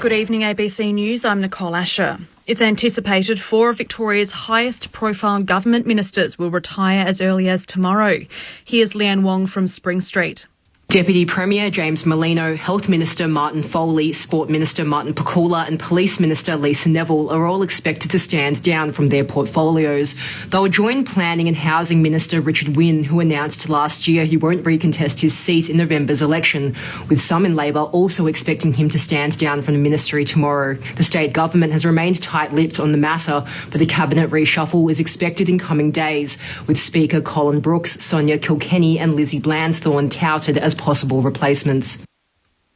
Good evening, ABC News. I'm Nicole Asher. It's anticipated 4 of Victoria's highest-profile government ministers will retire as early as tomorrow. Here's Leanne Wong from Spring Street. Deputy Premier James Merlino, Health Minister Martin Foley, Sport Minister Martin Pakula and Police Minister Lisa Neville are all expected to stand down from their portfolios. They'll join Planning and Housing Minister Richard Wynne, who announced last year he won't recontest his seat in November's election, with some in Labor also expecting him to stand down from the ministry tomorrow. The state government has remained tight-lipped on the matter, but the cabinet reshuffle is expected in coming days, with Speaker Colin Brooks, Sonia Kilkenny and Lizzie Blandthorne touted as possible replacements.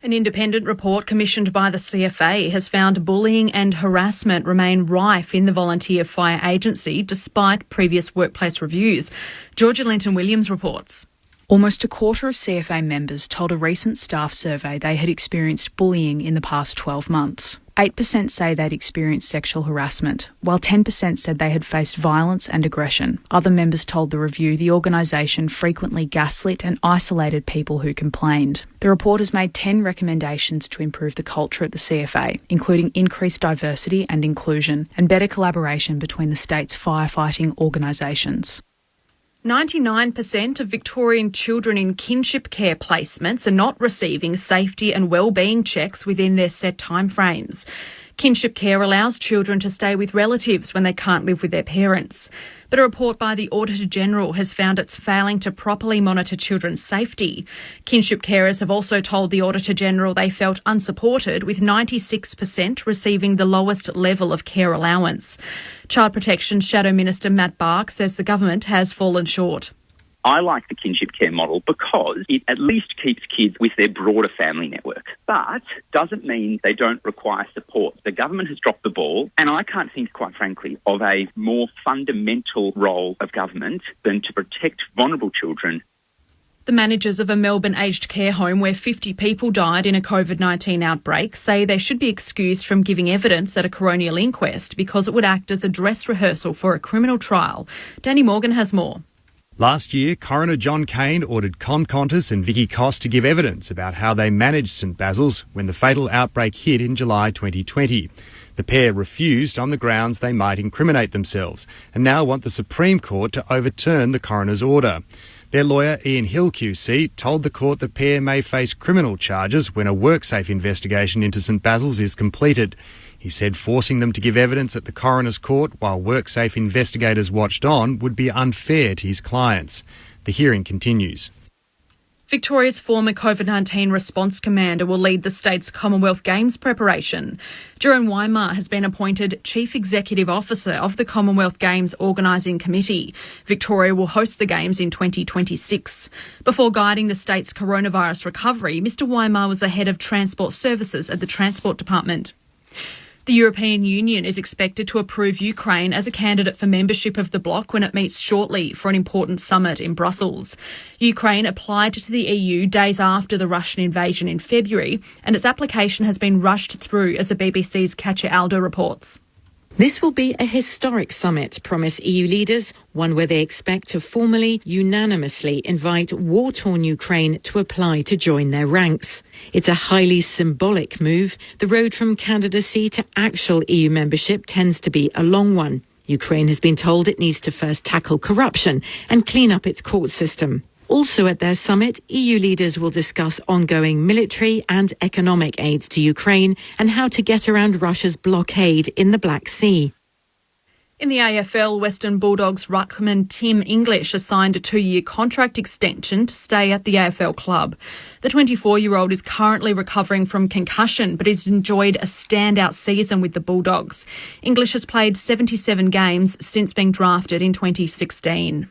An independent report commissioned by the CFA has found bullying and harassment remain rife in the volunteer fire agency despite previous workplace reviews. Georgia Linton-Williams reports. Almost a quarter of CFA members told a recent staff survey they had experienced bullying in the past 12 months. 8% say they'd experienced sexual harassment, while 10% said they had faced violence and aggression. Other members told the review the organisation frequently gaslit and isolated people who complained. The report has made 10 recommendations to improve the culture at the CFA, including increased diversity and inclusion and better collaboration between the state's firefighting organisations. 99% of Victorian children in kinship care placements are not receiving safety and wellbeing checks within their set timeframes. Kinship care allows children to stay with relatives when they can't live with their parents. But a report by the Auditor-General has found it's failing to properly monitor children's safety. Kinship carers have also told the Auditor-General they felt unsupported, with 96% receiving the lowest level of care allowance. Child Protection Shadow Minister Matt Bark says the government has fallen short. I like the kinship care model because it at least keeps kids with their broader family network, but doesn't mean they don't require support. The government has dropped the ball, and I can't think, quite frankly, of a more fundamental role of government than to protect vulnerable children. The managers of a Melbourne aged care home where 50 people died in a COVID-19 outbreak say they should be excused from giving evidence at a coronial inquest because it would act as a dress rehearsal for a criminal trial. Danny Morgan has more. Last year, Coroner John Cain ordered Con Qantas and Vicky Cost to give evidence about how they managed St Basil's when the fatal outbreak hit in July 2020. The pair refused on the grounds they might incriminate themselves and now want the Supreme Court to overturn the coroner's order. Their lawyer, Ian Hill QC, told the court the pair may face criminal charges when a WorkSafe investigation into St Basil's is completed. He said forcing them to give evidence at the coroner's court while WorkSafe investigators watched on would be unfair to his clients. The hearing continues. Victoria's former COVID-19 response commander will lead the state's Commonwealth Games preparation. Duran Weimar has been appointed Chief Executive Officer of the Commonwealth Games Organising Committee. Victoria will host the Games in 2026. Before guiding the state's coronavirus recovery, Mr Weimar was the head of Transport Services at the Transport Department. The European Union is expected to approve Ukraine as a candidate for membership of the bloc when it meets shortly for an important summit in Brussels. Ukraine applied to the EU days after the Russian invasion in February, and its application has been rushed through, as the BBC's Katja Alder reports. This will be a historic summit, promise EU leaders, one where they expect to formally, unanimously invite war-torn Ukraine to apply to join their ranks. It's a highly symbolic move. The road from candidacy to actual EU membership tends to be a long one. Ukraine has been told it needs to first tackle corruption and clean up its court system. Also at their summit, EU leaders will discuss ongoing military and economic aid to Ukraine and how to get around Russia's blockade in the Black Sea. In the AFL, Western Bulldogs ruckman Tim English has signed a 2-year contract extension to stay at the AFL club. The 24-year-old is currently recovering from concussion but has enjoyed a standout season with the Bulldogs. English has played 77 games since being drafted in 2016.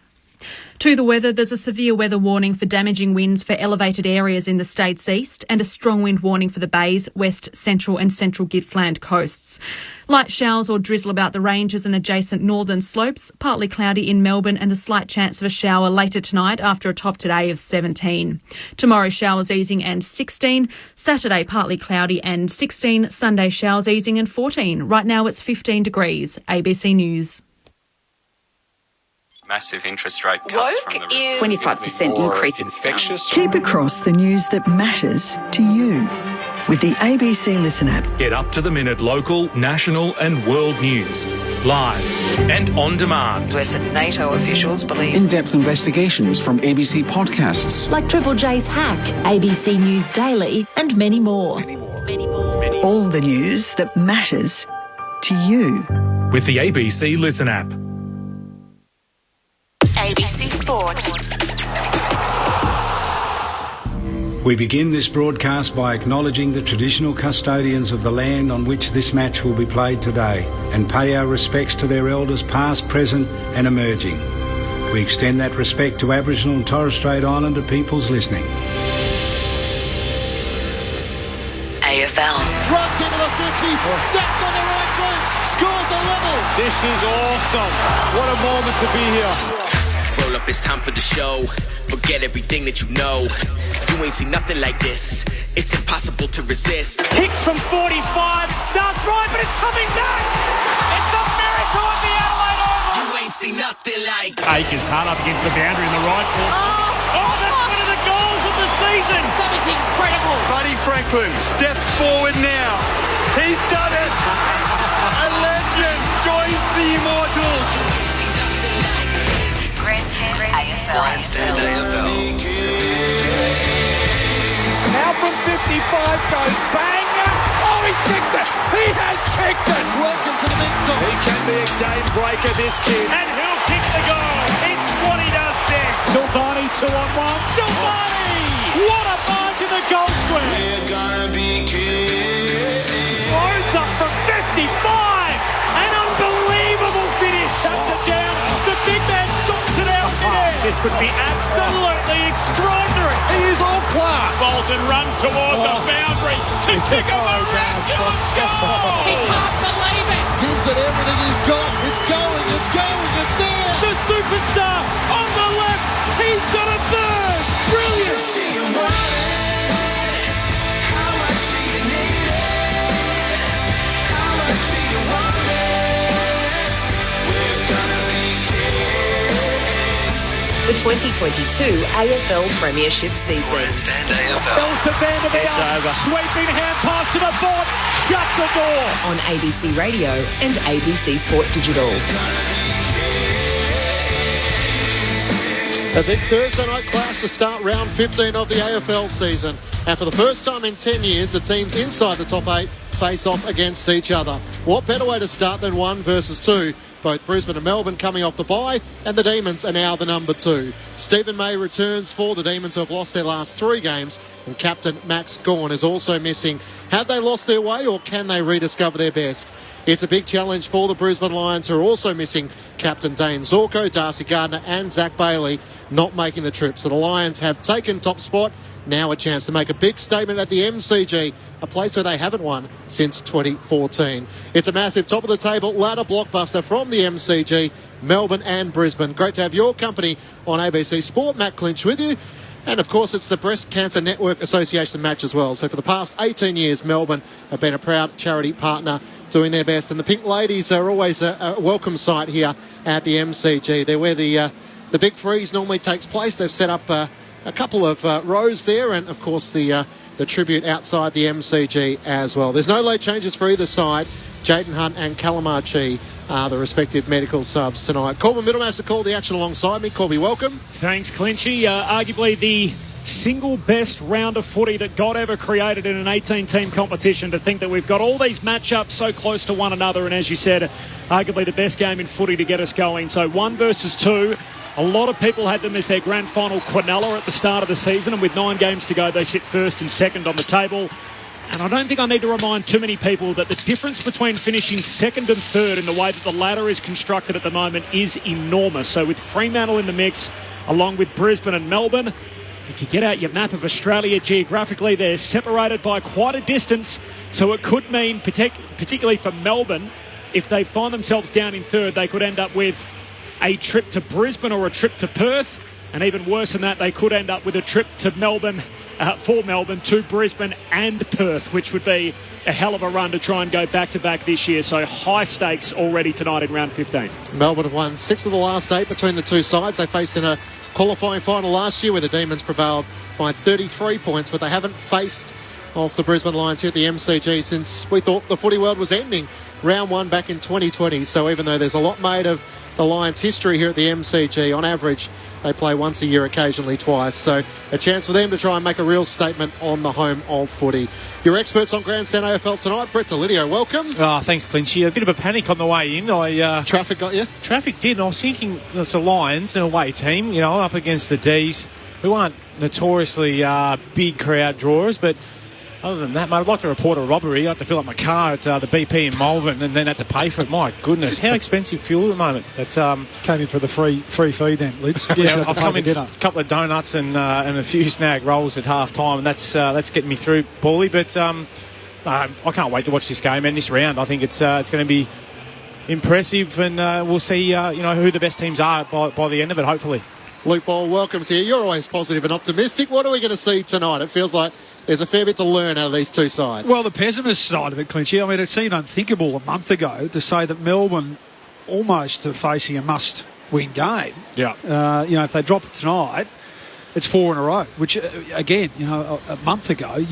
To the weather, there's a severe weather warning for damaging winds for elevated areas in the state's east and a strong wind warning for the Bays, West, Central and Central Gippsland coasts. Light showers or drizzle about the ranges and adjacent northern slopes, partly cloudy in Melbourne and a slight chance of a shower later tonight after a top today of 17. Tomorrow showers easing and 16, Saturday partly cloudy and 16, Sunday showers easing and 14. Right now it's 15 degrees. ABC News. massive interest rate cuts from the Reserve. 25% increase in infectious. Keep across the news that matters to you with the ABC Listen app. Get up-to-the-minute local, national and world news. Live and on demand. US and NATO officials believe in-depth investigations from ABC podcasts. Like Triple J's Hack, ABC News Daily and many more. All the news that matters to you. With the ABC Listen app. ABC Sport. We begin this broadcast by acknowledging the traditional custodians of the land on which this match will be played today and pay our respects to their elders past, present and emerging. We extend that respect to Aboriginal and Torres Strait Islander peoples listening. AFL. Runs into the 50, steps on the right foot, scores a level. This is awesome. What a moment to be here. Roll up, it's time for the show. Forget everything that you know. You ain't seen nothing like this. It's impossible to resist. Kicks from 45, starts right, but it's coming back. It's a miracle at the Adelaide Oval. You ain't seen nothing like. Akers hard up against the boundary in the right corner. Oh, that's one of the goals of the season. That is incredible. Buddy Franklin steps forward now. He's done it. A legend joins the Immortals. Grandstand AFL. Grandstand AFL. Now from 55 goes bang. Oh, he kicked it. He has kicked it. Welcome to the big top. He can be a game breaker, this kid. And he'll kick the goal. It's what he does best. Silvani 2-on-1. Silvani! What a mark in the goal square. We're gonna be kids. Throws up from 55. An unbelievable finish. Shuts it down. The big man sorts it out there. This would be absolutely extraordinary. He is all class. Bolton runs toward the boundary to kick a miraculous goal. He can't believe it. Gives it everything he's got. It's going, it's going, it's there. The superstar on the left. He's got a third. Brilliant. The 2022 AFL Premiership season. Grandstand AFL. Bells to Van der Beek. Sweeping hand pass to the board. Shut the door. On ABC Radio and ABC Sport Digital. A big Thursday night clash to start round 15 of the AFL season. And for the first time in 10 years, the teams inside the top 8 face off against each other. What better way to start than 1 versus 2? Both Brisbane and Melbourne coming off the bye, and the Demons are now the number 2. Stephen May returns for the Demons, who have lost their last 3 games, and captain Max Gawn is also missing. Have they lost their way, or can they rediscover their best? It's a big challenge for the Brisbane Lions, who are also missing captain Dane Zorko, Darcy Gardner and Zach Bailey, not making the trip. So the Lions have taken top spot. Now a chance to make a big statement at the MCG, a place where they haven't won since 2014. It's a massive top-of-the-table ladder blockbuster from the MCG, Melbourne and Brisbane. Great to have your company on ABC Sport. Matt Clinch with you. And, of course, it's the Breast Cancer Network Association match as well. So for the past 18 years, Melbourne have been a proud charity partner doing their best. And the Pink Ladies are always a welcome sight here at the MCG. They're where the big freeze normally takes place. They've set up a couple of rows there, and of course the tribute outside the MCG as well. There's no late changes for either side. Jaden Hunt and Calamar Chi are the respective medical subs tonight. Corbin Middlemass to call the action alongside me. Corby, welcome. Thanks, Clinchy. Arguably the single best round of footy that God ever created in an 18-team competition. To think that we've got all these matchups so close to one another, and as you said, arguably the best game in footy to get us going. So 1 versus 2. A lot of people had them as their grand final quinella at the start of the season, and with 9 games to go, they sit first and second on the table. And I don't think I need to remind too many people that the difference between finishing second and third in the way that the ladder is constructed at the moment is enormous. So with Fremantle in the mix, along with Brisbane and Melbourne, if you get out your map of Australia geographically, they're separated by quite a distance. So it could mean, particularly for Melbourne, if they find themselves down in third, they could end up with a trip to Brisbane or a trip to Perth, and even worse than that, they could end up with a trip to Melbourne for Melbourne to Brisbane and Perth, which would be a hell of a run to try and go back-to-back this year. So high stakes already tonight in round 15. Melbourne have won 6 of the last 8 between the two sides. They faced in a qualifying final last year where the Demons prevailed by 33 points, but they haven't faced off the Brisbane Lions here at the MCG since we thought the footy world was ending. Round 1 back in 2020. So even though there's a lot made of the Lions' history here at the MCG, on average they play once a year, occasionally twice. So a chance for them to try and make a real statement on the home of footy. Your experts on Grandstand AFL tonight, Brett Delidio, welcome. Oh, thanks, Clinchy. A bit of a panic on the way in. Traffic got you? Traffic did, and I was thinking it's the Lions, an away team, up against the D's, who aren't notoriously big crowd drawers, but other than that, mate, I'd like to report a robbery. I had to fill up my car at the BP in Melbourne and then had to pay for it. My goodness, how expensive fuel at the moment. But, came in for the free feed then, Lids. Yeah, I've come in a couple of donuts and a few snag rolls at half time, and that's getting me through, Paulie. But I can't wait to watch this game and this round. I think it's going to be impressive, and we'll see who the best teams are by the end of it, hopefully. Luke Ball, welcome to you. You're always positive and optimistic. What are we going to see tonight? It feels like there's a fair bit to learn out of these two sides. Well, the pessimist side of it, Clinchy, I mean, it seemed unthinkable a month ago to say that Melbourne almost are facing a must-win game. Yeah. If they drop it tonight, it's 4 in a row, which, again, a month ago,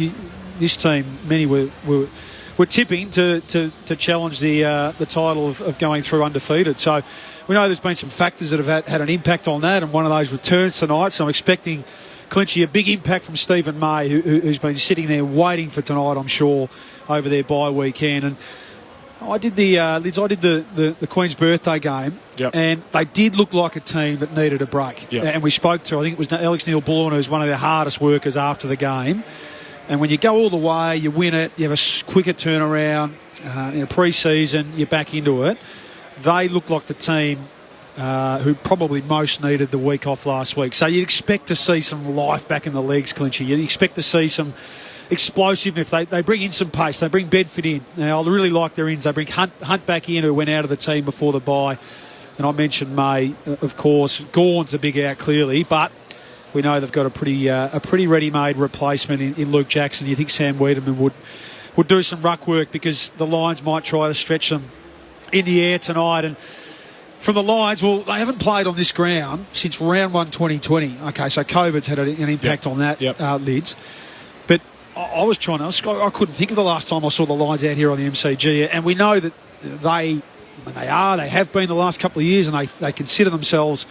this team, many were tipping to challenge the title of going through undefeated. So we know there's been some factors that have had an impact on that, and one of those returns tonight. So I'm expecting, Clinchy, a big impact from Stephen May, who's been sitting there waiting for tonight, I'm sure, over their bye weekend. And I did the Queen's birthday game, yep. And they did look like a team that needed a break. Yep. And we spoke to, I think it was Alex Neil-Bullen, who's one of their hardest workers after the game. And when you go all the way, you win it, you have a quicker turnaround, in pre-season, you're back into it. They look like the team who probably most needed the week off last week. So you'd expect to see some life back in the legs, Clinchy. You'd expect to see some explosiveness. They bring in some pace. They bring Bedford in. Now, I really like their ins. They bring Hunt back in, who went out of the team before the bye. And I mentioned May, of course. Gawn's a big out, clearly, but we know they've got a pretty ready-made replacement in Luke Jackson. You think Sam Wiedemann would do some ruck work because the Lions might try to stretch them in the air tonight. And from the Lions, well, they haven't played on this ground since round 1 2020. Okay, so COVID's had an impact on that, Lids. But I couldn't think of the last time I saw the Lions out here on the MCG. And we know that they have been the last couple of years, and they consider themselves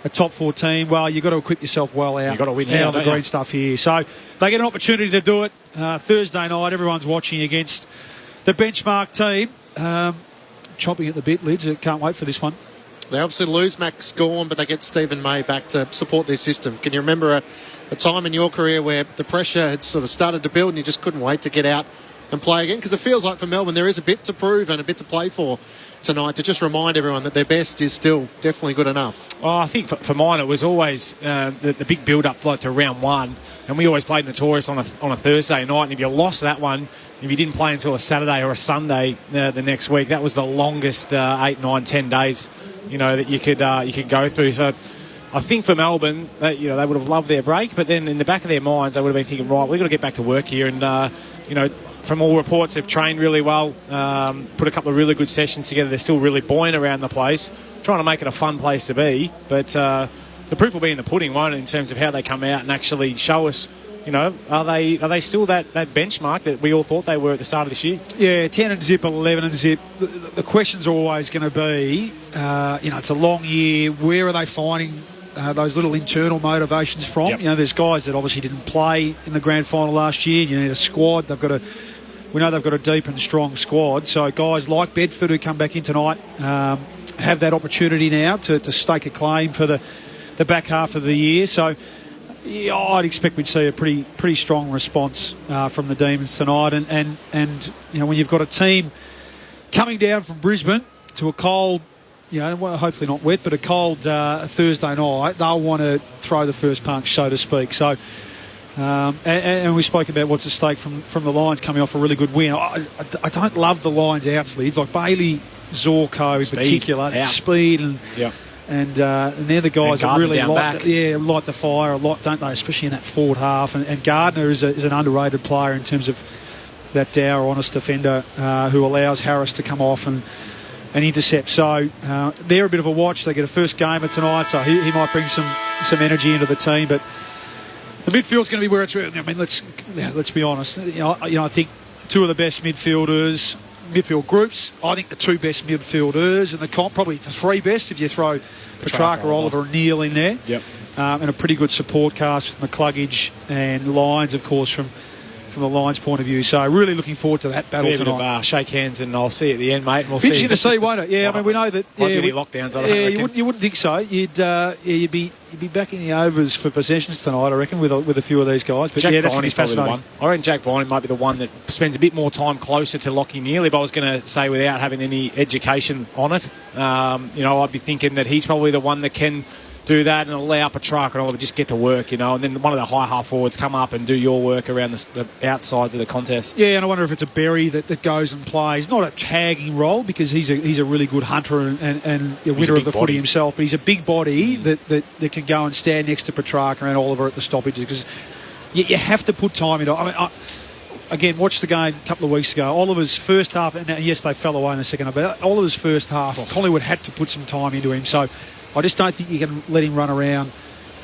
a top 4 team. Well, you've got to equip yourself well out. You've got to win out on the green stuff here. So they get an opportunity to do it Thursday night. Everyone's watching against the benchmark team. Chopping at the bit, Lids. Can't wait for this one. They obviously lose Max Gawn, but they get Stephen May back to support their system. Can you remember a time in your career where the pressure had sort of started to build and you just couldn't wait to get out and play again? Because it feels like for Melbourne there is a bit to prove and a bit to play for tonight, to just remind everyone that their best is still definitely good enough. Oh, I think for mine it was always the big build-up to round 1, and we always played notorious on a Thursday night, and if you lost that one, if you didn't play until a Saturday or a Sunday the next week, that was the longest 8, 9, 10 days that you could go through. So I think for Melbourne, they would have loved their break, but then in the back of their minds they would have been thinking, right, we've got to get back to work here, and from all reports, they've trained really well, put a couple of really good sessions together. They're still really buoyant around the place, trying to make it a fun place to be. But the proof will be in the pudding, won't it, in terms of how they come out and actually show us, are they still that benchmark that we all thought they were at the start of this year? Yeah, 10 and zip, 11 and zip. The question's always going to be, it's a long year. Where are they finding those little internal motivations from? Yep. There's guys that obviously didn't play in the grand final last year. You need a squad. We know they've got a deep and strong squad. So guys like Bedford, who come back in tonight, have that opportunity now to stake a claim for the back half of the year. So yeah, I'd expect we'd see a pretty strong response from the Demons tonight. And when you've got a team coming down from Brisbane to a cold, well, hopefully not wet, but a cold Thursday night, they'll want to throw the first punch, so to speak. So, and we spoke about what's at stake from the Lions coming off a really good win. I don't love the Lions outs, Lids, like Bailey Zorko in particular, speed and And they're the guys that really light the fire a lot, don't they? Especially in that forward half. And Gardner is an underrated player in terms of that dour, honest defender who allows Harris to come off and intercept. So they're a bit of a watch. They get a first gamer tonight, so he might bring some energy into the team. But the midfield's going to be where it's. I mean, let's be honest. I think two of the best midfield groups. I think the two best midfielders in the comp, probably the three best if you throw Petrarca, Oliver and Neil in there. Yep. And a pretty good support cast with McCluggage and Lyons, of course, from the Lions' point of view. So really looking forward to that battle tonight. Shake hands and I'll see you at the end, mate. And we'll see. Interesting to see, won't it? Yeah, I mean, we know that. Might be any lockdowns. I don't you wouldn't think so. You'd be back in the overs for possessions tonight, I reckon, with a few of these guys. But Jack that's going to be fascinating. One. I reckon Jack Viney might be the one that spends a bit more time closer to Lockie Neal. If I was going to say without having any education on it, I'd be thinking that he's probably the one that can do that and allow Petrarca and Oliver just get to work, and then one of the high half forwards come up and do your work around the outside of the contest. Yeah, and I wonder if it's a Berry that goes and plays, not a tagging role because he's a really good hunter and a winner of the footy himself, but he's a big body that can go and stand next to Petrarca and Oliver at the stoppages because you have to put time into it. I mean, again, watched the game a couple of weeks ago. Oliver's first half, and yes, they fell away in the second half, but Oliver's first half, Collingwood had to put some time into him, so I just don't think you can let him run around,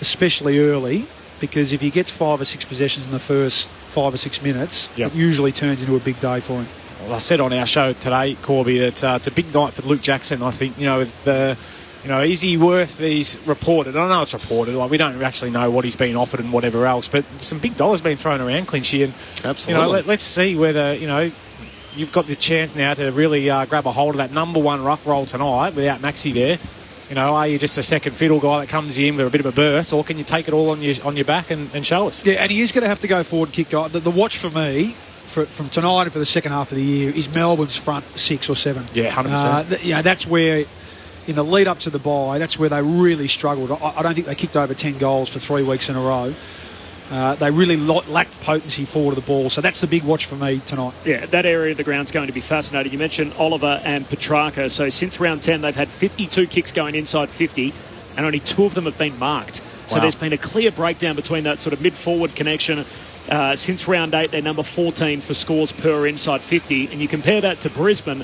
especially early, because if he gets 5 or 6 possessions in the first 5 or 6 minutes, it usually turns into a big day for him. Well, I said on our show today, Corby, that it's a big night for Luke Jackson. I think, is he worth these reported? I know it's reported. Like, we don't actually know what he's been offered and whatever else, but some big dollars been thrown around, Clinchy, and absolutely. Let's see whether you've got the chance now to really grab a hold of that number one ruck role tonight without Maxi there. Are you just a second fiddle guy that comes in with a bit of a burst, or can you take it all on your back and show us? Yeah, and he is going to have to go forward and kick guy. The watch for me from tonight and for the second half of the year is Melbourne's front 6 or 7. Yeah, 100%. That's where, in the lead up to the bye, that's where they really struggled. I don't think they kicked over 10 goals for 3 weeks in a row. They really lacked potency forward of the ball. So that's the big watch for me tonight. Yeah, that area of the ground's going to be fascinating. You mentioned Oliver and Petrarca. So since round 10, they've had 52 kicks going inside 50, and only 2 of them have been marked. So there's been a clear breakdown between that sort of mid-forward connection. Since round 8, they're number 14 for scores per inside 50. And you compare that to Brisbane,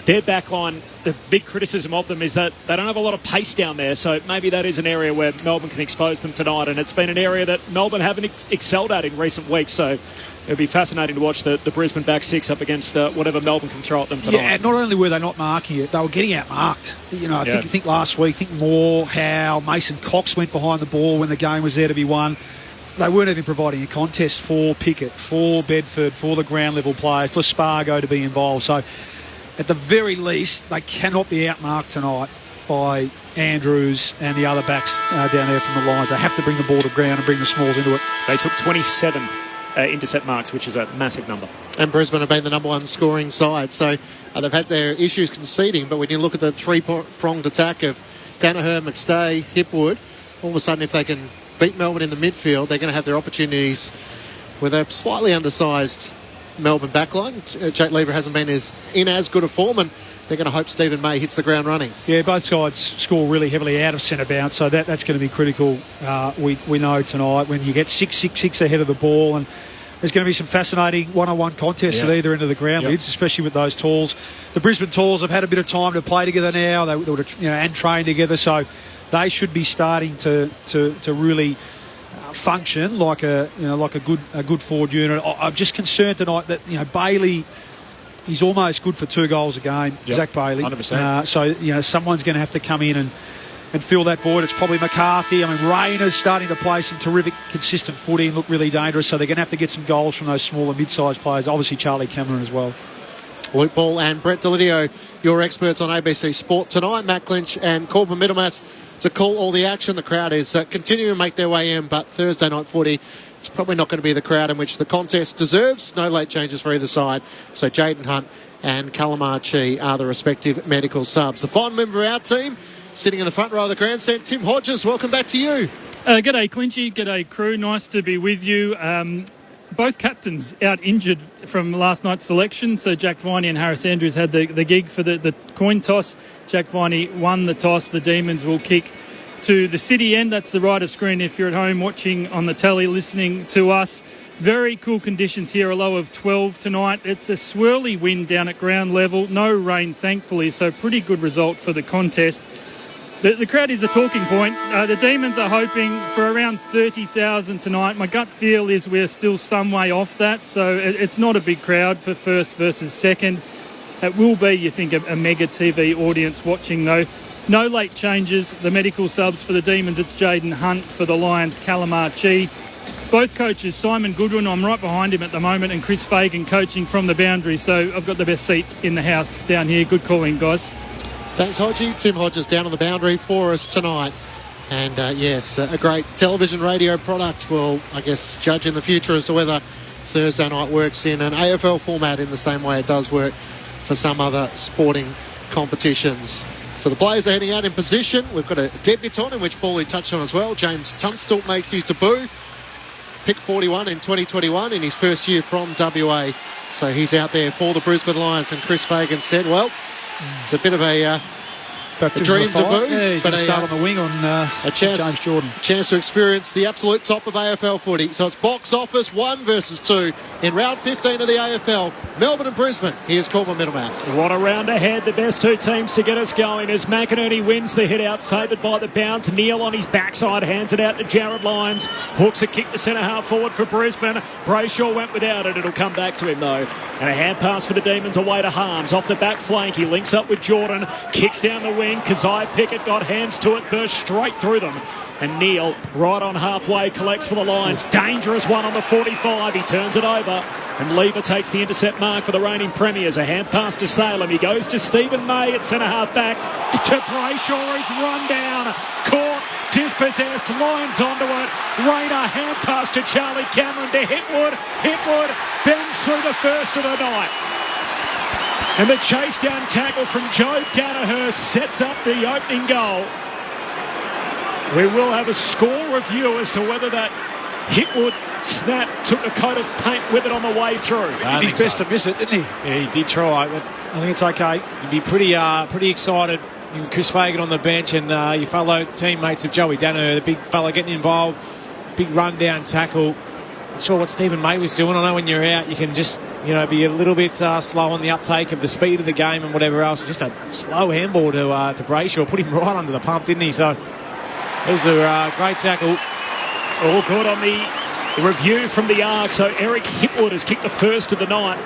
their backline, the big criticism of them is that they don't have a lot of pace down there, so maybe that is an area where Melbourne can expose them tonight, and it's been an area that Melbourne haven't excelled at in recent weeks, so it'll be fascinating to watch the Brisbane back 6 up against whatever Melbourne can throw at them tonight. Yeah, and not only were they not marking it, they were getting outmarked. I think last week, Moore, Howe, Mason Cox went behind the ball when the game was there to be won. They weren't even providing a contest for Pickett, for Bedford, for the ground level play, for Spargo to be involved, so at the very least, they cannot be outmarked tonight by Andrews and the other backs down there from the Lions. They have to bring the ball to ground and bring the smalls into it. They took 27 intercept marks, which is a massive number. And Brisbane have been the number one scoring side, so they've had their issues conceding, but when you look at the three-pronged attack of Danaher, McStay, Hipwood, all of a sudden if they can beat Melbourne in the midfield, they're going to have their opportunities with a slightly undersized Melbourne backline. Jake Lever hasn't been in as good a form, and they're going to hope Stephen May hits the ground running. Yeah, both sides score really heavily out of centre bounce, so that's going to be critical. We know tonight when you get 6 ahead of the ball, and there's going to be some fascinating one-on-one contests at either end of the ground, Lids, especially with those talls. The Brisbane talls have had a bit of time to play together now, they would have, and train together, so they should be starting to really function like a good forward unit. I'm just concerned tonight that Bailey, he's almost good for 2 goals a game. Zach Bailey, 100%. So someone's going to have to come in and fill that void. It's probably McCarthy. I mean, Rayner's starting to play some terrific, consistent footy and look really dangerous. So they're going to have to get some goals from those smaller, mid-sized players. Obviously, Charlie Cameron as well. Luke Ball and Brett Delidio, your experts on ABC Sport tonight. Matt Clinch and Corbin Middlemass to call all the action. The crowd is continuing to make their way in, but Thursday night footy, it's probably not going to be the crowd in which the contest deserves. No late changes for either side. So Jaden Hunt and Calamar Chi are the respective medical subs. The final member of our team, sitting in the front row of the grandstand, Tim Hodges, welcome back to you. G'day Clinchy, g'day crew, nice to be with you. Both captains out injured from last night's selection, so Jack Viney and Harris Andrews had the gig for the coin toss. Jack Viney won the toss. The Demons will kick to the city end. That's the right of screen if you're at home watching on the telly, listening to us. Very cool conditions here, a low of 12 tonight. It's a swirly wind down at ground level. No rain, thankfully, so pretty good result for the contest. The crowd is a talking point. The Demons are hoping for around 30,000 tonight. My gut feel is we're still some way off that, so it's not a big crowd for first versus second. It will be, you think, a mega TV audience watching, though. No late changes. The medical subs for the Demons, it's Jaden Hunt. For the Lions, Calamar Chi. Both coaches, Simon Goodwin, I'm right behind him at the moment, and Chris Fagan coaching from the boundary, so I've got the best seat in the house down here. Good calling, guys. Thanks, Hodgie. Tim Hodges down on the boundary for us tonight. And yes, a great television radio product. We'll, I guess, judge in the future as to whether Thursday night works in an AFL format in the same way it does work for some other sporting competitions. So the players are heading out in position. We've got a debutant in which Paulie touched on as well. James Tunstall makes his debut. Pick 41 in 2021 in his first year from WA. So he's out there for the Brisbane Lions. And Chris Fagan said, well, it's a bit of a dream debut. Yeah, he's going to start on the wing on James Jordan. Chance to experience the absolute top of AFL footy. So it's box office 1 versus 2 in round 15 of the AFL. Melbourne and Brisbane. Here's Corbin Middlemass. What a round ahead. The best two teams to get us going as McInerney wins the hit out, favoured by the bounce. Neil on his backside hands it out to Jared Lyons. Hooks a kick to centre half forward for Brisbane. Brayshaw went without it. It'll come back to him though. And a hand pass for the Demons away to Harms. Off the back flank. He links up with Jordan. Kicks down the wing. Keziah Pickett got hands to it. Burst straight through them. And Neil, right on halfway, collects for the Lions. Dangerous one on the 45. He turns it over. And Lever takes the intercept mark for the reigning premiers. A hand pass to Salem. He goes to Stephen May at centre half back. To Brayshaw. He's run down. Caught. Dispossessed. Lions onto it. Rayner hand pass to Charlie Cameron to Hipwood. Hipwood then through the first of the night. And the chase down tackle from Joe Danaher sets up the opening goal. We will have a score review as to whether that Hipwood snap took a coat of paint with it on the way through. He did his best to miss it, didn't he? Yeah, he did try, but I think it's okay. You'd be pretty excited. Chris Fagan on the bench and your fellow teammates of Joey Danaher, the big fella getting involved, big run-down tackle. Not sure what Stephen May was doing. I know when you're out, you can just be a little bit slow on the uptake of the speed of the game and whatever else. Just a slow handball to Brayshaw. Put him right under the pump, didn't he? So it was a great tackle. All good on the review from the arc. So Eric Hipwood has kicked the first of the night.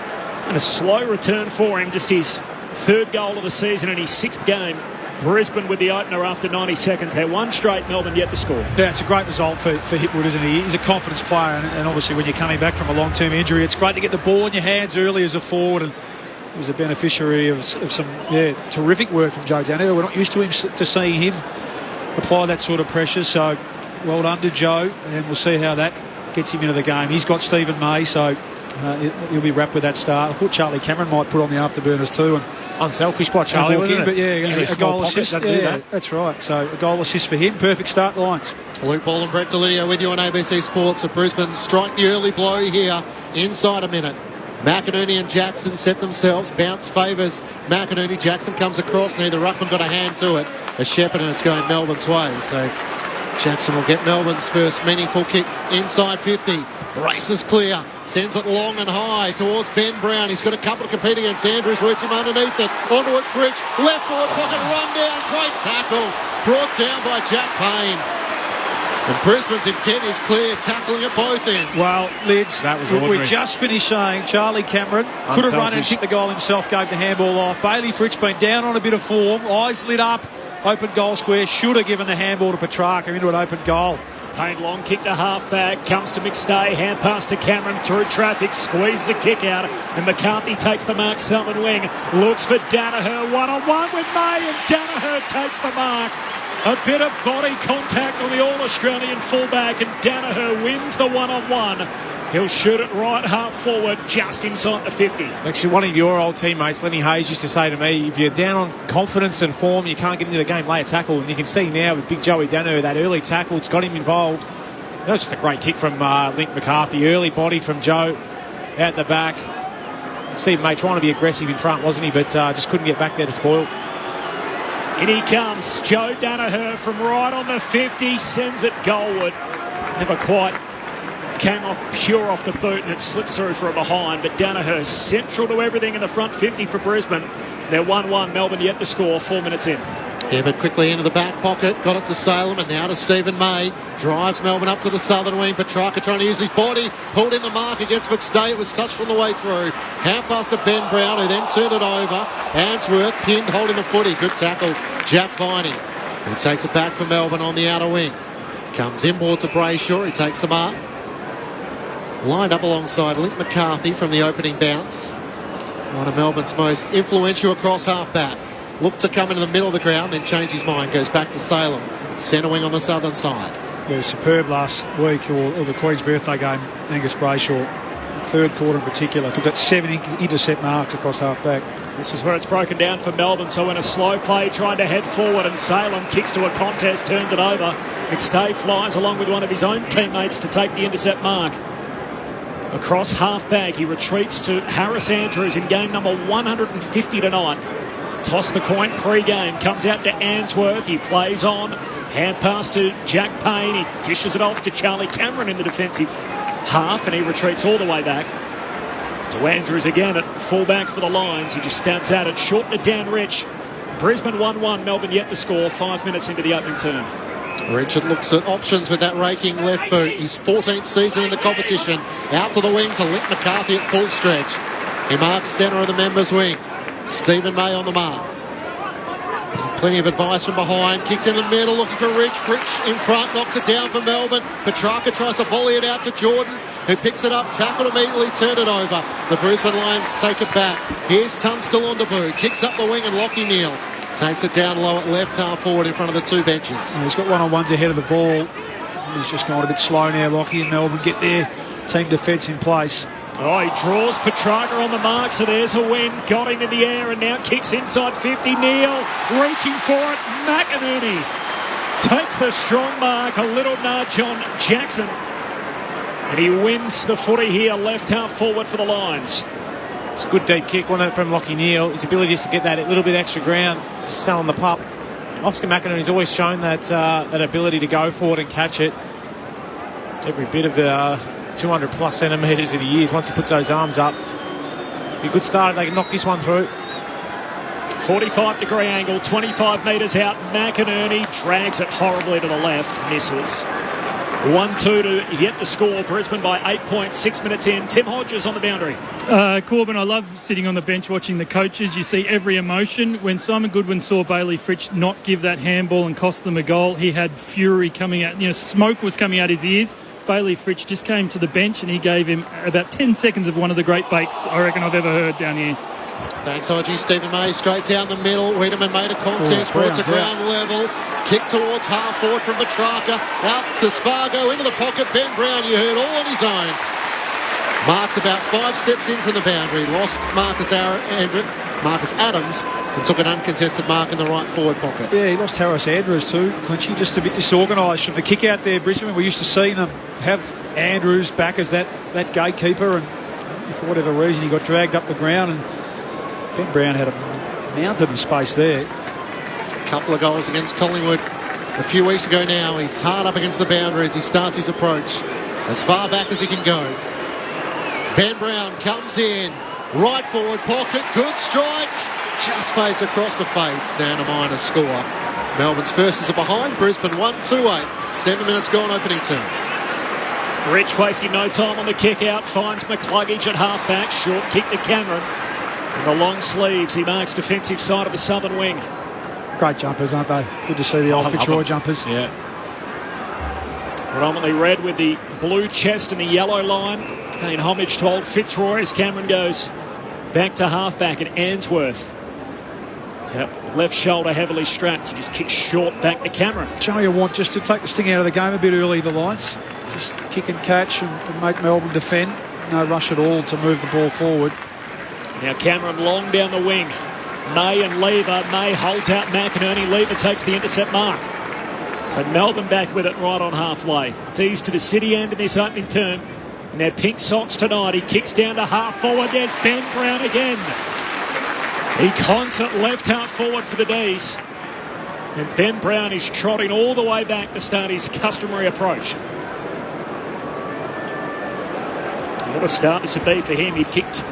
And a slow return for him. Just his third goal of the season in his sixth game. Brisbane with the opener after 90 seconds. They're one straight, Melbourne yet to score. Yeah, it's a great result for Hipwood, isn't he? He's a confidence player, and obviously when you're coming back from a long-term injury, it's great to get the ball in your hands early as a forward, and he was a beneficiary of some terrific work from Joe Danaher. We're not used to seeing him apply that sort of pressure, so well done to Joe, and we'll see how that gets him into the game. He's got Stephen May, so he'll be wrapped with that start. I thought Charlie Cameron might put on the afterburners too, and unselfish by Charlie, wasn't it? But yeah, usually a goal assist. That. That's right. So a goal assist for him. Perfect start, Lions. Luke Ball and Brett Delidio with you on ABC Sports. At Brisbane strike the early blow here inside a minute. McInerney and Jackson set themselves. Bounce favours McInerney. Jackson comes across. Neither ruckman got a hand to it. A Shepherd, and it's going Melbourne's way. So Jackson will get Melbourne's first meaningful kick inside 50. Races clear, sends it long and high towards Ben Brown. He's got a couple to compete against. Andrews worked him underneath it. Onto it, Fritsch. Left forward pocket, run down. Great tackle. Brought down by Jack Payne. And Brisbane's intent is clear, tackling at both ends. Well, Lids, that was ordinary. We just finished saying Charlie Cameron could have run and kicked the goal himself, gave the handball off. Bailey Fritsch been down on a bit of form, eyes lit up, open goal square, should have given the handball to Petrarca into an open goal. Payne long kick to half-back, comes to McStay, hand pass to Cameron through traffic, squeezes a kick out, and McCarthy takes the mark, southern wing, looks for Danaher, one-on-one with May, and Danaher takes the mark. A bit of body contact on the All-Australian fullback, and Danaher wins the one-on-one. He'll shoot it right half forward, just inside the 50. Actually, one of your old teammates, Lenny Hayes, used to say to me, if you're down on confidence and form, you can't get into the game, lay a tackle. And you can see now with big Joey Danaher, that early tackle, it's got him involved. That was just a great kick from Link McCarthy. Early body from Joe out the back. Stephen May trying to be aggressive in front, wasn't he? But just couldn't get back there to spoil. In he comes, Joe Danaher from right on the 50, sends it goalward. Never quite came off pure off the boot, and it slips through from behind. But Danaher central to everything in the front 50 for Brisbane. They're 1-1, Melbourne yet to score, 4 minutes in. Hibbert quickly into the back pocket, got it to Salem, and now to Stephen May. Drives Melbourne up to the southern wing. Petrarca trying to use his body, pulled in the mark against McStay. It was touched on the way through. Hand pass to Ben Brown, who then turned it over. Answorth pinned, holding the footy. Good tackle, Jack Viney, who takes it back for Melbourne on the outer wing. Comes inboard to Brayshaw, he takes the mark. Lined up alongside Link McCarthy from the opening bounce. One of Melbourne's most influential across half-back. Looked to come into the middle of the ground, then change his mind. Goes back to Salem. Centre wing on the southern side. He was superb last week, or the Queen's birthday game, Angus Brayshaw. The third quarter in particular. Took that 7 intercept marks across half-back. This is where it's broken down for Melbourne. So in a slow play, trying to head forward, and Salem kicks to a contest, turns it over. McStay flies along with one of his own teammates to take the intercept mark. Across half-back, he retreats to Harris Andrews in game number 150 tonight. Toss the coin pre-game, comes out to Answorth, he plays on, hand pass to Jack Payne, he dishes it off to Charlie Cameron in the defensive half, and he retreats all the way back to Andrews again at full-back for the Lions. He just stabs out it, short to Dan Rich. Brisbane 1-1, Melbourne yet to score, 5 minutes into the opening term. Richard looks at options with that raking left boot. His 14th season in the competition. Out to the wing to Link McCarthy at full stretch. He marks centre of the members' wing. Stephen May on the mark. Plenty of advice from behind. Kicks in the middle, looking for Rich. Rich in front, knocks it down for Melbourne. Petrarca tries to volley it out to Jordan, who picks it up, tackled immediately, turned it over. The Brisbane Lions take it back. Here's Tunstall on debut. Kicks up the wing, and Lachie Neale takes it down low at left half forward in front of the two benches. He's got one-on-ones ahead of the ball. He's just gone a bit slow now. Lachie and Melbourne get their team defence in place. Oh, he draws Petrarca on the mark, so there's a win. Got him in the air and now kicks inside 50. Neale reaching for it. McInerney takes the strong mark. A little nudge on Jackson. And he wins the footy here, left half forward for the Lions. It's a good deep kick, wasn't it, from Lachie Neale. His ability just to get that little bit extra ground, selling the pup. Oscar McInerney's always shown that ability to go forward and catch it. Every bit of 200 plus centimetres that he is, once he puts those arms up. It'll be a good start if they can knock this one through. 45-degree angle, 25 metres out. McInerney drags it horribly to the left, misses. 1-2 to yet to score. Brisbane by 8 points, 6 minutes in. Tim Hodges on the boundary. Corbin, I love sitting on the bench watching the coaches. You see every emotion. When Simon Goodwin saw Bailey Fritsch not give that handball and cost them a goal, he had fury coming out. Smoke was coming out his ears. Bailey Fritsch just came to the bench and he gave him about 10 seconds of one of the great bakes I reckon I've ever heard down here. Thanks, Hodgie. Stephen May straight down the middle. Wiedemann made a contest, brought to ground level. Kick towards half forward from Petrarca. Out to Spargo, into the pocket. Ben Brown, you heard, all on his own. Marks about 5 steps in from the boundary. Lost Marcus Adams and took an uncontested mark in the right forward pocket. Yeah, he lost Harris Andrews too. Clinchy just a bit disorganised from the kick out there. Brisbane, we're used to seeing them have Andrews back as that gatekeeper, and for whatever reason he got dragged up the ground, and Ben Brown had a mountain of space there. A couple of goals against Collingwood a few weeks ago now. He's hard up against the boundary as he starts his approach as far back as he can go. Ben Brown comes in, right forward pocket, good strike, just fades across the face, and a minor score. Melbourne's first is a behind, Brisbane 1-2-8, 7 minutes gone opening term. Rich wasting no time on the kick out, finds McCluggage at half-back, short kick to Cameron. In the long sleeves, he marks defensive side of the southern wing. Great jumpers, aren't they? Good to see the old Fitzroy jumpers. Yeah. Predominantly red with the blue chest and the yellow line. Paying homage to old Fitzroy as Cameron goes back to half-back, and Answorth, that left shoulder heavily strapped. He just kicks short back to Cameron. Joe, you want just to take the sting out of the game a bit early, the Lions. Just kick and catch and make Melbourne defend. No rush at all to move the ball forward. Now Cameron long down the wing. May and Lever. May holds out McInerney. Lever takes the intercept mark. So Melbourne back with it right on halfway. Tees to the city end in this opening term. in their pink socks tonight. He kicks down to half forward. There's Ben Brown again. He clonks it left half forward for the D's. And Ben Brown is trotting all the way back to start his customary approach. What a start this would be for him. He'd kicked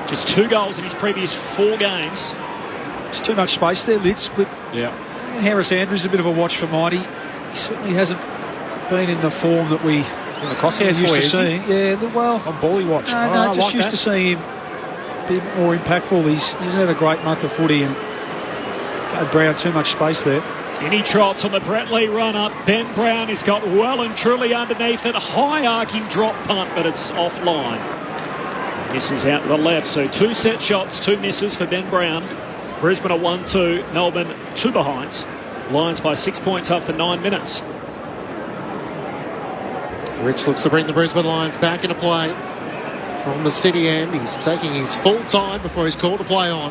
just 2 goals in his previous 4 games. There's too much space there, Lids. But Harris Andrews is a bit of a watch for Mighty. He certainly hasn't been in the form that we crosshairs used to see. Yeah, well, on Bally watch. No, just used to seeing him be more impactful. He's had a great month of footy and gave Brown too much space there. And he trots on the Brett Lee run-up. Ben Brown has got well and truly underneath it. High arcing drop punt, but it's offline. Misses out to the left. So 2 set shots, 2 misses for Ben Brown. Brisbane are 1-2. Melbourne 2 behinds. Lions by 6 points after 9 minutes. Rich looks to bring the Brisbane Lions back into play from the city end. He's taking his full time before he's called to play on.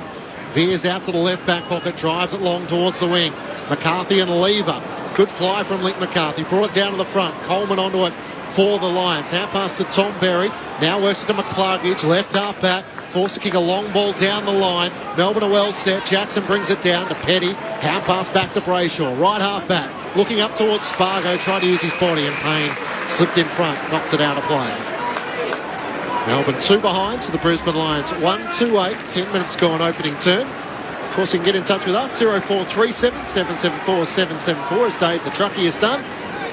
Veers out to the left back pocket, drives it long towards the wing. McCarthy and Lever. Good fly from Link McCarthy. Brought it down to the front. Coleman onto it for the Lions. Half pass to Tom Berry. Now works it to McCluggage. Left half back. Forced to kick a long ball down the line. Melbourne are well set. Jackson brings it down to Petty. Hand pass back to Brayshaw. Right half back. Looking up towards Spargo. Trying to use his body, and Payne slipped in front. Knocks it out of play. Melbourne 2 behind to the Brisbane Lions 1-2-8. 10 minutes gone opening turn. Of course, you can get in touch with us 0437 774 774 as Dave the Truckie has done.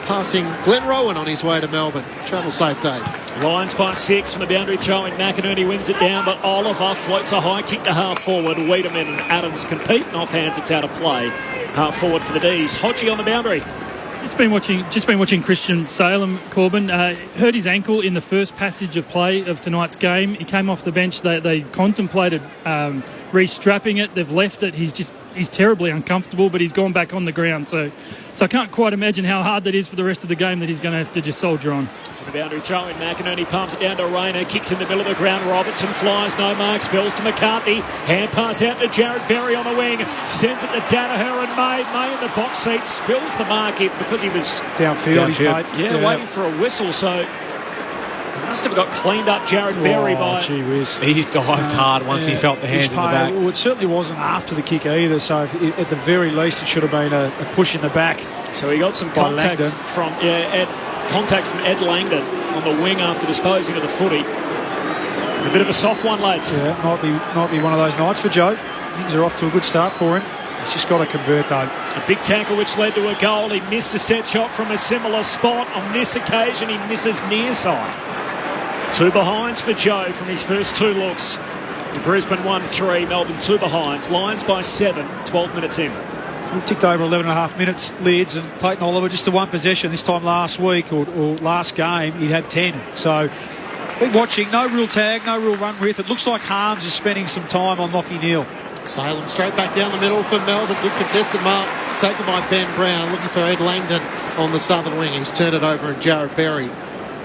Passing Glenn Rowan on his way to Melbourne. Travel safe, Dave. Lions by 6 from the boundary throw in. McInerney wins it down, but Oliver floats a high kick to half forward. Wiedemann and Adams compete, and offhands it's out of play. Half forward for the D's. Hodgie on the boundary. Just been watching Christian Salem, Corbin. Hurt his ankle in the first passage of play of tonight's game. He came off the bench. They contemplated restrapping it. They've left it. He's terribly uncomfortable, but he's gone back on the ground. So I can't quite imagine how hard that is for the rest of the game that he's going to have to just soldier on. For the boundary throw in, McInerney pumps it down to Rayner, kicks in the middle of the ground. Robertson flies, no mark, spills to McCarthy. Hand pass out to Jared Berry on the wing, sends it to Danaher and May. May in the box seat, spills the mark in because he was downfield. Yeah, waiting for a whistle. So must have got cleaned up Jared Berry by... Gee whiz. He dived hard once he felt the hands in the back. Well, it certainly wasn't after the kick either, so at the very least it should have been a push in the back. So he got some contact from Ed Langdon on the wing after disposing of the footy. A bit of a soft one, lads. Yeah, might be one of those nights for Joe. Things are off to a good start for him. He's just got to convert, though. A big tackle which led to a goal. He missed a set shot from a similar spot. On this occasion, he misses near side. 2 behinds for Joe from his first 2 looks. Brisbane 1-3, Melbourne 2 behinds. Lions by 7, 12 minutes in. He ticked over 11.5 minutes, Lids, and Clayton Oliver just the 1 possession. This time last week or last game, he had 10. So, been watching, no real tag, no real run with. It looks like Harms is spending some time on Lachie Neale. Salem straight back down the middle for Melbourne. Good contested mark taken by Ben Brown. Looking for Ed Langdon on the southern wing. He's turned it over, and Jared Berry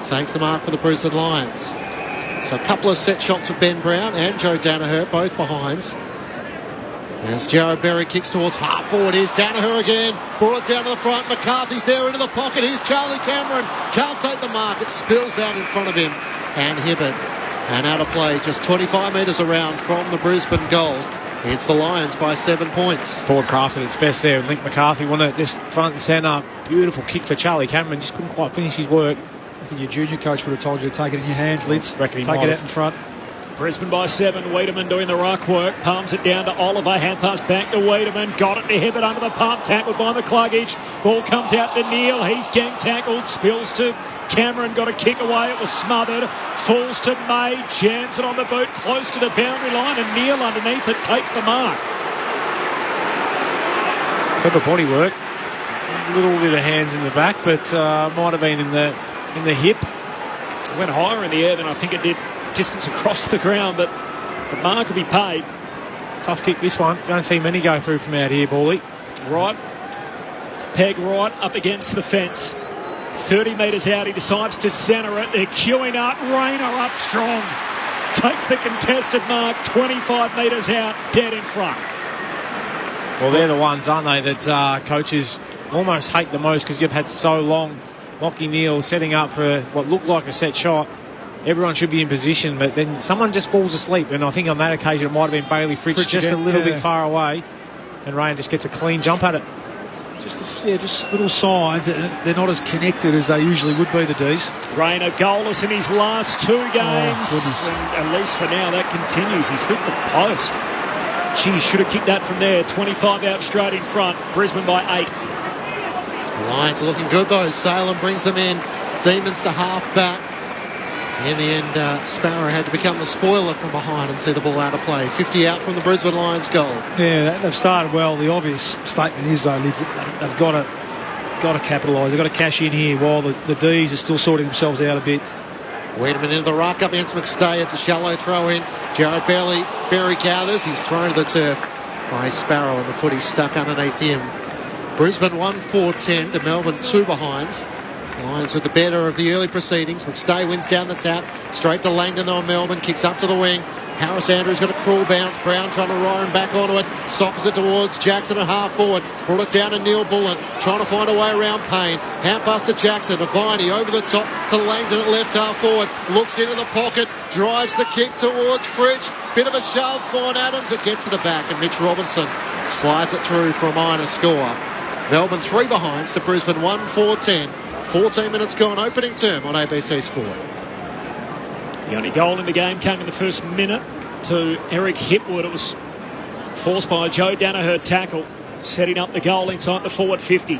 takes the mark for the Brisbane Lions. So a couple of set shots for Ben Brown and Joe Danaher, both behinds. As Jared Berry kicks towards half forward, here's Danaher again. Brought it down to the front. McCarthy's there into the pocket. Here's Charlie Cameron. Can't take the mark. It spills out in front of him. And Hibbert. And out of play, just 25 metres around from the Brisbane goal. It's the Lions by 7 points. Forward crafted its best there. Link McCarthy won it just front and centre. Beautiful kick for Charlie Cameron. Just couldn't quite finish his work. Your junior coach would have told you to take it in your hands, Lids. Take it out in front. Brisbane by 7. Wiedemann doing the ruck work. Palms it down to Oliver. Hand pass back to Wiedemann. Got it to Hibbert under the pump. Tackled by McCluggage. Ball comes out to Neale. He's gang tackled. Spills to Cameron. Got a kick away. It was smothered. Falls to May. Jams it on the boot. Close to the boundary line. And Neale underneath it takes the mark. Clever body work. A little bit of hands in the back, but might have been in the hip. It went higher in the air than I think it did distance across the ground, but the mark will be paid. Tough kick this one. Don't see many go through from out here, Bally. Right. Peg right up against the fence. 30 metres out, he decides to centre it. They're queuing up. Rayner up strong. Takes the contested mark 25 metres out, dead in front. Well, they're the ones, aren't they, that coaches almost hate the most because you've had so long. Lachie Neale setting up for what looked like a set shot. everyone should be in position, but then someone just falls asleep, and I think on that occasion it might have been Bailey Fritsch just a little bit far away, and Rayan just gets a clean jump at it. Just little signs that they're not as connected as they usually would be, the D's. Rayner goalless in his last 2 games. And at least for now, that continues. He's hit the post. Gee, should have kicked that from there. 25 out straight in front. Brisbane by 8. The Lions are looking good, though. Salem brings them in. Demons to half back. In the end, Sparrow had to become the spoiler from behind and see the ball out of play. 50 out from the Brisbane Lions goal. Yeah, they've started well. The obvious statement is, though, Lids, they've got to capitalise. They've got to cash in here while the D's are still sorting themselves out a bit. Wiedemann into the ruck up against McStay. It's a shallow throw in. Jared Berry gathers. He's thrown to the turf by Sparrow, and the footy stuck underneath him. Brisbane 1-4-10 to Melbourne 2 behinds. Lions with the better of the early proceedings. McStay wins down the tap. Straight to Langdon on Melbourne. Kicks up to the wing. Harris Andrews got a cruel bounce. Brown trying to roar him back onto it. Sockers it towards Jackson at half forward. Brought it down to Neil Bullen. Trying to find a way around Payne. Hand pass to Jackson. To Viney over the top to Langdon at left half forward. Looks into the pocket. Drives the kick towards Fritsch. Bit of a shove. Vaughan Adams. It gets to the back. And Mitch Robinson slides it through for a minor score. Melbourne 3 behinds to Brisbane 1-4-10. 14 minutes gone, opening term on ABC Sport. The only goal in the game came in the first minute to Eric Hipwood. It was forced by a Joe Danaher tackle, setting up the goal inside the forward 50.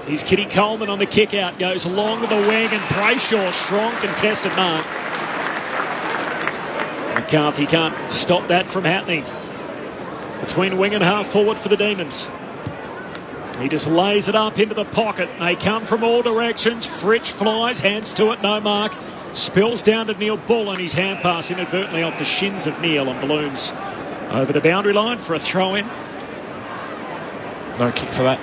Here's Kitty Coleman on the kick out, goes along to the wing, and Brayshaw, strong contested mark. McCarthy can't stop that from happening. Between wing and half forward for the Demons. He just lays it up into the pocket. They come from all directions. Fritsch flies, hands to it, no mark. Spills down to Neil Bull, and his hand pass inadvertently off the shins of Neil, and balloons over the boundary line for a throw-in. No kick for that.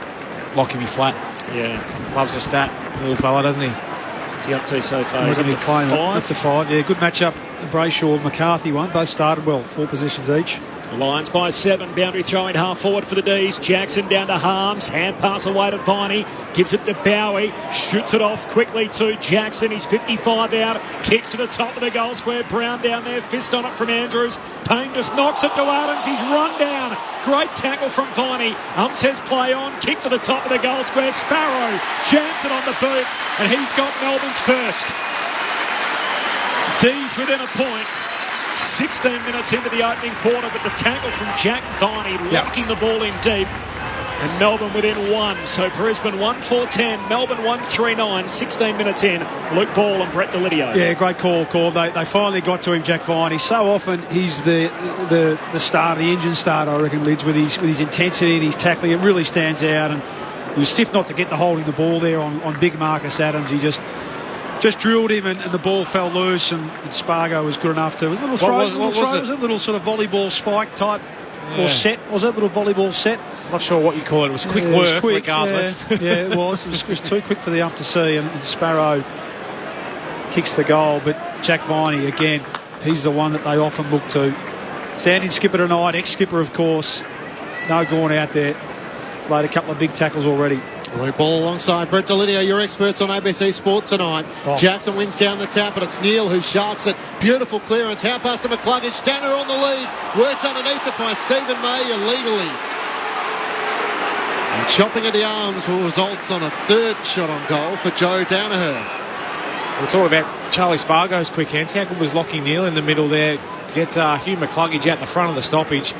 Locking me flat. Yeah. Loves the stat, little fella, doesn't he? What's he up to so far? He's up to 5. Up to 5, yeah. Good matchup. Brayshaw, McCarthy one. Both started well. 4 positions each. Lions by 7. Boundary throwing half forward for the D's. Jackson down to Harms. Hand pass away to Viney. Gives it to Bowie. Shoots it off quickly to Jackson. He's 55 out. Kicks to the top of the goal square. Brown down there. Fist on it from Andrews. Payne just knocks it to Adams. He's run down. Great tackle from Viney. Says play on. Kick to the top of the goal square. Sparrow. Jansen on the boot. And he's got Melbourne's first. D's within a point. 16 minutes into the opening quarter, but the tackle from Jack Viney locking the ball in deep, and Melbourne within 1. So Brisbane 1-4-10, Melbourne 1-3-9, 16 minutes in. Luke Ball and Brett Delidio. Yeah, great call. They finally got to him, Jack Viney. So often he's the starter, the engine starter, I reckon, Lids, with his intensity and his tackling. It really stands out, and he was stiff not to get the holding the ball there on big Marcus Adams. He just drilled him, and the ball fell loose, and Spargo was good enough to. It was a little throw. Was it a little sort of volleyball spike type or set? Was it a little volleyball set? Not sure what you call it. It was quick work, regardless. Yeah, it was. It was too quick for the ump to see, and Sparrow kicks the goal. But Jack Viney, again, he's the one that they often look to. Standing skipper tonight, ex-skipper, of course. No Gorn out there. He's laid a couple of big tackles already. Luke Ball alongside Brett Delidio, your experts on ABC Sport tonight. Jackson wins down the tap, but it's Neil who sharks it. Beautiful clearance. Hand pass to McCluggage. Danner on the lead. Worked underneath it by Stephen May illegally. And chopping of the arms will result on a third shot on goal for Joe Danaher. We're talking about Charlie Spargo's quick hands. How good was locking Neil in the middle there? Get Hugh McCluggage out the front of the stoppage.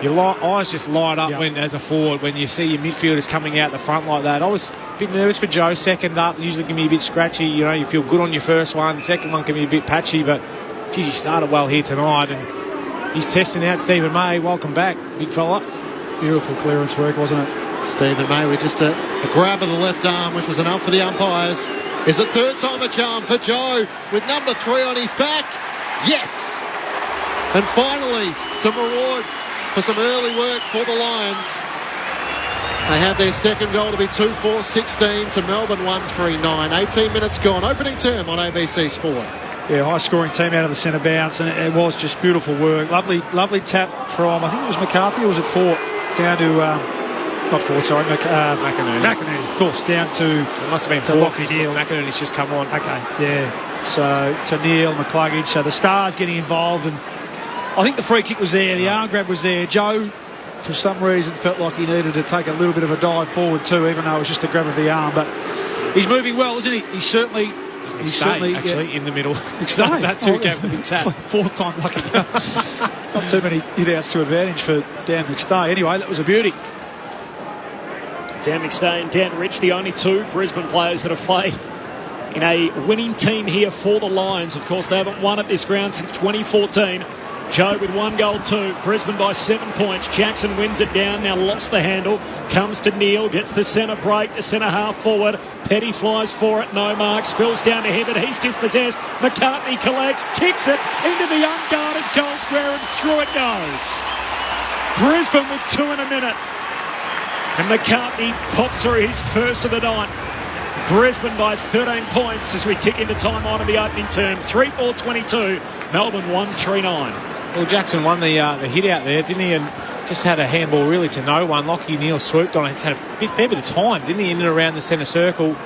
Your eyes just light up when, as a forward, when you see your midfielders coming out the front like that. I was a bit nervous for Joe. Second up, usually can be a bit scratchy. You know, you feel good on your first one. The second one can be a bit patchy, but geez, he started well here tonight, and he's testing out Stephen May. Welcome back, big fella. Beautiful clearance work, wasn't it? Stephen May with just a grab of the left arm, which was enough for the umpires. Is it third time a charm for Joe with number 3 on his back? Yes! And finally, some reward for some early work for the Lions. They have their second goal to be 2-4-16 to Melbourne 1-3-9. 18 minutes gone. Opening term on ABC Sport. Yeah, high-scoring team out of the centre bounce, and it was just beautiful work. Lovely tap from, I think it was McCarthy, or was it Fort? Down to, not Fort, sorry, McInerney, of course, down to... It must have been Fort, because McInerney's just come on. Okay, yeah. So to Neil, McCluggage. So the Stars getting involved, and I think the free kick was there, the arm grab was there. Joe, for some reason, felt like he needed to take a little bit of a dive forward too, even though it was just a grab of the arm. But he's moving well, isn't he? He's certainly in the middle. That's who gave the big tap. Fourth time lucky. Not too many hit-outs to advantage for Dan McStay. Anyway, that was a beauty. Dan McStay and Dan Rich, the only two Brisbane players that have played in a winning team here for the Lions. Of course, they haven't won at this ground since 2014. Joe with 1 goal, 2. Brisbane by 7 points. Jackson wins it down, now lost the handle. Comes to Neil, gets the centre break to centre half forward. Petty flies for it, no mark. Spills down to Hibbert, he's dispossessed. McCartney collects, kicks it into the unguarded goal square, and through it goes. Brisbane with 2 in a minute. And McCartney pops through his first of the night. Brisbane by 13 points as we tick into time on in the opening term. 3-4-22. Melbourne 1-3-9. Well, Jackson won the hit out there, didn't he? And just had a handball really to no one. Lockie Neal swooped on it. He's had a fair bit of time, didn't he? In and around the centre circle.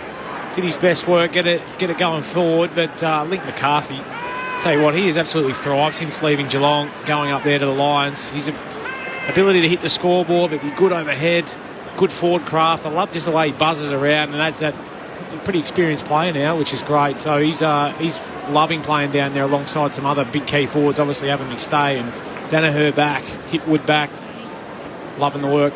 Did his best work, get it going forward. But Link McCarthy, tell you what, he has absolutely thrived since leaving Geelong, going up there to the Lions. His ability to hit the scoreboard, but be good overhead, good forward craft. I love just the way he buzzes around, and that's that. He's a pretty experienced player now, which is great. So he's loving playing down there alongside some other big key forwards, obviously having McStay and Danaher back, Hipwood back. Loving the work.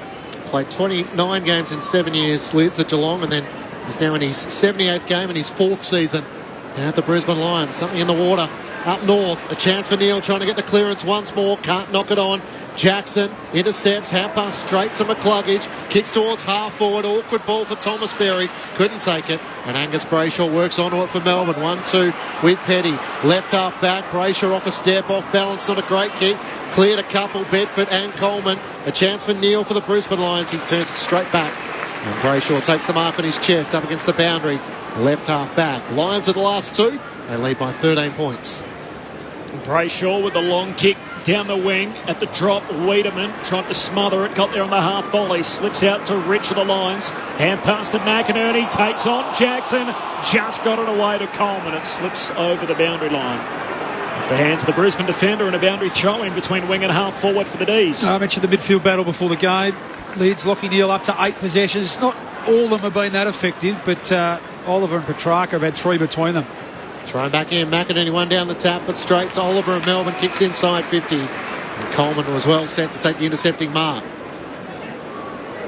Played 29 games in 7 years, Lids at Geelong, and then he's now in his 78th game and his 4th season at the Brisbane Lions. Something in the water up north. A chance for Neil trying to get the clearance once more. Can't knock it on. Jackson intercepts, hand pass straight to McCluggage, kicks towards half forward, awkward ball for Thomas Berry, couldn't take it, and Angus Brayshaw works onto it for Melbourne. 1-2 with Petty, left half back, Brayshaw off a step, off balance, not a great kick, cleared a couple, Bedford and Coleman. A chance for Neil for the Brisbane Lions, he turns it straight back, and Brayshaw takes the mark on his chest up against the boundary, left half back. Lions are the last 2, they lead by 13 points. Brayshaw with the long kick down the wing at the drop. Wiedemann trying to smother it, got there on the half volley, slips out to Rich of the Lions, hand pass to McInerney, takes on Jackson, just got it away to Coleman. It slips over the boundary line. Off the hands of the Brisbane defender, and a boundary throw in between wing and half forward for the D's. I mentioned the midfield battle before the game. Leads Lockie Neal up to 8 possessions. Not all of them have been that effective, but Oliver and Petrarca have had 3 between them. Thrown back in, McInerney one down the tap, but straight to Oliver, and Melbourne kicks inside 50. And Coleman was well set to take the intercepting mark.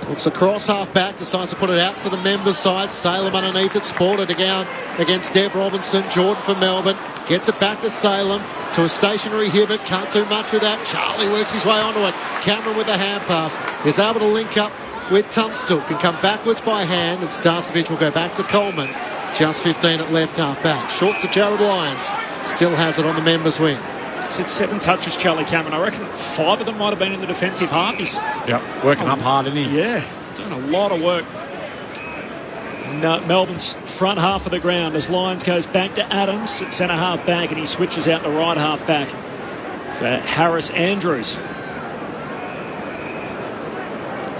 Looks across half back, decides to put it out to the members' side. Salem underneath it, sported again against Deb Robinson. Jordan for Melbourne, gets it back to Salem, to a stationary Hibbert, can't do much with that. Charlie works his way onto it. Cameron with a hand pass, is able to link up with Tunstall, can come backwards by hand, and Starcevich will go back to Coleman. Just 15 at left half back. Short to Jared Lyons. Still has it on the members' wing. He's had 7 touches, Charlie Cameron. I reckon 5 of them might have been in the defensive half. He's working up hard, isn't he? Yeah, doing a lot of work. And, Melbourne's front half of the ground as Lyons goes back to Adams at centre half back, and he switches out to right half back for Harris Andrews.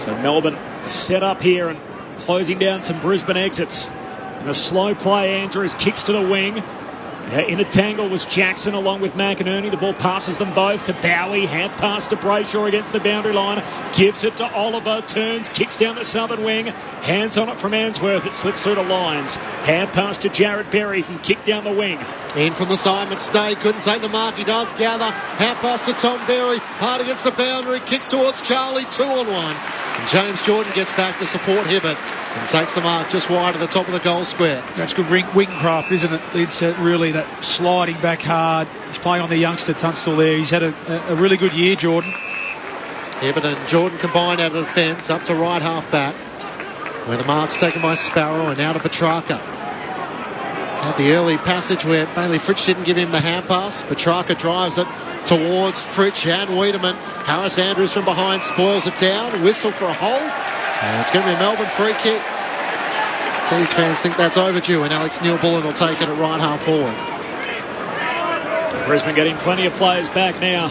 So Melbourne set up here and closing down some Brisbane exits. And a slow play, Andrews kicks to the wing. In a tangle was Jackson along with McInerney. The ball passes them both to Bowie. Hand pass to Brayshaw against the boundary line. Gives it to Oliver. Turns, kicks down the southern wing. Hands on it from Answorth. It slips through to Lyons. Hand pass to Jared Berry. Can kick down the wing. In from the side, McStay couldn't take the mark. He does gather. Hand pass to Tom Berry. Hard against the boundary. Kicks towards Charlie. 2-on-1. And James Jordan gets back to support Hibbert. And takes the mark just wide of the top of the goal square. That's good wing craft, isn't it? It's really that sliding back hard. He's playing on the youngster Tunstall there. He's had a really good year, Jordan. Hibbert and Jordan combined out of defence up to right half back, where the mark's taken by Sparrow, and now to Petrarca. Had the early passage where Bailey Fritsch didn't give him the hand pass. Petrarca drives it towards Fritsch and Wiedemann. Harris Andrews from behind spoils it down. Whistle for a hold. And it's going to be a Melbourne free kick. Tees fans think that's overdue, and Alex Neil-Bullen will take it at right half forward. Brisbane getting plenty of players back now.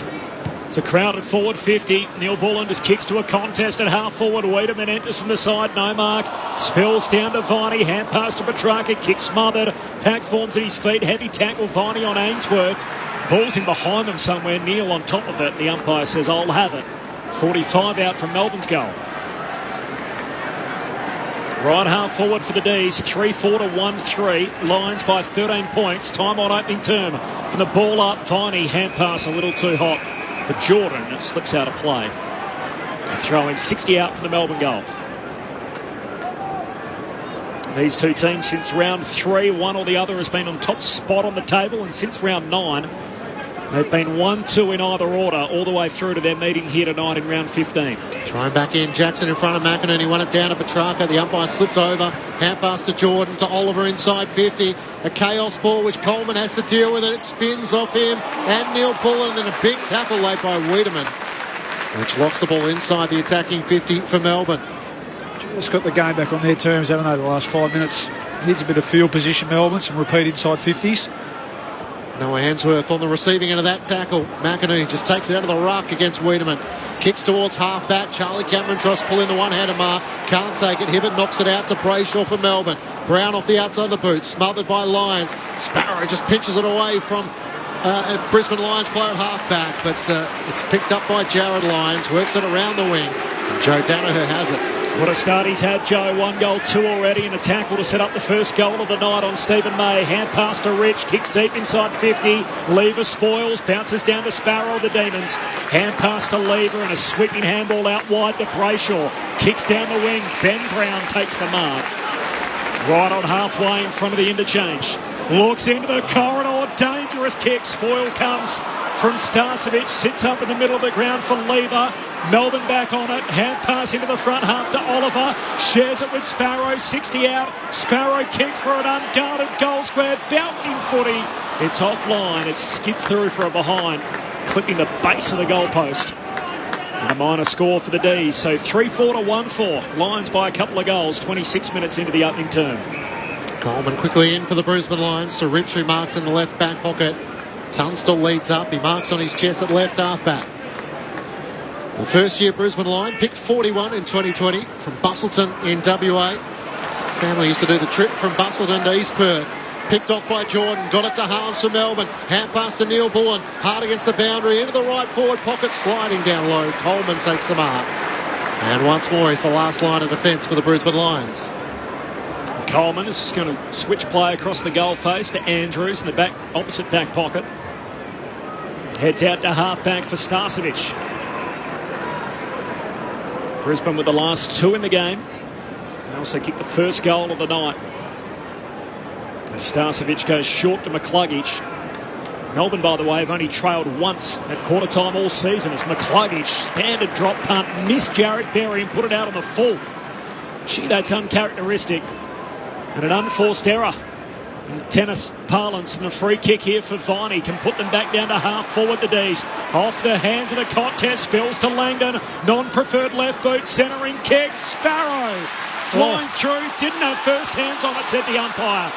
It's a crowded forward 50. Neil Bullen just kicks to a contest at half forward. Wiedemann enters from the side. No mark. Spills down to Viney. Hand pass to Petrarca. Kick smothered. Pack forms at his feet. Heavy tackle. Viney on Ainsworth. Ball's in behind them somewhere. Neil on top of it. The umpire says, I'll have it. 45 out from Melbourne's goal. Right half forward for the D's. 3-4 to 1-3. Lions by 13 points. Time on opening term. From the ball up. Viney. Hand pass a little too hot for Jordan. It slips out of play. A throw in 60 out from the Melbourne goal. These two teams since round 3, one or the other has been on top spot on the table, and since round 9 they've been 1-2 in either order all the way through to their meeting here tonight in round 15. Trying back in, Jackson in front of McInerney, won it down to Petrarca. The umpire slipped over, hand pass to Jordan, to Oliver inside 50. A chaos ball which Coleman has to deal with it. It spins off him and Neil Bullen, and then a big tackle laid by Wiedemann, which locks the ball inside the attacking 50 for Melbourne. Just got the game back on their terms, haven't they, the last 5 minutes. Here's a bit of field position, Melbourne, some repeat inside 50s. Noah Hansworth on the receiving end of that tackle. McInerney just takes it out of the ruck against Wiedemann. Kicks towards half-back. Charlie Cameron tries to pull in the one-handed mark. Can't take it. Hibbert knocks it out to Brayshaw for Melbourne. Brown off the outside of the boot. Smothered by Lyons. Sparrow just pinches it away from Brisbane Lions player at half-back. But it's picked up by Jared Lyons. Works it around the wing. And Joe Danaher has it. What a start he's had, Joe. 1 goal, 2 already, and a tackle to set up the first goal of the night on Stephen May. Hand pass to Rich, kicks deep inside 50. Lever spoils, bounces down to Sparrow of the Demons. Hand pass to Lever and a sweeping handball out wide to Brayshaw. Kicks down the wing. Ben Brown takes the mark. Right on halfway in front of the interchange. Looks into the corridor. Dangerous kick. Spoil comes from Starcevic. Sits up in the middle of the ground for Lever. Melbourne back on it. Hand pass into the front half to Oliver. Shares it with Sparrow. 60 out. Sparrow kicks for an unguarded goal square. Bouncing footy. It's offline. It skids through for a behind, clipping the base of the goalpost. And a minor score for the D's. So 3-4 to 1-4. Lions by a couple of goals. 26 minutes into the opening term. Coleman quickly in for the Brisbane Lions. So Rich, who marks in the left back pocket. Tunstall leads up. He marks on his chest at left half back. The first year Brisbane Lion, picked 41 in 2020 from Bustleton in WA. Family used to do the trip from Bustleton to East Perth. Picked off by Jordan, got it to Harms for Melbourne. Hand pass to Neil Bullen, hard against the boundary, into the right forward pocket, sliding down low. Coleman takes the mark. And once more, he's the last line of defence for the Brisbane Lions. Coleman is going to switch play across the goal face to Andrews in the back, opposite back pocket. Heads out to half-back for Starcevic. Brisbane with the last 2 in the game. They also kicked the first goal of the night. As Starcevic goes short to McCluggage. Melbourne, by the way, have only trailed once at quarter time all season as McCluggage, standard drop punt, missed Jared Berry and put it out on the full. Gee, that's uncharacteristic. And an unforced error in tennis parlance, and a free kick here for Viney can put them back down to half forward. The D's off the hands of the contest, spills to Langdon, non-preferred left boot, centering kick. Sparrow flying through, didn't have first hands on it, said the umpire.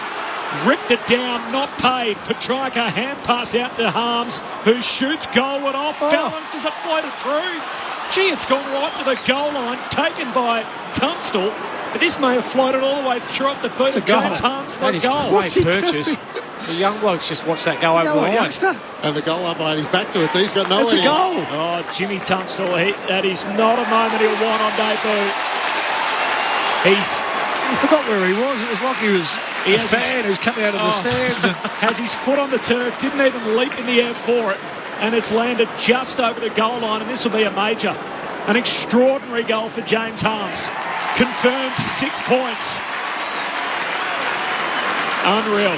Ripped it down, not paid. Petrarca hand pass out to Harms, who shoots goal and off balance as it floated through. Gee, it's gone right to the goal line, taken by Tunstall. But this may have floated all the way through up the boot of James Harms for a goal. Great purchase. The young blokes just watched that go over the line. And the goal umpire, he's back to it, so he's got no idea. It's a goal. Oh, Jimmy Tunstall, that is not a moment he'll want on debut. He forgot where he was. It was like he was a fan who's coming out of the stands. And has his foot on the turf, didn't even leap in the air for it. And it's landed just over the goal line, and this will be a major. An extraordinary goal for James Harms. Confirmed 6 points. Unreal.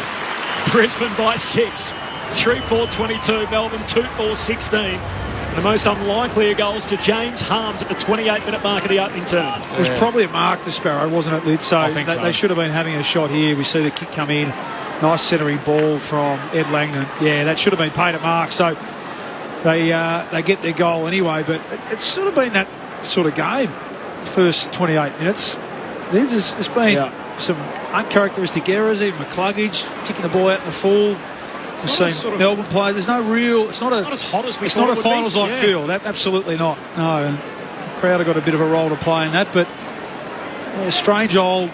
Brisbane by 6. 3-4-22. Melbourne 2-4-16. And the most unlikely of goals to James Harms at the 28-minute mark of the opening term. It was probably a mark to Sparrow, wasn't it, Lid? So I think so. They should have been having a shot here. We see the kick come in. Nice centering ball from Ed Langdon. Yeah, that should have been paid a mark. So they get their goal anyway. But it's sort of been that sort of game. First 28 minutes. There's been some uncharacteristic errors. Even McCluggage kicking the ball out in the full. We've seen Melbourne play. There's no real. It's not as hot as we It's thought not it a would be. finals-like Yeah. feel. Absolutely not. No, and the crowd have got a bit of a role to play in that. But a strange old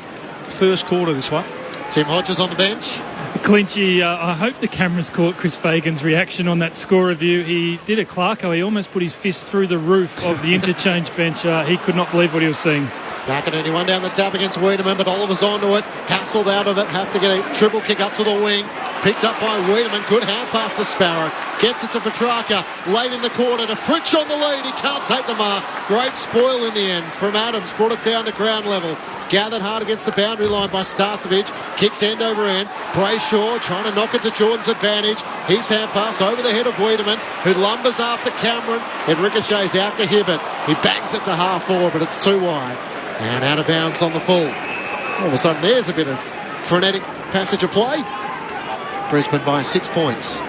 first quarter, this one. Tim Hodges on the bench. Clinchy, I hope the cameras caught Chris Fagan's reaction on that score review. He did a Clarko. He almost put his fist through the roof of the interchange bench. He could not believe what he was seeing. Back at anyone down the tap against Wiedemann, but Oliver's onto it. Hassled out of it. Has to get a triple kick up to the wing. Picked up by Wiedemann. Good hand pass to Sparrow. Gets it to Petrarca. Late in the quarter to Fritsch on the lead. He can't take the mark. Great spoil in the end from Adams. Brought it down to ground level. Gathered hard against the boundary line by Starcevic. Kicks end over end. Brayshaw trying to knock it to Jordan's advantage. His hand pass over the head of Wiedemann, who lumbers after Cameron. It ricochets out to Hibbert. He bangs it to half forward, but it's too wide. And out of bounds on the full. All of a sudden, there's a bit of frenetic passage of play. Brisbane by 6 points.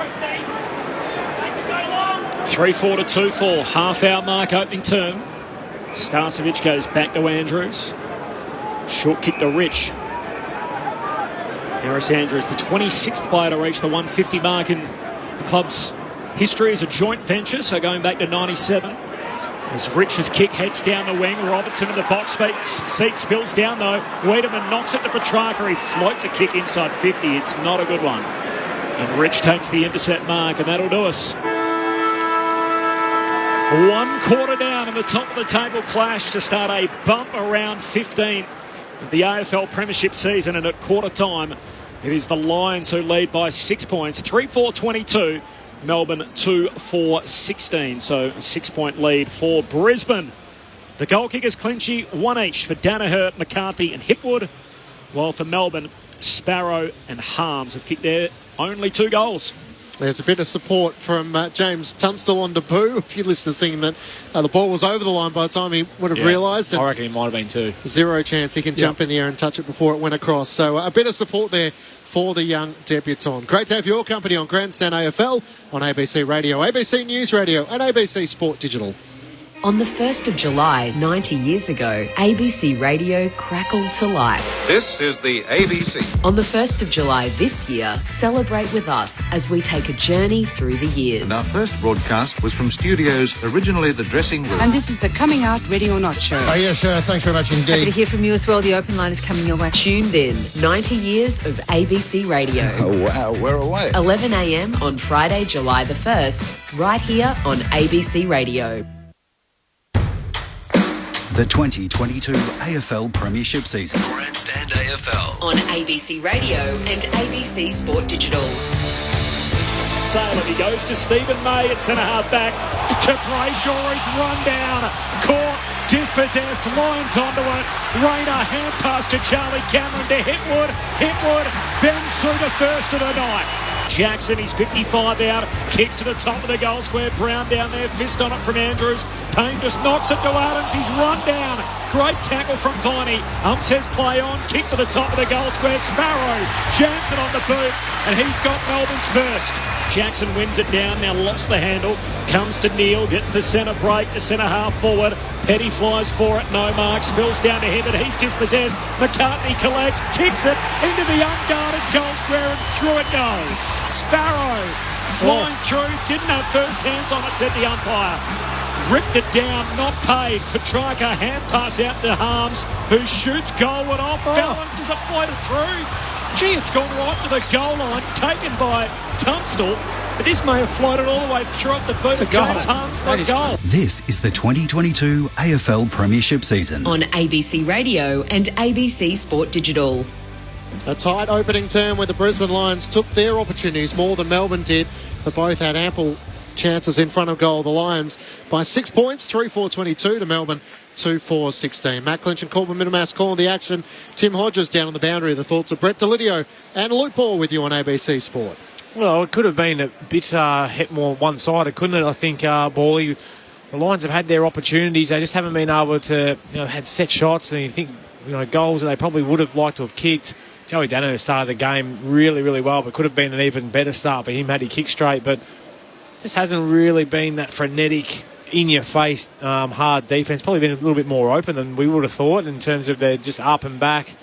3-4 to 2-4. Half-hour mark opening term. Starcevic goes back to Andrews. Short kick to Rich. Harris Andrews, the 26th player to reach the 150 mark in the club's history as a joint venture, so going back to 97. As Rich's kick heads down the wing, Robertson in the box seat spills down though. Wiedemann knocks it to Petrarca. He floats a kick inside 50. It's not a good one. And Rich takes the intercept mark, and that'll do us. 1 quarter down in the top of the table clash to start a bump around 15 of the AFL Premiership season, and at quarter time it is the Lions who lead by 6 points. 3-4-22. Melbourne 2-4-16, so a 6 point lead for Brisbane. The goal kickers Clinchy, 1 each for Danaher, McCarthy and Hipwood, while for Melbourne, Sparrow and Harms have kicked their only 2 goals. There's a bit of support from James Tunstall on debut. A few listeners thinking that the ball was over the line by the time he would have realised. I reckon he might have been too. Zero chance he can jump in the air and touch it before it went across. So a bit of support there for the young debutant. Great to have your company on Grandstand AFL on ABC Radio, ABC News Radio and ABC Sport Digital. On the 1st of July, 90 years ago, ABC Radio crackled to life. This is the ABC. On the 1st of July this year, celebrate with us as we take a journey through the years. And our first broadcast was from studios originally the dressing room. And this is the Coming Out Ready or Not show. Oh, yes, thanks very much indeed. Happy to hear from you as well. The open line is coming your way. Tuned in, 90 years of ABC Radio. Oh, wow, we're away. 11 a.m. on Friday, July the 1st, right here on ABC Radio. The 2022 AFL Premiership season. Grandstand AFL. On ABC Radio and ABC Sport Digital. Taylor, he goes to Stephen May at centre half back. To Brayshaw, he's run down. Caught, dispossessed, Lions onto it. Rayner, hand pass to Charlie Cameron to Hipwood. Hipwood, then through the first of the night. Jackson, he's 55 out, kicks to the top of the goal square. Brown down there, fist on it from Andrews. Payne just knocks it to Adams. He's run down. Great tackle from Viney. Says play on, kick to the top of the goal square. Sparrow, Jansen on the boot, and he's got Melbourne's first. Jackson wins it down, now lost the handle. Comes to Neal, gets the centre break, the centre half forward. Petty flies for it, no mark, spills down to Hibbert. He's dispossessed. McCartney collects, kicks it into the unguarded goal square, and through it goes. Sparrow flying through, didn't have first hands on it, said the umpire. Ripped it down, not paid. Petrarca hand pass out to Harms, who shoots, goal went off, balanced as it floated through. Gee, it's gone right to the goal line, taken by Tunstall. But this may have floated all the way through up the boot of James Harms for a goal. This is the 2022 AFL Premiership season. On ABC Radio and ABC Sport Digital. A tight opening term where the Brisbane Lions took their opportunities more than Melbourne did, but both had ample chances in front of goal. The Lions by 6 points, 3-4-22 to Melbourne 2-4-16. Matt Clinch and Corbin Minimas calling the action. Tim Hodges down on the boundary. The thoughts of Brett Delidio and Luke Ball with you on ABC Sport. Well, it could have been a bit more one-sided, couldn't it? I think, Bally, the Lions have had their opportunities. They just haven't been able to, had set shots, and you think, goals that they probably would have liked to have kicked. Joey Danaher started the game really, really well, but could have been an even better start for him had he kicked straight. But just hasn't really been that frenetic, in-your-face, hard defence. Probably been a little bit more open than we would have thought in terms of their just up and back.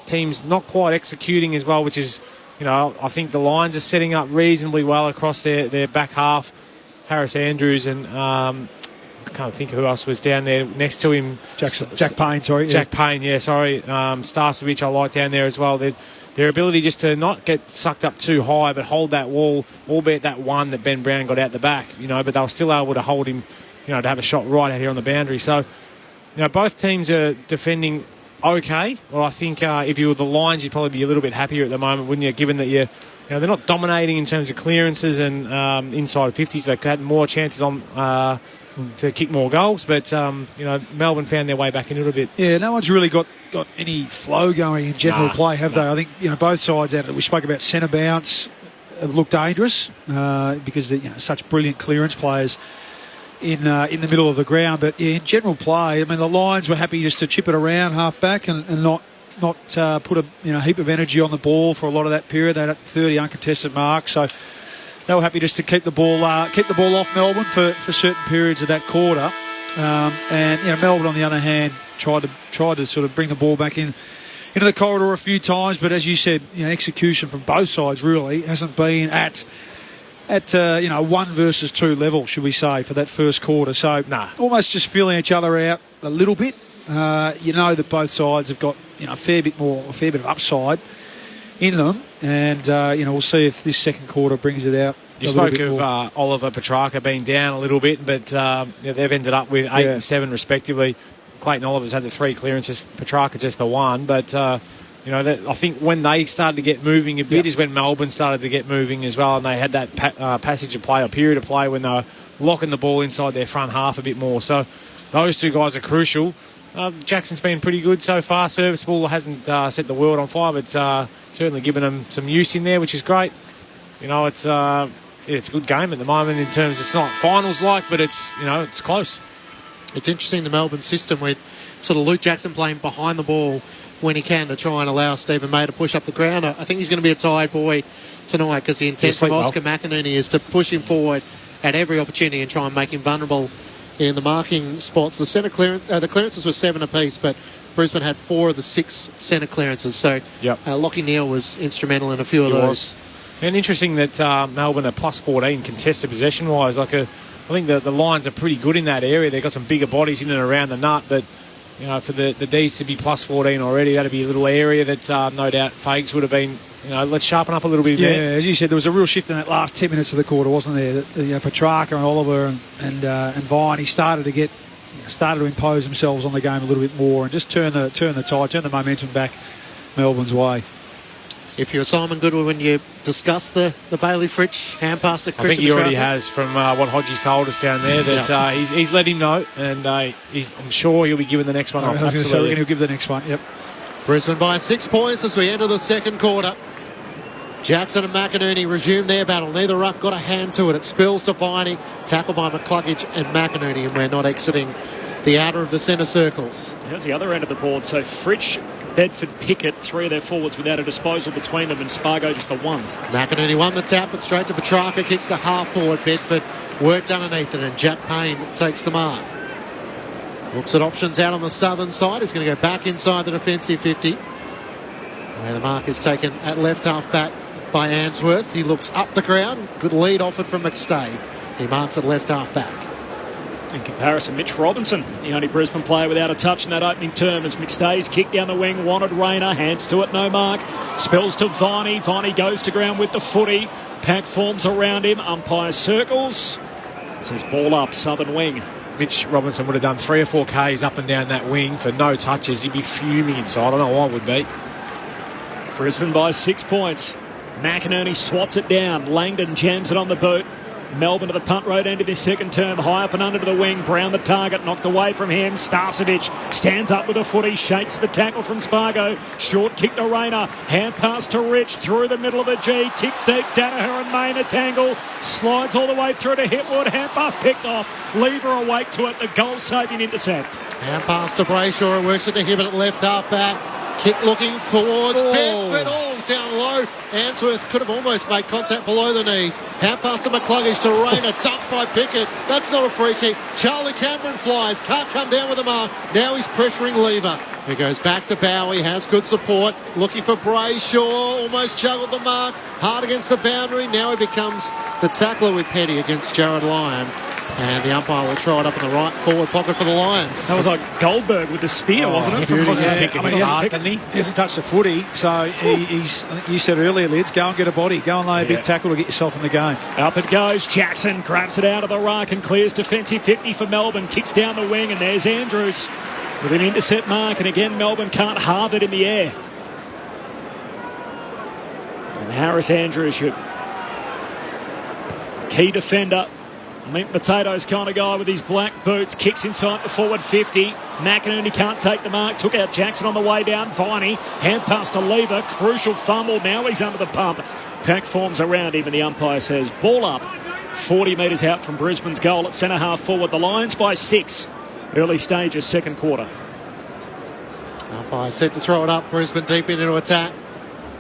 Teams not quite executing as well, which is I think the Lions are setting up reasonably well across their back half. Harris Andrews and I can't think of who else was down there next to him. Jack Payne, sorry. Jack Payne, sorry. Starcevic I like down there as well. Their ability just to not get sucked up too high but hold that wall, albeit that one that Ben Brown got out the back, but they were still able to hold him, to have a shot right out here on the boundary. So, both teams are defending okay. Well, I think if you were the Lions, you'd probably be a little bit happier at the moment, wouldn't you, given that they're not dominating in terms of clearances and inside 50s. They had more chances on to kick more goals, but Melbourne found their way back in a little bit. Yeah, no one's really got any flow going in general play, have they? I think both sides out. We spoke about centre bounce have looked dangerous because they're such brilliant clearance players in the middle of the ground. But in general play, the Lions were happy just to chip it around half back and not put a heap of energy on the ball for a lot of that period. They had 30 uncontested marks, so they were happy just to keep the ball off Melbourne for certain periods of that quarter. And Melbourne, on the other hand, tried to sort of bring the ball back into the corridor a few times, but as you said, execution from both sides really hasn't been at 1 versus 2 level, should we say, for that first quarter. So almost just feeling each other out a little bit. That both sides have got a fair bit of upside in them, and we'll see if this second quarter brings it out. You spoke of Oliver Petrarca being down a little bit, but they've ended up with 8 and 7 respectively. Clayton Oliver's had the 3 clearances, Petrarca just the 1. But, I think when they started to get moving a bit is when Melbourne started to get moving as well, and they had that passage of play or period of play when they were locking the ball inside their front half a bit more. So those two guys are crucial. Jackson's been pretty good so far. Serviceable, hasn't set the world on fire, but certainly given them some use in there, which is great. It's a good game at the moment in terms it's not finals-like, but it's close. It's interesting, the Melbourne system with sort of Luke Jackson playing behind the ball when he can to try and allow Stephen May to push up the ground. I think he's going to be a tired boy tonight because the intent of Oscar McInerney is to push him forward at every opportunity and try and make him vulnerable in the marking spots. The clearances were 7 apiece, but Brisbane had 4 of the 6 centre clearances. So Lockie Neal was instrumental in a few of those. And interesting that Melbourne are plus 14 contested possession-wise. I think the Lions are pretty good in that area. They've got some bigger bodies in and around the nut, but for the D's to be plus 14 already, that'd be a little area that no doubt Fags would have been, let's sharpen up a little bit there. Yeah, as you said, there was a real shift in that last 10 minutes of the quarter, wasn't there? Petrarca and Oliver and Viney started to impose themselves on the game a little bit more and just turn the momentum back Melbourne's way. If you're Simon Goodwin, when you discuss the Bailey Fritsch hand pass to Christian I think he already Petrarca? has from what Hodgie's told us down there that he's let him know, and I'm sure he'll be giving the next one off. Absolutely. He'll give the next one, yep. Brisbane by 6 points as we enter the second quarter. Jackson and McInerney resume their battle. Neither ruck got a hand to it. It spills to Viney, tackled by McCluggage and McInerney, and we're not exiting the outer of the centre circles. Here's the other end of the board. So Fritsch, Bedford, Pickett, 3 of their forwards without a disposal between them, and Spargo just the 1. McInerney won the tap, but straight to Petrarca, kicks to half forward. Bedford worked underneath it, and Jack Payne takes the mark. Looks at options out on the southern side. He's going to go back inside the defensive 50, where the mark is taken at left half back by Answorth. He looks up the ground. Good lead offered from McStay. He marks at left half back. In comparison, Mitch Robinson, the only Brisbane player without a touch in that opening term, as McStay's kick down the wing, wanted Rayner, hands to it, no mark. Spills to Viney. Viney goes to ground with the footy. Pack forms around him. Umpire circles. Says ball up, southern wing. Mitch Robinson would have done 3 or 4 Ks up and down that wing for no touches. He'd be fuming inside. I know I would be. Brisbane by 6 points. McInerney swats it down. Langdon jams it on the boot. Melbourne to the punt road end of his second term, high up and under to the wing. Brown the target, knocked away from him. Starcevic stands up with a footy, shakes the tackle from Spargo. Short kick to Rayner, hand pass to Rich, through the middle of the G, kicks deep, Danaher and Main a tangle, slides all the way through to Hipwood, hand pass picked off, Lever awake to it, the goal-saving intercept. Hand pass to Brayshaw, it works it to Hibbert at left half back. Kick looking forwards, Bedford all down low. Answorth could have almost made contact below the knees. Hand pass to McCluggage to Rayner, tough by Pickett. That's not a free kick. Charlie Cameron flies, can't come down with the mark. Now he's pressuring Lever. He goes back to Bowie, has good support, looking for Brayshaw, almost juggled the mark, hard against the boundary. Now he becomes the tackler with Petty against Jared Lyon. And the umpire will throw it up in the right forward pocket for the Lions. That was like Goldberg with the spear, wasn't it? He hasn't touched the footy, so he's. You said earlier, Lids, go and get a body. Go and lay a big tackle to get yourself in the game. Up it goes. Jackson grabs it out of the ruck and clears defensive 50 for Melbourne. Kicks down the wing, and there's Andrews with an intercept mark. And again, Melbourne can't halve it in the air. And Harris Andrews, your key defender. Meat potatoes kind of guy with his black boots. Kicks inside the forward 50. McInerney can't take the mark. Took out Jackson on the way down. Viney. Hand pass to Lever. Crucial fumble. Now he's under the pump. Pack forms around him and the umpire says ball up. 40 metres out from Brisbane's goal at centre half forward. The Lions by 6. Early stages, second quarter. Umpire set to throw it up. Brisbane deep into attack.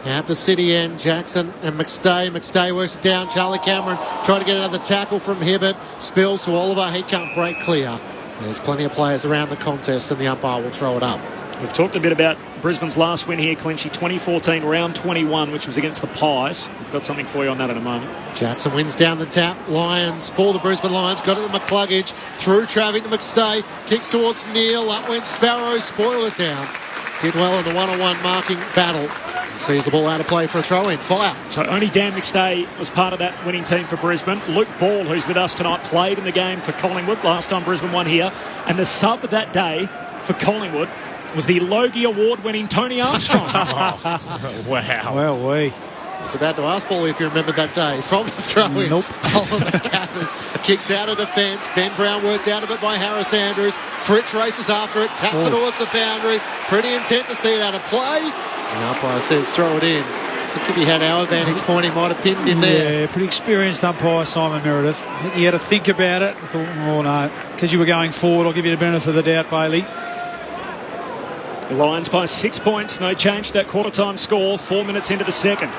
At the city end, Jackson and McStay. McStay works it down. Charlie Cameron trying to get another tackle from Hibbert. Spills to Oliver. He can't break clear. There's plenty of players around the contest and the umpire will throw it up. We've talked a bit about Brisbane's last win here, Clinchy, 2014, round 21, which was against the Pies. We've got something for you on that in a moment. Jackson wins down the tap. Lions for the Brisbane Lions. Got it to McCluggage. Through traffic to McStay. Kicks towards Neil. Up went Sparrow. Spoiled it down. Did well in the one-on-one marking battle. Sees the ball out of play for a throw-in. Fire. So only Dan McStay was part of that winning team for Brisbane. Luke Ball, who's with us tonight, played in the game for Collingwood last time Brisbane won here. And the sub that day for Collingwood was the Logie Award-winning Tony Armstrong. Wow. Well, I was about to ask Ball if you remember that day. From the throw-in. Nope. Oliver Gathers kicks out of defence. Ben Brown worked out of it by Harris Andrews. Fritsch races after it. Taps it towards the boundary. Pretty intent to see it out of play. The umpire says throw it in. I think if he had our vantage point, he might have pinned in there. Yeah, pretty experienced umpire, Simon Meredith. I think he had to think about it. I thought, oh no, because you were going forward, I'll give you the benefit of the doubt, Bailey. Lions by 6 points. No change to that quarter-time score. 4 minutes into the second.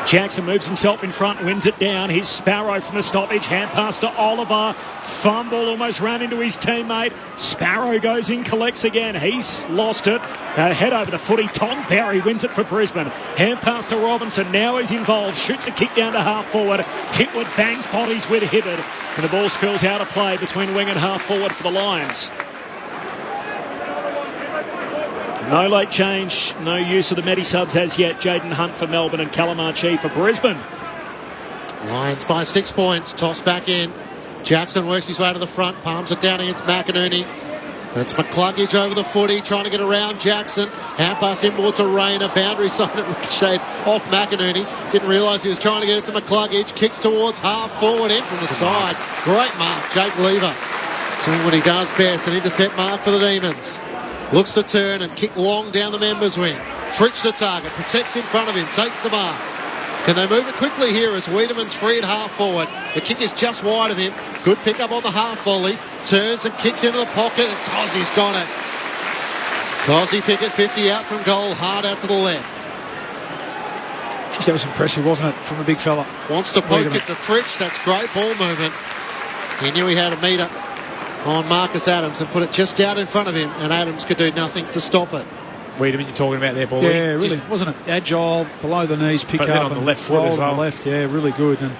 Jackson moves himself in front, wins it down. Here's Sparrow from the stoppage. Hand pass to Oliver. Fumble, almost ran into his teammate. Sparrow goes in, collects again. He's lost it. Head over the footy. Tom Barry wins it for Brisbane. Hand pass to Robinson. Now he's involved. Shoots a kick down to half forward. Hitwood bangs bodies with Hibbert. And the ball spills out of play between wing and half forward for the Lions. No late change, no use of the Medi subs as yet. Jaden Hunt for Melbourne and Callum Archie for Brisbane. Lions by 6 points. Toss back in. Jackson works his way to the front. Palms it down against McInerney. It's McCluggage over the footy, trying to get around Jackson. Hand pass inboard to Rayner. Boundary side it ricocheted off McInerney. Didn't realise he was trying to get it to McCluggage. Kicks towards half forward in from the side. Great mark, Jake Lever. Doing what he does best. An intercept mark for the Demons. Looks to turn and kick long down the members' wing. Fritsch the target, protects in front of him, takes the mark. Can they move it quickly here as Wiedemann's free at half forward? The kick is just wide of him. Good pick up on the half volley. Turns and kicks into the pocket and Cossey's got it. Cossey Pickett 50 out from goal, hard out to the left. Jeez, that was impressive, wasn't it, from a big fella? Wants to poke it to Fritsch. That's great ball movement. He knew he had a meter on Marcus Adams and put it just out in front of him, and Adams could do nothing to stop it. Wiedemann, you're talking about there, Ball. Yeah, really, wasn't it? Agile, below the knees, pick up on the left foot as well. On the left, yeah, really good. And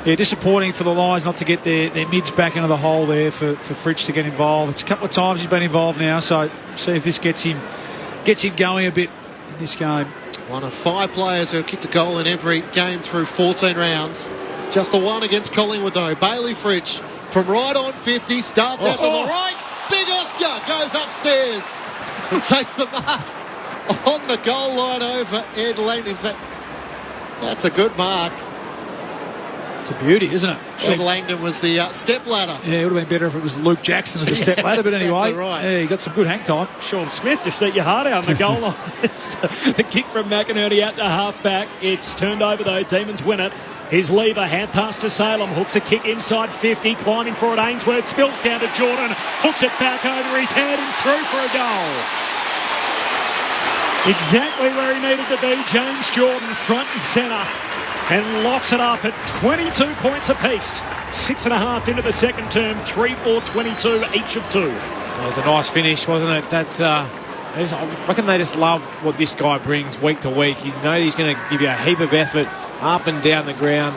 yeah, disappointing for the Lions not to get their mids back into the hole there for Fritsch to get involved. It's a couple of times he's been involved now, so see if this gets him going a bit in this game. One of 5 players who have kicked a goal in every game through 14 rounds. Just the one against Collingwood though. Bailey Fritsch from right on 50, starts out to the right. Big Oscar goes upstairs and takes the mark on the goal line over Ed Langdon. That's a good mark. It's a beauty, isn't it? Ed Langdon was the step ladder. Yeah, it would have been better if it was Luke Jackson as a step ladder, but anyway, right. Yeah, he got some good hang time. Sean Smith just set your heart out on the goal line. The kick from McInerney out to half back. It's turned over though. Demons win it. His Lever, hand pass to Salem, hooks a kick inside 50, climbing for it. Ainsworth spills down to Jordan, hooks it back over his head and through for a goal. Exactly where he needed to be. James Jordan front and centre and locks it up at 22 points apiece. 6.5 into the second term, 3-4-22, each of 2. It was a nice finish, wasn't it? I reckon they just love what this guy brings week to week. You know he's going to give you a heap of effort up and down the ground.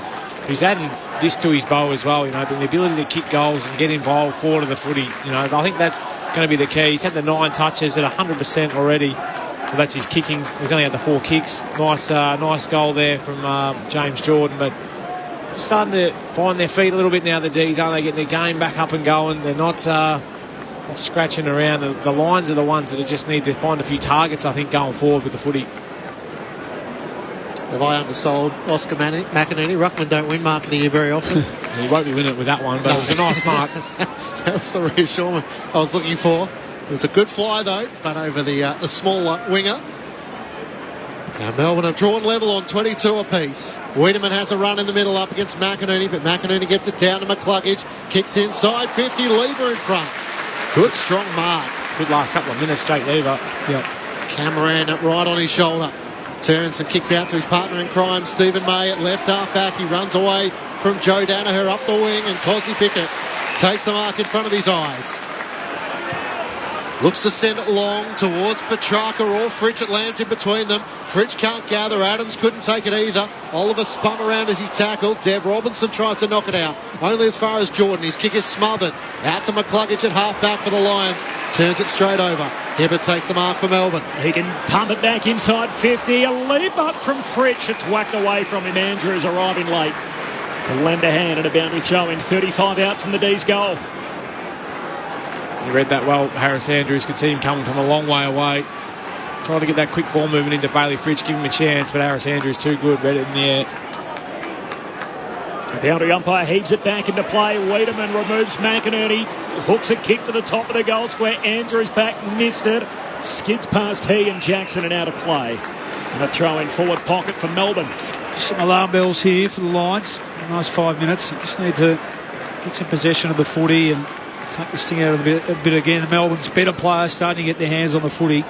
He's adding this to his bow as well, but the ability to kick goals and get involved forward of the footy. I think that's going to be the key. He's had the 9 touches at 100% already. So that's his kicking. He's only had the 4 kicks. Nice goal there from James Jordan, but starting to find their feet a little bit now, the D's, aren't they? Getting their game back up and going. They're not scratching around. The Lions are the ones that just need to find a few targets, I think, going forward with the footy. Have I undersold Oscar McInerney? Ruckman don't win mark of the year very often. He won't be winning it with that one, but it was a nice mark. That was the reassurance I was looking for. It was a good fly, though, but over the smaller winger. Now Melbourne have drawn level on 22 apiece. Wiedemann has a run in the middle up against McInerney, but McInerney gets it down to McCluggage. Kicks inside, 50, Lever in front. Good, strong mark. Good last couple of minutes, Jake Lever. Yep. Cameron right on his shoulder. Turns and kicks out to his partner in crime, Stephen May, at left half back. He runs away from Joe Danaher up the wing, and Cosy Pickett takes the mark in front of his eyes. Looks to send it long towards Petrarca or Fritsch. It lands in between them. Fritsch can't gather. Adams couldn't take it either. Oliver spun around as he's tackled. Deb Robinson tries to knock it out. Only as far as Jordan. His kick is smothered. Out to McCluggage at half-back for the Lions. Turns it straight over. Hibbert takes the mark for Melbourne. He can pump it back inside 50. A leap up from Fritsch. It's whacked away from him. Andrews arriving late to lend a hand and a boundary throw in. 35 out from the D's goal. You read that well, Harris Andrews. Could see him coming from a long way away. Trying to get that quick ball movement into Bailey Fritsch, give him a chance, but Harris Andrews too good, read it in the air. The boundary umpire heaves it back into play. Wiedemann removes McInerney, hooks a kick to the top of the goal square. Andrews back, missed it. Skids past he and Jackson and out of play. And a throw in forward pocket for Melbourne. Some alarm bells here for the Lions. In the last 5 minutes, just need to get some possession of the footy and take this thing out of a bit again. The Melbourne's better players starting to get their hands on the footy.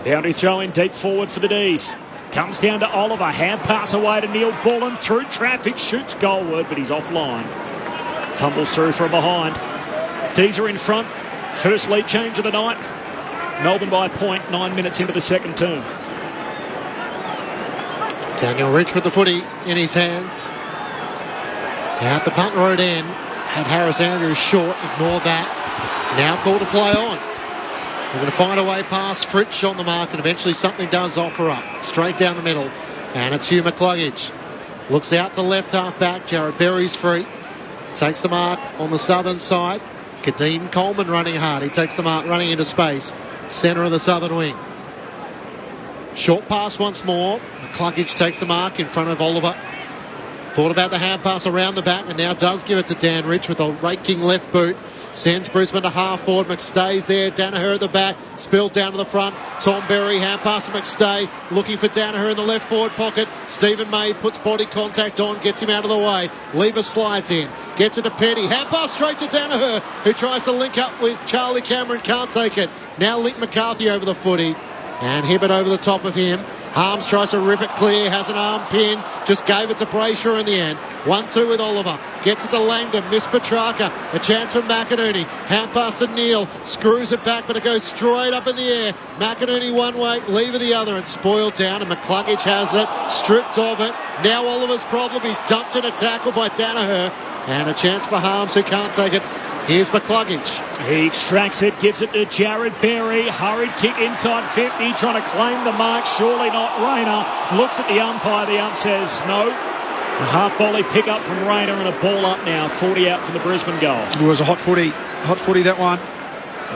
Boundary throw in deep forward for the D's. Comes down to Oliver. Hand pass away to Neil Bullen. Through traffic. Shoots goalward, but he's offline. Tumbles through from behind. D's are in front. First lead change of the night. Melbourne by a point. 9 minutes into the second term. Daniel Rich with the footy in his hands. Out the punt road end. Had Harris Andrews short. Ignored that. Now called to play on. They're going to find a way past Fritsch on the mark, and eventually something does offer up. Straight down the middle. And it's Hugh McCluggage. Looks out to left half back. Jared Berry's free. Takes the mark on the southern side. Kadeen Coleman running hard. He takes the mark running into space. Centre of the southern wing. Short pass once more. McCluggage takes the mark in front of Oliver. Thought about the hand pass around the back and now does give it to Dan Rich with a raking left boot. Sends Brisbane to half forward. McStay's there. Danaher at the back. Spilled down to the front. Tom Berry, hand pass to McStay. Looking for Danaher in the left forward pocket. Stephen May puts body contact on. Gets him out of the way. Lever slides in. Gets it to Petty. Hand pass straight to Danaher, who tries to link up with Charlie Cameron. Can't take it. Now Link McCarthy over the footy. And Hibbert over the top of him. Harms tries to rip it clear, has an arm pin, just gave it to Brayshaw in the end. 1-2 with Oliver, gets it to Langdon, missed Petrarca, a chance for McInerney, hand pass to Neal, screws it back but it goes straight up in the air. McInerney one way, Lever the other, and spoiled down, and McCluggage has it, stripped of it. Now Oliver's problem, he's dumped in a tackle by Danaher, and a chance for Harms who can't take it. Here's McCluggage. He extracts it, gives it to Jared Berry. Hurried kick inside 50, trying to claim the mark. Surely not Rayner. Looks at the umpire. The ump says no. A half volley pick up from Rayner and a ball up now. 40 out from the Brisbane goal. It was a hot footy that one.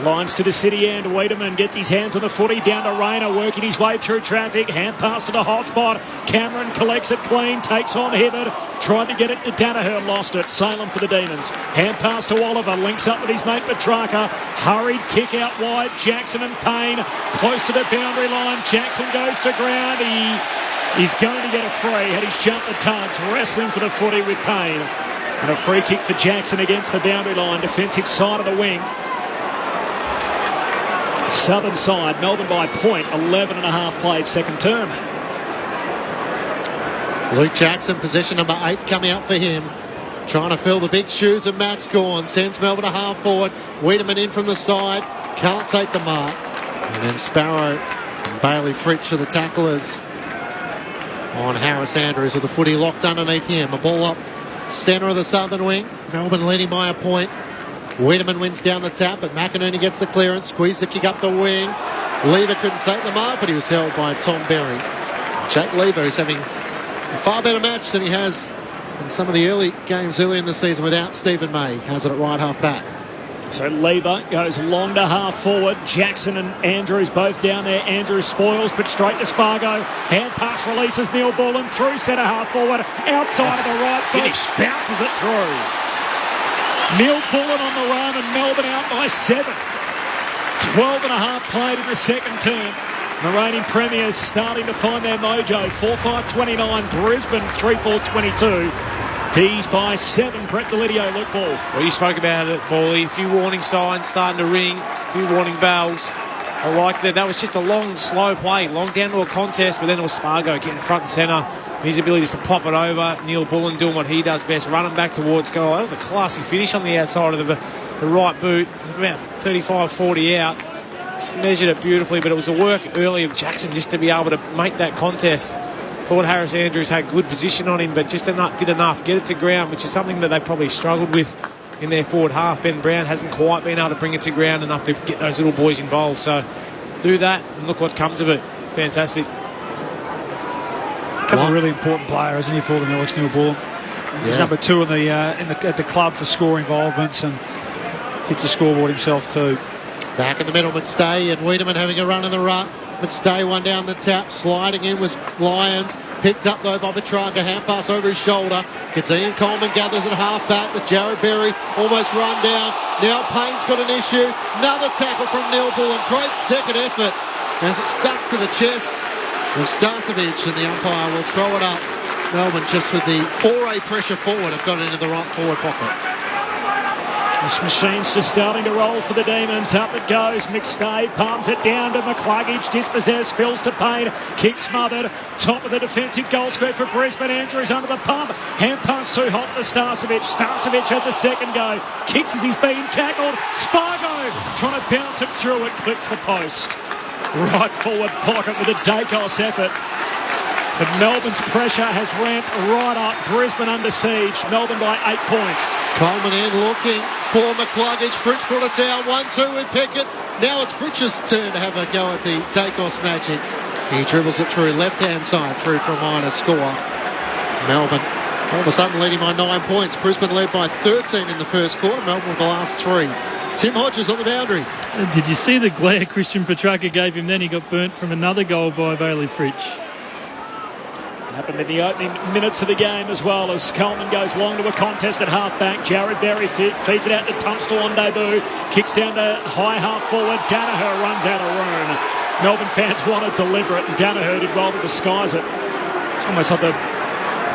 Lines to the city end. Wiedemann gets his hands on the footy. Down to Rayner, working his way through traffic. Hand pass to the hot spot. Cameron collects it clean. Takes on Hibbert. Tried to get it to Danaher. Lost it. Salem for the Demons. Hand pass to Oliver. Links up with his mate Petrarca. Hurried kick out wide. Jackson and Payne. Close to the boundary line. Jackson goes to ground. He's going to get a free. Had his jump the tugs. Wrestling for the footy with Payne. And a free kick for Jackson against the boundary line. Defensive side of the wing. Southern side, Melbourne by a point, 11 and a half played second term. Luke Jackson, position number 8 coming up for him. trying to fill the big shoes of Max Gawn. Sends Melbourne a half forward. Wiedemann in from the side. Can't take the mark. And then Sparrow and Bailey Fritsch are the tacklers on Harris Andrews with the footy locked underneath him. A ball up centre of the southern wing. Melbourne leading by a point. Wiedemann wins down the tap, but McInerney gets the clearance. Squeeze the kick up the wing. Lever couldn't take the mark, but he was held by Tom Berry. Jake Lever is having a far better match than he has in some of the early games early in the season without Stephen May. Has it at right half back. So Lever goes long to half forward. Jackson and Andrews both down there. Andrews spoils, but straight to Spargo. Hand pass releases Neil Bullen through centre half forward. Outside of the right foot. Bounces it through. Neil Bullen on the run and Melbourne out by 7. 12 and a half played in the second term. The reigning premiers starting to find their mojo. 4-5-29. Brisbane 3-4-22. D's by 7. Brett Delidio, Luke Ball. Well, you spoke about it, Paulie. A few warning signs starting to ring. A few warning bells. I like that. That was just a long, slow play. Long down to a contest, but then it was Spargo getting front and centre. His ability to pop it over. Neil Bullen doing what he does best, running back towards goal. That was a classy finish on the outside of the right boot. About 35-40 out. Just measured it beautifully, but it was the work early of Jackson just to be able to make that contest. Thought Harris Andrews had good position on him, but just did enough. Get it to ground, which is something that they probably struggled with in their forward half. Ben Brown hasn't quite been able to bring it to ground enough to get those little boys involved. So do that, and look what comes of it. Fantastic. A couple of really important players, isn't he, for them, Alex Neil Bullen? He's number 2 at the club for score involvements and hits the scoreboard himself too. Back in the middle, McStay and Wiedemann having a run in the ruck. McStay one down the tap, sliding in was Lyons. Picked up though by Petrarca, hand pass over his shoulder. Kadeem Coleman gathers at half back with Jared Berry almost run down. Now Payne's got an issue. Another tackle from Neil Bullen. Great second effort as it stuck to the chest of Starcevic, and the umpire will throw it up. Melbourne just with the 4A pressure forward have got it into the right forward pocket. This machine's just starting to roll for the Demons. Up it goes. McStay palms it down to McCluggage. Dispossessed. Spills to Payne. Kick smothered. Top of the defensive goal square for Brisbane. Andrews under the pump. Hand pass too hot for Starcevic. Starcevic has a second go. Kicks as he's being tackled. Spargo trying to bounce it through. It clips the post. Right forward pocket with a Dacos effort. But Melbourne's pressure has ramped right up. Brisbane under siege. Melbourne by 8 points. Coleman in looking for McCluggage. Fritsch brought it down. 1-2 with Pickett. Now it's Fritsch's turn to have a go at the Dacos magic. He dribbles it through left-hand side, through for a minor score. Melbourne all of a sudden leading by 9 points. Brisbane led by 13 in the first quarter. Melbourne with the last 3. Tim Hodges on the boundary. Did you see the glare Christian Petrarca gave him then? He got burnt from another goal by Bailey Fritsch. Happened in the opening minutes of the game as well, as Coleman goes long to a contest at half-back. Jared Berry feeds it out to Tunstall on debut. Kicks down to high half-forward. Danaher runs out of room. Melbourne fans want to deliver it, and Danaher did well to disguise it. It's almost like the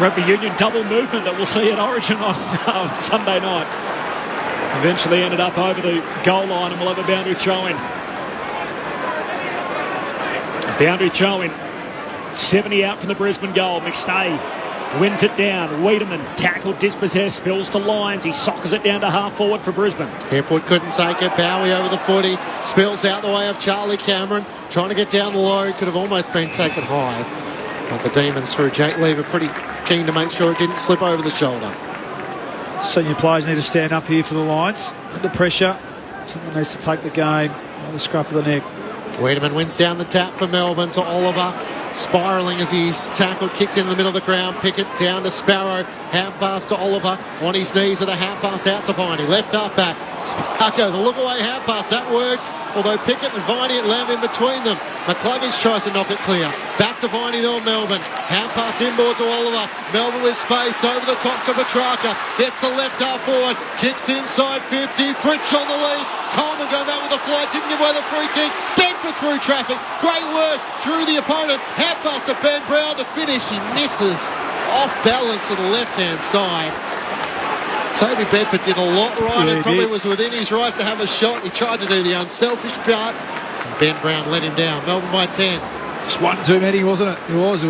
rugby union double movement that we'll see at Origin on Sunday night. Eventually ended up over the goal line, and we'll have a boundary throw-in. A boundary throw-in. 70 out from the Brisbane goal. McStay wins it down. Wiedemann tackled, dispossessed, spills to Lyons. He soccers it down to half forward for Brisbane. Hipwood couldn't take it. Bowie over the footy. Spills out the way of Charlie Cameron. Trying to get down low. Could have almost been taken high. But the Demons through Jake Lever pretty keen to make sure it didn't slip over the shoulder. Senior players need to stand up here for the Lions. Under pressure. Someone needs to take the game on the scruff of the neck. Wiedemann wins down the tap for Melbourne to Oliver. Spiralling as he's tackled, kicks into the middle of the ground. Pickett down to Sparrow. Hand pass to Oliver. On his knees with a hand pass out to Viney. Left half back. Spargo, the look away hand pass. That works. Although Pickett and Viney land in between them. McCluggage tries to knock it clear. Back to Viney though, Melbourne. Hand pass inboard to Oliver. Melbourne with space over the top to Petrarca. Gets the left half forward. Kicks inside 50. Fritsch on the lead. Coleman going back with a fly. Didn't give away the free kick. Bedford through traffic. Great work. Drew the opponent. Hand pass to Ben Brown to finish. He misses. Off balance to the left-hand side. Toby Bedford did a lot right and probably was within his rights to have a shot. He tried to do the unselfish part. And Ben Brown let him down. Melbourne by 10. Just one too many, wasn't it? It was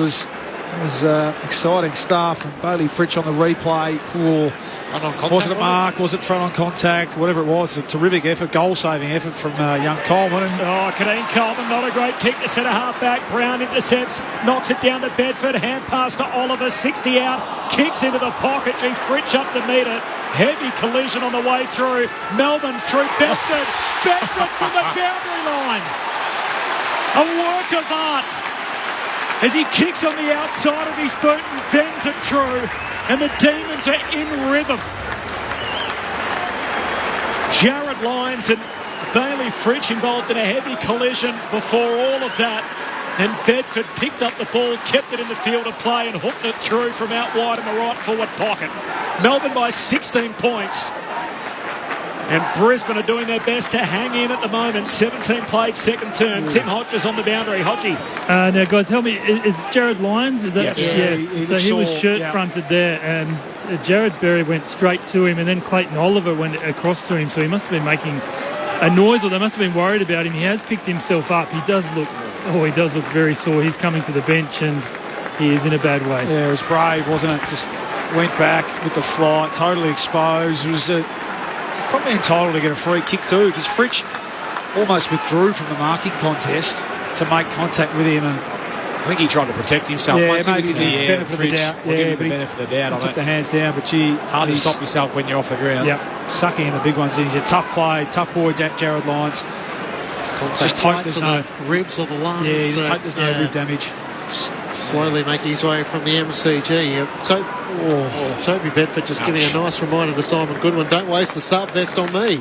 It was exciting stuff. And Bailey Fritsch on the replay. Poor. Front on contact. Was it a mark? Was it front on contact? Whatever it was. A terrific effort, goal-saving effort from young Coleman. Kadeen Coleman, not a great kick to centre half back. Brown intercepts, knocks it down to Bedford. Hand pass to Oliver, 60 out. Kicks into the pocket. Fritsch up to meet it. Heavy collision on the way through. Melbourne through Bedford. Bedford from the boundary line. A work of art. As he kicks on the outside of his boot and bends it through, and the Demons are in rhythm. Jared Lyons and Bailey Fritsch involved in a heavy collision before all of that, and Bedford picked up the ball, kept it in the field of play and hooked it through from out wide in the right forward pocket. Melbourne by 16 points. And Brisbane are doing their best to hang in at the moment. 17 played, second turn. Tim Hodges on the boundary. Hodgie. Now, guys, help me. Is Jared Lyons? Is that? Yes. So he was shirt-fronted there, and Jared Berry went straight to him, and then Clayton Oliver went across to him. So he must have been making a noise, or they must have been worried about him. He has picked himself up. He does look very sore. He's coming to the bench, and he is in a bad way. Yeah, it was brave, wasn't it? Just went back with the flight, totally exposed. It was probably entitled to get a free kick too, because Fritsch almost withdrew from the marking contest to make contact with him, and I think he tried to protect himself. Yeah, once he was in the air, benefit of the doubt. We'll give him the benefit of the doubt on took it. the hands down, but hard to stop yourself when you're off the ground. Yep, sucking in the big ones. He's a tough play, tough boy, Jared Lyons. Contact right to the ribs or the lungs. Yeah, just hope there's no rib damage. Slowly making his way from the MCG. Toby Bedford just giving a nice reminder to Simon Goodwin, don't waste the sub vest on me.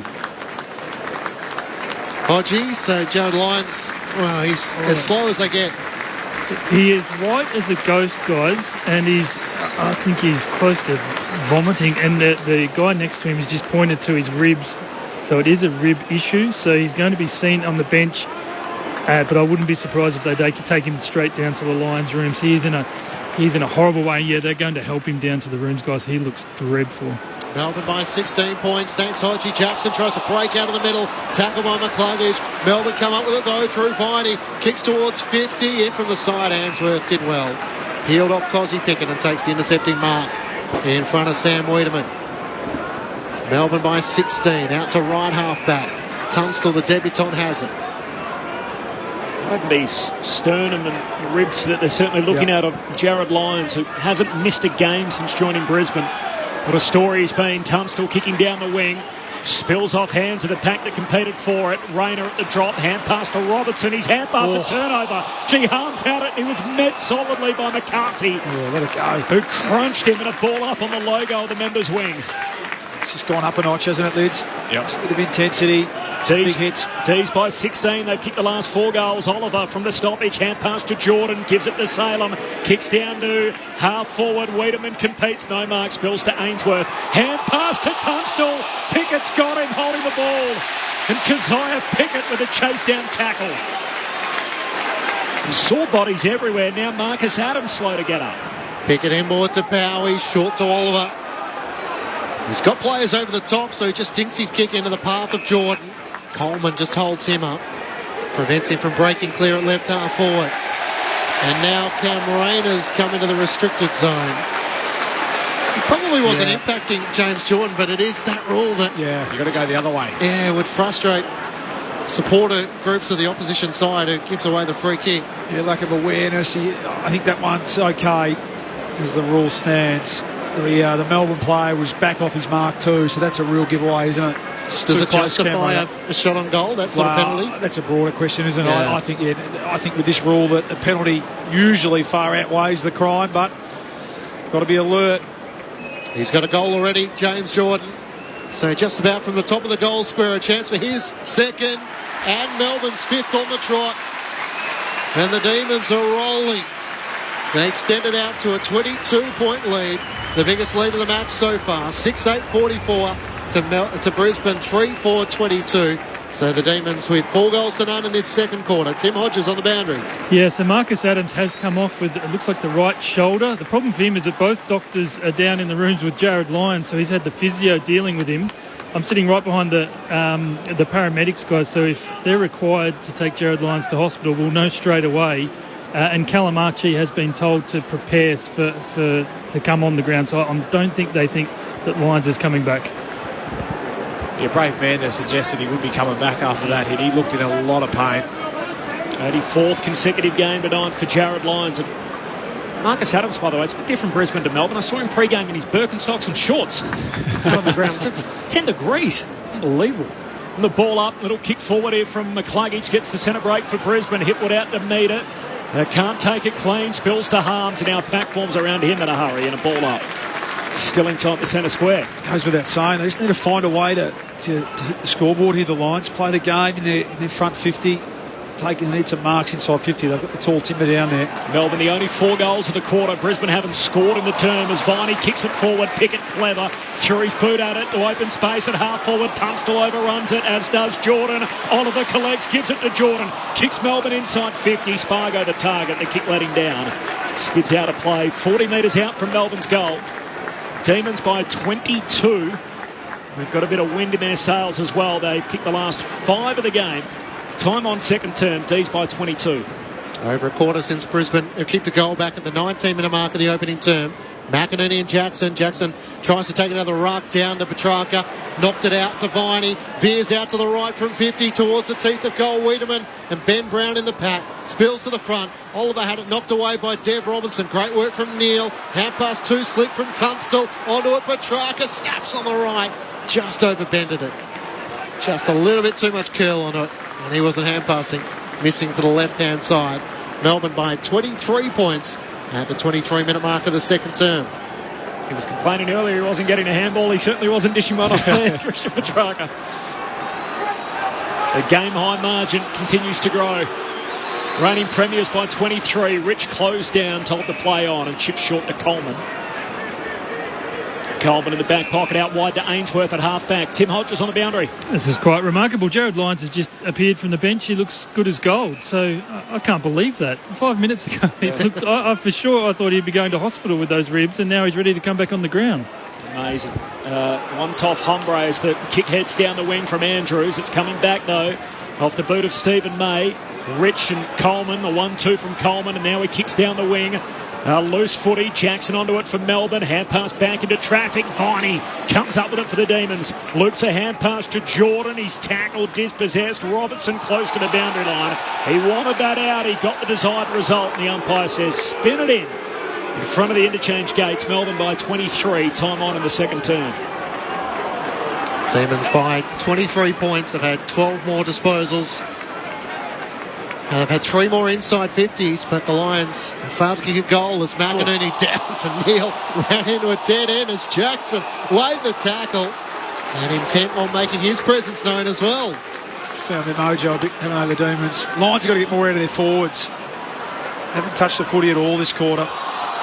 Hodgie, so Jared Lyons, well, he's as slow as they get. He is white as a ghost, guys, and I think he's close to vomiting, and the guy next to him has just pointed to his ribs, so it is a rib issue, so he's going to be seen on the bench. But I wouldn't be surprised if they take him straight down to the Lions rooms. He's in a horrible way. Yeah, they're going to help him down to the rooms, guys. He looks dreadful. Melbourne by 16 points. Thanks, Hodgie. Jackson tries to break out of the middle. Tackle by McCluggage. Melbourne come up with it, though, through Viney. Kicks towards 50. In from the side. Answorth did well. Peeled off Cozzy Pickett and takes the intercepting mark in front of Sam Wiedemann. Melbourne by 16. Out to right half-back. Tunstall, the debutant, has it. Might be sternum and ribs that they're certainly looking at of Jared Lyons, who hasn't missed a game since joining Brisbane. What a story he's been. Tunstall kicking down the wing. Spills off hands of the pack that competed for it. Rayner at the drop. Hand pass to Robertson. His hand pass a turnover. Harms had it. He was met solidly by McCarthy. Let it go. Who crunched him and a ball up on the logo of the members' wing. It's just gone up a notch, hasn't it, Lids? Yep. A bit of intensity. Big hits. D's by 16. They've kicked the last 4 goals. Oliver from the stoppage. Hand pass to Jordan. Gives it to Salem. Kicks down to half forward. Wiedemann competes. No mark. Spills to Ainsworth. Hand pass to Tunstall. Pickett's got him holding the ball. And Keziah Pickett with a chase down tackle. And sore bodies everywhere. Now Marcus Adams slow to get up. Pickett inboard to Bowie. Short to Oliver. He's got players over the top, so he just dinks his kick into the path of Jordan. Coleman just holds him up. Prevents him from breaking clear at left half forward. And now Cam Rayner's come into the restricted zone. He probably wasn't impacting James Jordan, but it is that rule that... Yeah, you've got to go the other way. Yeah, would frustrate supporter groups of the opposition side who gives away the free kick. Yeah, lack of awareness. I think that one's okay as the rule stands. The Melbourne player was back off his mark too, so that's a real giveaway, isn't it? Does it justify a shot on goal? That's not a penalty? That's a broader question, isn't it? I think with this rule that the penalty usually far outweighs the crime, but got to be alert. He's got a goal already, James Jordan. So just about from the top of the goal square, a chance for his second and Melbourne's 5th on the trot. And the Demons are rolling. They extended out to a 22-point lead, the biggest lead of the match so far. 6-8-44 to Brisbane, 3-4-22. So the Demons with 4 goals to none in this second quarter. Tim Hodges on the boundary. Yeah, so Marcus Adams has come off with, it looks like the right shoulder. The problem for him is that both doctors are down in the rooms with Jared Lyons, so he's had the physio dealing with him. I'm sitting right behind the paramedics guys, so if they're required to take Jared Lyons to hospital, we'll know straight away. and Calamachi has been told to prepare to come on the ground. So I don't think they think that Lyons is coming back. Yeah, brave man that suggested he would be coming back after that hit. He looked in a lot of pain. 84th consecutive game tonight for Jared Lyons. And Marcus Adams, by the way, it's a bit different Brisbane to Melbourne. I saw him pre-game in his Birkenstocks and shorts on the ground. It's 10 degrees. Unbelievable. And the ball up, little kick forward here from McCluggage. Gets the centre break for Brisbane. Hipwood out to meet it. Can't take it clean. Spills to Harms. And now Pack forms around him in a hurry and a ball up. Still inside the centre square. Goes without saying, they just need to find a way to hit the scoreboard here, the Lions. Play the game in their front 50. They need some marks inside 50. They've got the tall timber down there. Melbourne, the only 4 goals of the quarter. Brisbane haven't scored in the term as Viney kicks it forward. Pickett clever. Threw his boot at it to open space at half forward. Tunstall overruns it, as does Jordan. Oliver collects, gives it to Jordan. Kicks Melbourne inside 50. Spargo the target. The kick let him down. Skids out of play. 40 metres out from Melbourne's goal. Demons by 22. They've got a bit of wind in their sails as well. They've kicked the last 5 of the game. Time on second term, D's by 22. Over a quarter since Brisbane have kicked a goal back at the 19-minute mark of the opening term. McInerney and Jackson. Jackson tries to take another ruck down to Petrarca. Knocked it out to Viney. Veers out to the right from 50 towards the teeth of goal. Wiedemann and Ben Brown in the pack. Spills to the front. Oliver had it knocked away by Dev Robinson. Great work from Neil. Hand pass 2 slick from Tunstall. Onto it, Petrarca. Snaps on the right. Just over-bended it. Just a little bit too much curl on it. And he wasn't hand passing, missing to the left-hand side. Melbourne by 23 points at the 23-minute mark of the second term. He was complaining earlier he wasn't getting a handball. He certainly wasn't dishing one off there, Christian Petrarca. The game-high margin continues to grow. Reigning premiers by 23. Rich closed down, told to play on, and chipped short to Coleman. Coleman in the back pocket, out wide to Ainsworth at half-back. Tim Hodges on the boundary. This is quite remarkable. Jared Lyons has just appeared from the bench. He looks good as gold. So I can't believe that. 5 minutes ago, he looked, for sure I thought he'd be going to hospital with those ribs, and now he's ready to come back on the ground. Amazing. One tough hombre as the kick heads down the wing from Andrews. It's coming back, though, off the boot of Stephen May. Rich and Coleman, the 1-2 from Coleman, and now he kicks down the wing. Loose footy, Jackson onto it for Melbourne. Hand pass back into traffic. Viney comes up with it for the Demons. Loops a hand pass to Jordan. He's tackled, dispossessed. Robertson close to the boundary line. He wanted that out. He got the desired result. And the umpire says spin it in front of the interchange gates. Melbourne by 23. Time on in the second term. Demons by 23 points. They've had 12 more disposals. They've had 3 more inside 50s, but the Lions have failed to kick a goal as McInerney down to Neil. Ran into a dead end as Jackson laid the tackle and intent on making his presence known as well. Found their mojo a bit, haven't they, the Demons? Lions have got to get more out of their forwards. Haven't touched the footy at all this quarter.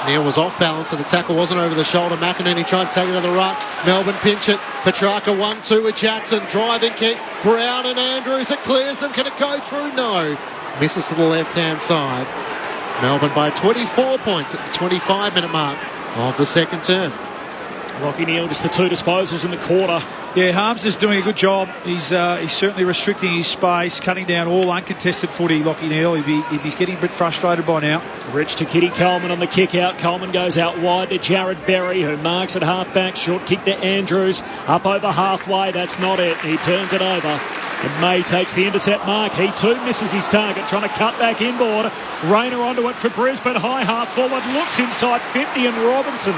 Neil was off balance, so the tackle wasn't over the shoulder. McInerney tried to take another ruck. Melbourne pinch it. Petrarca 1-2 with Jackson. Driving kick. Brown and Andrews. It clears them. Can it go through? No. Misses to the left-hand side. Melbourne by 24 points at the 25-minute mark of the second term. Lachie Neale, just the 2 disposals in the quarter. Yeah, Harms is doing a good job. He's certainly restricting his space, cutting down all uncontested footy, Lachie Neale. He'd be getting a bit frustrated by now. Rich to Kitty Coleman on the kick out. Coleman goes out wide to Jared Berry, who marks at half-back. Short kick to Andrews. Up over halfway. That's not it. He turns it over. And May takes the intercept mark. He too misses his target, trying to cut back inboard. Rayner onto it for Brisbane. High half forward, looks inside 50, and Robinson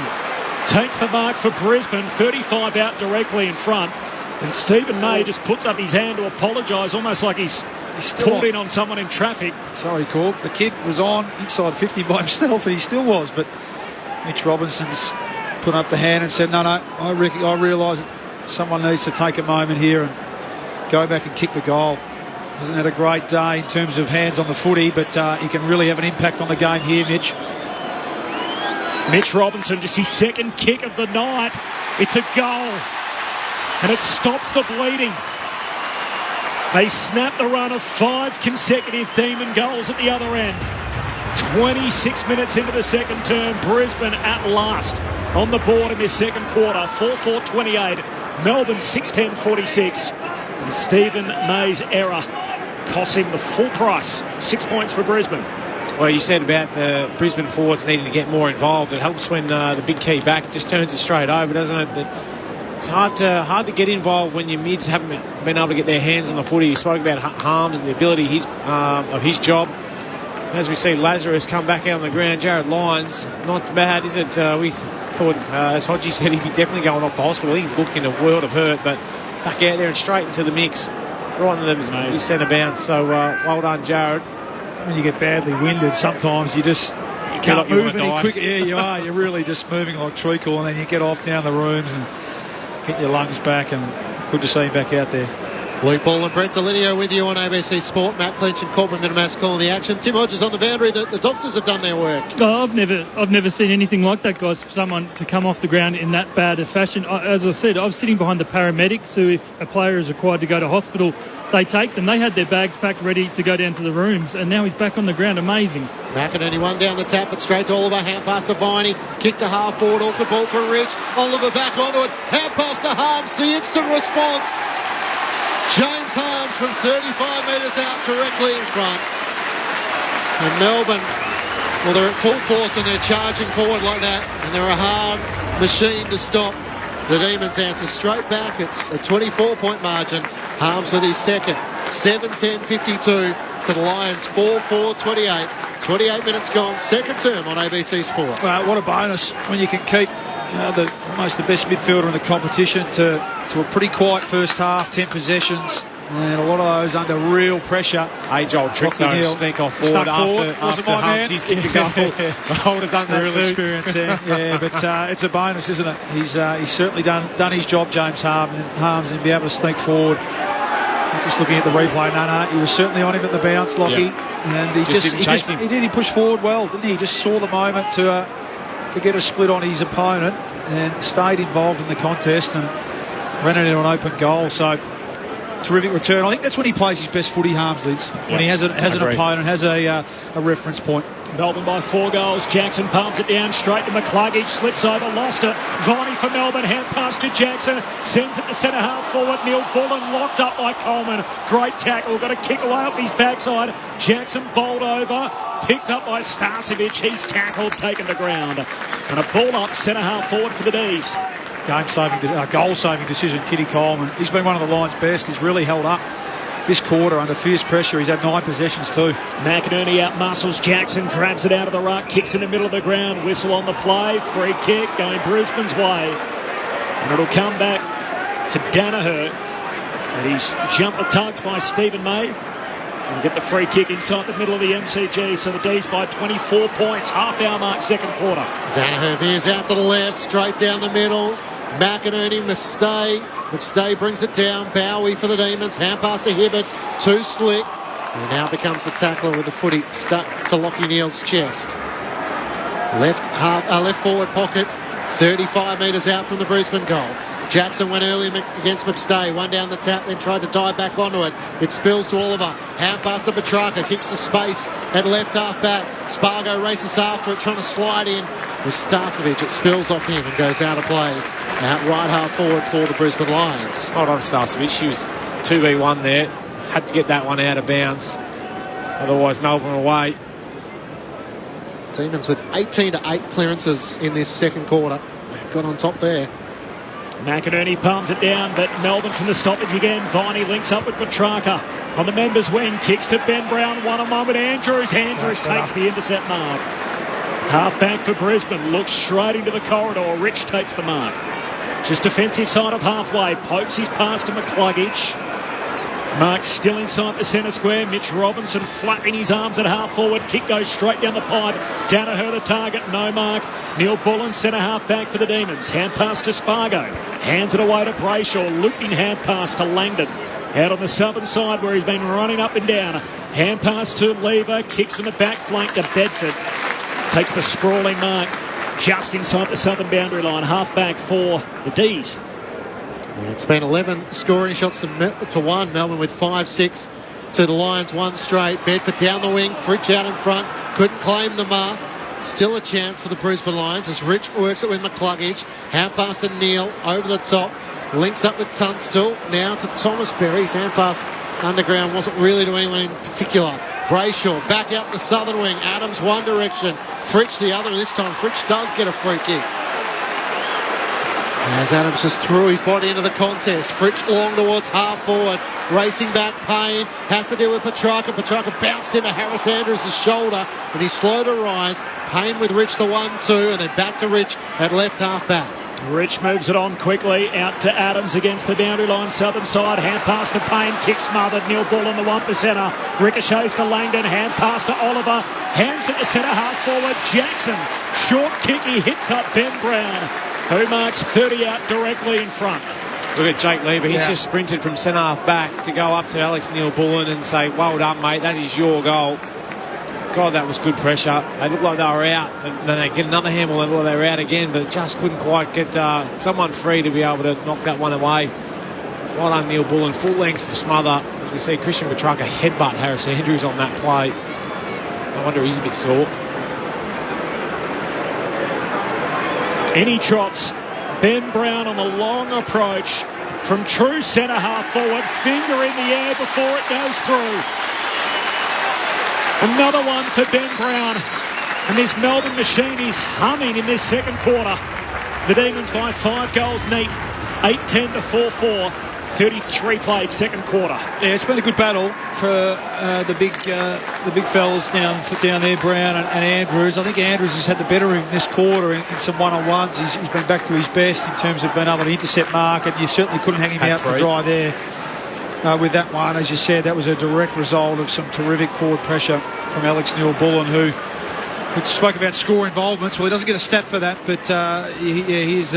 takes the mark for Brisbane. 35 out directly in front. And Stephen May just puts up his hand to apologise, almost like he's pulled in on someone in traffic. Sorry, Cork. The kid was on inside 50 by himself, and he still was. But Mitch Robinson's put up the hand and said, no, I realise that someone needs to take a moment here and go back and kick the goal. Hasn't had a great day in terms of hands on the footy, but he can really have an impact on the game here, Mitch. Mitch Robinson, just his second kick of the night. It's a goal, and it stops the bleeding. They snap the run of 5 consecutive Demon goals at the other end. 26 minutes into the second term, Brisbane at last on the board in this second quarter. 4-4-28, Melbourne 6-10-46. And Stephen May's error cost him the full price. 6 points for Brisbane. Well, you said about the Brisbane forwards needing to get more involved. It helps when the big key back just turns it straight over, doesn't it? But it's hard to get involved when your mids haven't been able to get their hands on the footy. You spoke about Harms and the ability of his job. As we see Lazarus come back out on the ground, Jared Lyons, not bad, is it? We thought, as Hodgie said, he'd be definitely going off the hospital. He looked in a world of hurt, but back out there and straight into the mix, right into the centre bounce. So well done, Jared. When you get badly winded, sometimes you can't move any quicker. Yeah, you are. You're really just moving like treacle, and then you get off down the rooms and get your lungs back, and good to see him back out there. Luke Ball and Brent Delineo with you on ABC Sport. Matt Clinch and Corbin Minimas calling the action. Tim Hodges on the boundary. The doctors have done their work. Oh, I've never seen anything like that, guys. For someone to come off the ground in that bad a fashion. As I said, I was sitting behind the paramedics who, if a player is required to go to hospital, they take them. They had their bags packed ready to go down to the rooms, and now he's back on the ground. Amazing. McInerney one down the tap, but straight to Oliver. Hand pass to Viney. Kick to half forward. Awkward ball for Rich. Oliver back onto it. Hand pass to Harms. The instant response. James Harms from 35 metres out directly in front. And Melbourne, well, they're at full force and they're charging forward like that, and they're a hard machine to stop. The Demons answer straight back. It's a 24-point margin. Harms with his second. 7-10-52 to the Lions. 4-4-28. 28 minutes gone. Second term on ABC Sport. What a bonus when you can keep almost the best midfielder in the competition to a pretty quiet first half, 10 possessions, and a lot of those under real pressure. Age-old trick though, to sneak off forward after Harmsy's kicked a goal. I would have done that real too. Experience there. Yeah, but it's a bonus, isn't it? He's certainly done his job, James Harms, and be able to sneak forward. Just looking at the replay, no, he was certainly on him at the bounce, Lockie, and he pushed forward well, didn't he? He just saw the moment to get a split on his opponent and stayed involved in the contest and ran it into an open goal. So terrific return. I think that's when he plays his best footy, Harms, Lids, when he has an opponent, has a reference point. Melbourne by 4 goals. Jackson palms it down straight to McCluggage. Slips over, lost it. Viney for Melbourne. Hand pass to Jackson. Sends it to centre half forward. Neil Bullen locked up by Coleman. Great tackle. Got a kick away off his backside. Jackson bowled over. Picked up by Starcevic. He's tackled, taken to ground. And a ball up centre half forward for the D's. Goal-saving decision, Kitty Coleman. He's been one of the Lions' best. He's really held up this quarter under fierce pressure. He's had 9 possessions too. McInerney out muscles Jackson, grabs it out of the ruck, kicks in the middle of the ground, whistle on the play, free kick going Brisbane's way. And it'll come back to Danaher. And he's jumper tugged by Stephen May. We'll get the free kick inside the middle of the MCG. So the D's by 24 points, half-hour mark, second quarter. Danaher veers out to the left, straight down the middle. McInerney, McStay brings it down. Bowie for the Demons. Hand pass to Hibbert. Too slick. And now becomes the tackler with the footy stuck to Lachie Neale's chest. Left forward pocket. 35 metres out from the Brisbane goal. Jackson went early against McStay. One down the tap, then tried to dive back onto it. It spills to Oliver. Hand pass to Petrarca. Kicks the space at left half back. Spargo races after it, trying to slide in with Starcevic. It spills off him and goes out of play. Out right half forward for the Brisbane Lions. Hold on, Starcevic. She was 2v1 there. Had to get that one out of bounds. Otherwise, Melbourne away. Demons with 18-8 clearances in this second quarter. Got on top there. McInerney palms it down, but Melbourne from the stoppage again. Viney links up with Petrarca on the members' wing. Kicks to Ben Brown. 1-on-1 with Andrews. Andrews takes the intercept mark. Half back for Brisbane. Looks straight into the corridor. Rich takes the mark. Just defensive side of halfway. Pokes his pass to McCluggage. Mark still inside the centre square. Mitch Robinson flapping his arms at half forward. Kick goes straight down the pipe. Danaher the target. No mark. Neil Bullen centre half back for the Demons. Hand pass to Spargo. Hands it away to Brayshaw. Looping hand pass to Langdon. Out on the southern side where he's been running up and down. Hand pass to Lever. Kicks from the back flank to Bedford. Takes the sprawling mark just inside the southern boundary line. Half back for the D's. Yeah, it's been 11 scoring shots to 1. Melbourne with 5-6 to the Lions, 1 straight. Bedford down the wing. Fritsch out in front. Couldn't claim the mark. Still a chance for the Brisbane Lions as Rich works it with McCluggage. Hand pass to Neale over the top. Links up with Tunstall. Now to Thomas Berry. His hand pass underground wasn't really to anyone in particular. Brayshaw back out the southern wing. Adams one direction, Fritsch the other. This time Fritsch does get a free kick. As Adams just threw his body into the contest. Fritsch long towards half forward. Racing back, Payne has to deal with Petrarca. Petrarca bounced into Harris Andrews' shoulder and he's slow to rise. Payne with Rich the 1-2 and then back to Rich at left half back. Rich moves it on quickly out to Adams against the boundary line, southern side. Hand pass to Payne, kick smothered. Neil Bull on the 1%er. Ricochets to Langdon, hand pass to Oliver. Hands at the centre half forward. Jackson, short kick, he hits up Ben Brown, who marks 30 out directly in front. Look at Jake Lever. He's just sprinted from centre half back to go up to Alex Neil-Bullen and say, well done, mate. That is your goal. God, that was good pressure. They looked like they were out. And then they get another handball. They looked like they were out again, but just couldn't quite get someone free to be able to knock that one away. Well done, Neil-Bullen. Full length to smother. As we see Christian Petrarca headbutt Harris Andrews on that play. I wonder he's a bit sore. Any trots. Ben Brown on the long approach from true centre half forward. Finger in the air before it goes through. Another one for Ben Brown. And this Melbourne machine is humming in this second quarter. The Demons by 5 goals neat. 8-10 to 4-4. 33 played second quarter. Yeah, it's been a good battle for the big fellas down there, Brown and Andrews. I think Andrews has had the better in this quarter in some one-on-ones. He's been back to his best in terms of being able to intercept mark, and you certainly couldn't hang him out to dry there with that one. As you said, that was a direct result of some terrific forward pressure from Alex Neil-Bullen, who spoke about score involvements. Well, he doesn't get a stat for that, but he's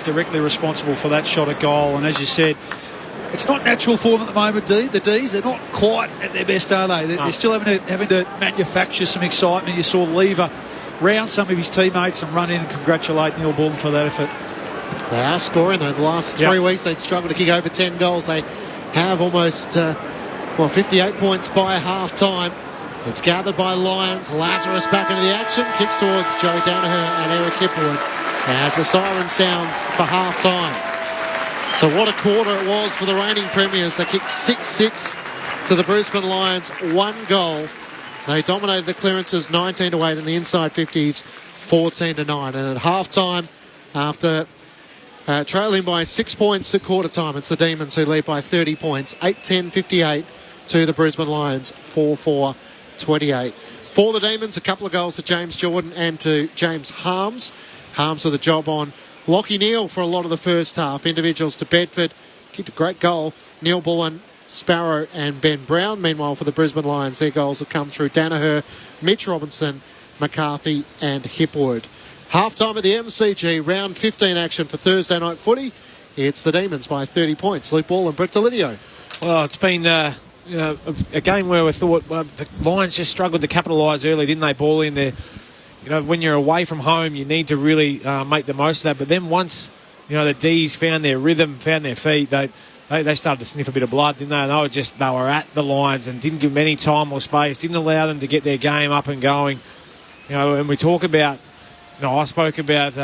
directly responsible for that shot at goal. And as you said, it's not natural for them at the moment, The D's, they're not quite at their best, are they? They're still having to manufacture some excitement. You saw Lever round some of his teammates and run in and congratulate Neil-Bullen for that effort. They are scoring, though. The last 3 weeks, they'd struggled to kick over 10 goals. They have almost 58 points by half-time. It's gathered by Lions. Lazarus back into the action. Kicks towards Joe Danaher and Eric Hipwood as the siren sounds for half-time. So what a quarter it was for the reigning premiers. They kicked 6-6 to the Brisbane Lions. 1 goal. They dominated the clearances 19-8 and the inside 50s 14-9. And at half-time, after trailing by 6 points at quarter-time, it's the Demons who lead by 30 points. 8-10-58 to the Brisbane Lions. 4-4-28. For the Demons, a couple of goals to James Jordan and to James Harms. Harms with a job on Lockie Neal for a lot of the first half. Individuals to Bedford. Kicked a great goal. Neil-Bullen, Sparrow and Ben Brown. Meanwhile, for the Brisbane Lions, their goals have come through Danaher, Mitch Robinson, McCarthy and Hipwood. Half-time at the MCG. Round 15 action for Thursday night footy. It's the Demons by 30 points. Luke Ball and Brett Delidio. Well, it's been a game where we thought the Lions just struggled to capitalise early, didn't they? Ball in there. When you're away from home, you need to really make the most of that. But then once, the D's found their rhythm, found their feet, they started to sniff a bit of blood, didn't they? They were at the Lions and didn't give them any time or space, didn't allow them to get their game up and going. And we talk about, I spoke about,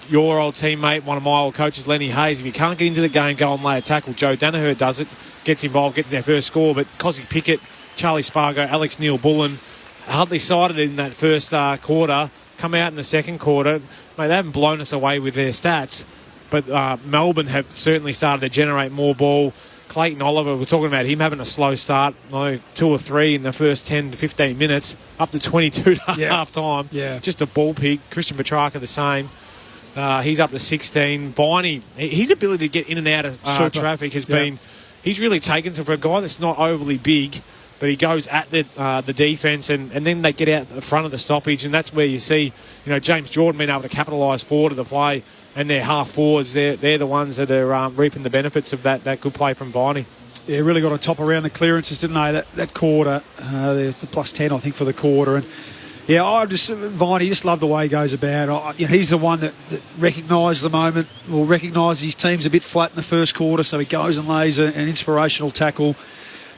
your old teammate, one of my old coaches, Lenny Hayes. If you can't get into the game, go and lay a tackle. Joe Danaher does it, gets involved, gets their first score. But Cosy Pickett, Charlie Spargo, Alex Neil-Bullen, hardly sided in that first quarter, come out in the second quarter. Mate, they haven't blown us away with their stats, but Melbourne have certainly started to generate more ball. Clayton Oliver, we're talking about him having a slow start, 2 or 3 in the first 10 to 15 minutes, up to 22 to half-time. Yeah. Just a ball pig. Christian Petrarca the same. He's up to 16. Viney, his ability to get in and out of traffic has been... He's really taken to, for a guy that's not overly big, but he goes at the defence and then they get out the front of the stoppage, and that's where you see, James Jordan being able to capitalise forward of the play, and their half forwards, they're the ones that are reaping the benefits of that good play from Viney. Yeah, really got a top around the clearances, didn't they? That quarter, the plus 10, I think, for the quarter. And yeah, Viney, just love the way he goes about. He's the one that recognises the moment, or recognises his team's a bit flat in the first quarter, so he goes and lays an inspirational tackle.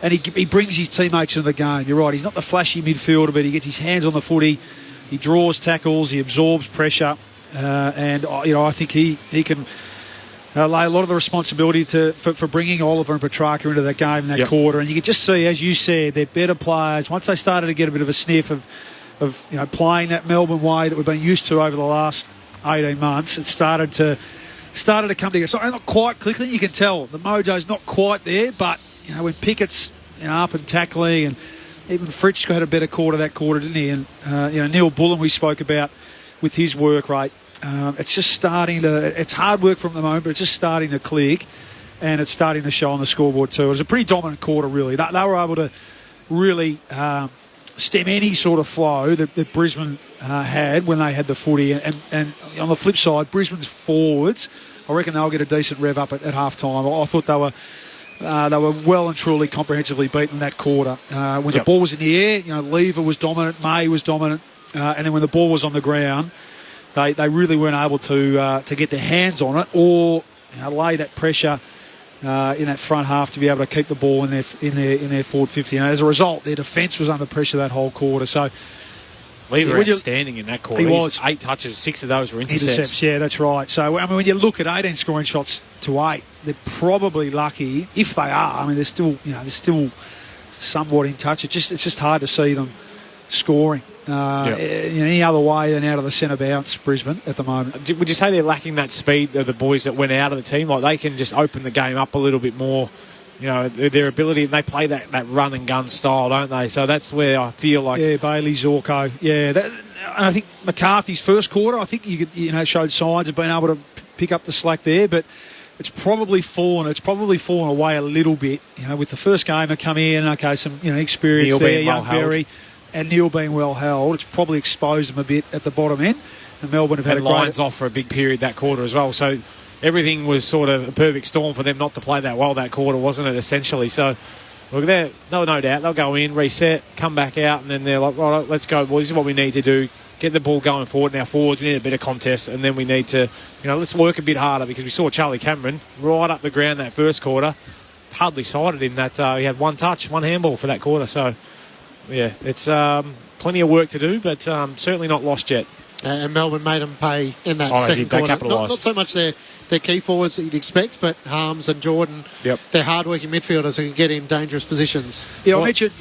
And he brings his teammates into the game. You're right, he's not the flashy midfielder, but he gets his hands on the footy. He draws tackles, he absorbs pressure. And I think he can lay a lot of the responsibility for bringing Oliver and Petrarca into that game in that quarter. And you could just see, as you said, they're better players. Once they started to get a bit of a sniff of playing that Melbourne way that we've been used to over the last 18 months, it started to come together. So not quite clicking. You can tell the mojo's not quite there, but when Pickett's up and tackling, and even Fritsch had a better quarter that quarter, didn't he? And Neil Bullen we spoke about with his work rate. It's just starting to. It's hard work from the moment, but it's just starting to click, and it's starting to show on the scoreboard too. It was a pretty dominant quarter, really. They were able to really stem any sort of flow that Brisbane had when they had the footy. And on the flip side, Brisbane's forwards, I reckon they'll get a decent rev up at half time. I thought they were well and truly comprehensively beaten that quarter. When the ball was in the air, Lever was dominant, May was dominant, and then when the ball was on the ground, they really weren't able to get their hands on it or lay that pressure in that front half to be able to keep the ball in their forward 50. And as a result, their defence was under pressure that whole quarter. So Lever outstanding in that quarter. He was 8 touches, 6 of those were intercepts. Yeah, that's right. So when you look at 18 scoring shots to 8, they're probably lucky if they are. They're still somewhat in touch. It's just hard to see them scoring any other way than out of the centre bounce, Brisbane, at the moment. Would you say they're lacking that speed of the boys that went out of the team? Like, they can just open the game up a little bit more, their ability, and they play that run and gun style, don't they? So that's where I feel like... Yeah, Bailey, Zorko. Yeah, and I think McCarthy's first quarter, I think you could, showed signs of being able to pick up the slack there, but it's probably fallen away a little bit, with the first game that come in, some, experience Neil there, young well Berry, and Neil being well held. It's probably exposed them a bit at the bottom end, and Melbourne have had a lines off for a big period that quarter as well, so everything was sort of a perfect storm for them not to play that well that quarter, wasn't it, essentially? So, look, they'll no doubt, they'll go in, reset, come back out, and then they're like, right, let's go, boys, this is what we need to do. Get the ball going forward. Now forwards, we need a bit of contest, and then we need to, let's work a bit harder, because we saw Charlie Cameron right up the ground that first quarter, hardly sighted him that he had one touch, one handball for that quarter. So, yeah, it's plenty of work to do, but certainly not lost yet. And Melbourne made them pay in that second quarter. Not so much their key forwards that you'd expect, but Harms and Jordan, they're hard-working midfielders who can get in dangerous positions. Yeah, I mentioned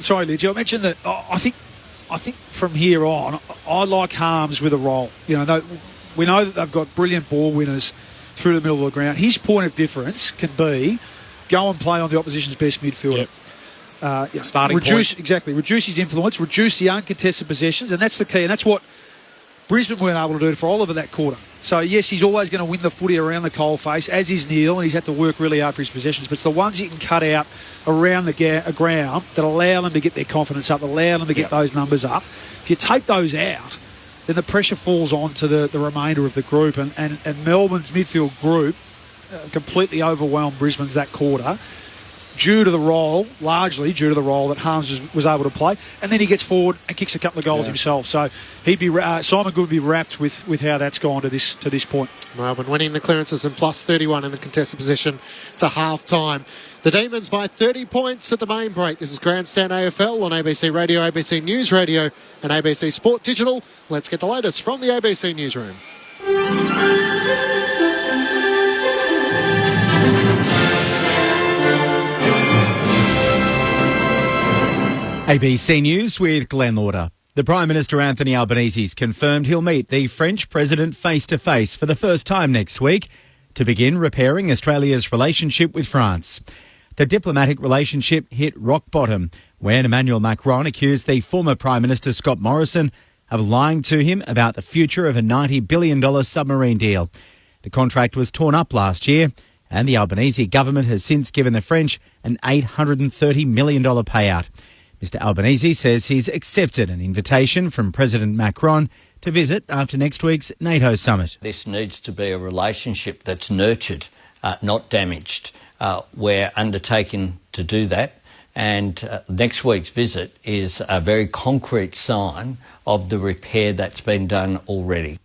that I think from here on, I like Harms with a roll. We know that they've got brilliant ball winners through the middle of the ground. His point of difference can be go and play on the opposition's best midfielder. Starting point. Exactly. Reduce his influence, reduce the uncontested possessions, and that's the key. And that's what Brisbane weren't able to do for Oliver that quarter. So, yes, he's always going to win the footy around the coalface, as is Neil, and he's had to work really hard for his possessions. But it's the ones you can cut out around the ground that allow them to get their confidence up, allow them to get those numbers up. If you take those out, then the pressure falls on to the remainder of the group. And Melbourne's midfield group completely overwhelmed Brisbane's that quarter, largely due to the role that Harms was able to play. And then he gets forward and kicks a couple of goals himself. So Simon Good would be wrapped with how that's gone to this point. Melbourne winning the clearances and plus 31 in the contested position to half-time. The Demons by 30 points at the main break. This is Grandstand AFL on ABC Radio, ABC News Radio and ABC Sport Digital. Let's get the latest from the ABC Newsroom. ABC News with Glenn Lauder. The Prime Minister Anthony Albanese has confirmed he'll meet the French President face-to-face for the first time next week to begin repairing Australia's relationship with France. The diplomatic relationship hit rock bottom when Emmanuel Macron accused the former Prime Minister Scott Morrison of lying to him about the future of a $90 billion submarine deal. The contract was torn up last year, and the Albanese government has since given the French an $830 million payout. Mr Albanese says he's accepted an invitation from President Macron to visit after next week's NATO summit. This needs to be a relationship that's nurtured, not damaged. We're undertaking to do that, and next week's visit is a very concrete sign of the repair that's been done already.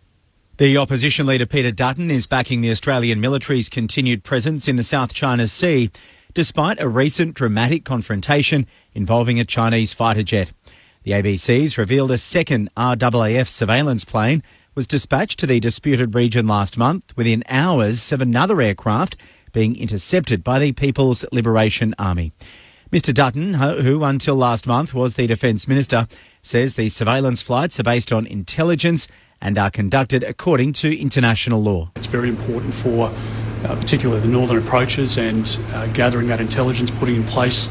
The opposition leader Peter Dutton is backing the Australian military's continued presence in the South China Sea, despite a recent dramatic confrontation involving a Chinese fighter jet. The ABC's revealed a second RAAF surveillance plane was dispatched to the disputed region last month within hours of another aircraft being intercepted by the People's Liberation Army. Mr Dutton, who until last month was the Defence Minister, says the surveillance flights are based on intelligence and are conducted according to international law. It's very important for particularly the northern approaches and gathering that intelligence, putting in place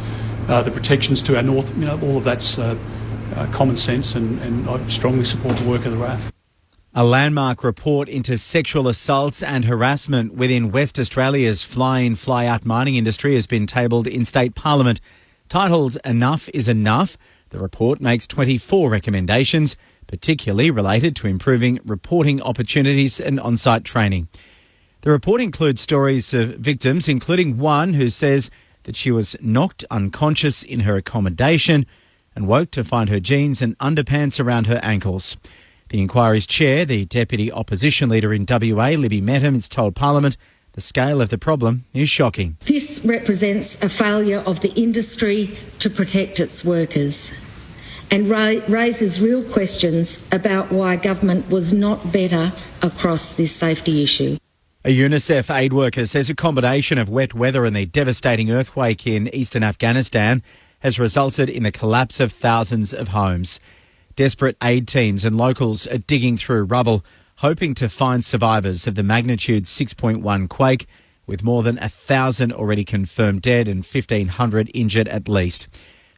the protections to our north. All of that's common sense, and I strongly support the work of the RAF. A landmark report into sexual assaults and harassment within West Australia's fly-in, fly-out mining industry has been tabled in State Parliament. Titled Enough is Enough, the report makes 24 recommendations, particularly related to improving reporting opportunities and on-site training. The report includes stories of victims, including one who says that she was knocked unconscious in her accommodation and woke to find her jeans and underpants around her ankles. The inquiry's chair, the Deputy Opposition Leader in WA, Libby Metham, has told Parliament the scale of the problem is shocking. This represents a failure of the industry to protect its workers and raises real questions about why government was not better across this safety issue. A UNICEF aid worker says a combination of wet weather and the devastating earthquake in eastern Afghanistan has resulted in the collapse of thousands of homes. Desperate aid teams and locals are digging through rubble, hoping to find survivors of the magnitude 6.1 quake, with more than 1,000 already confirmed dead and 1,500 injured at least.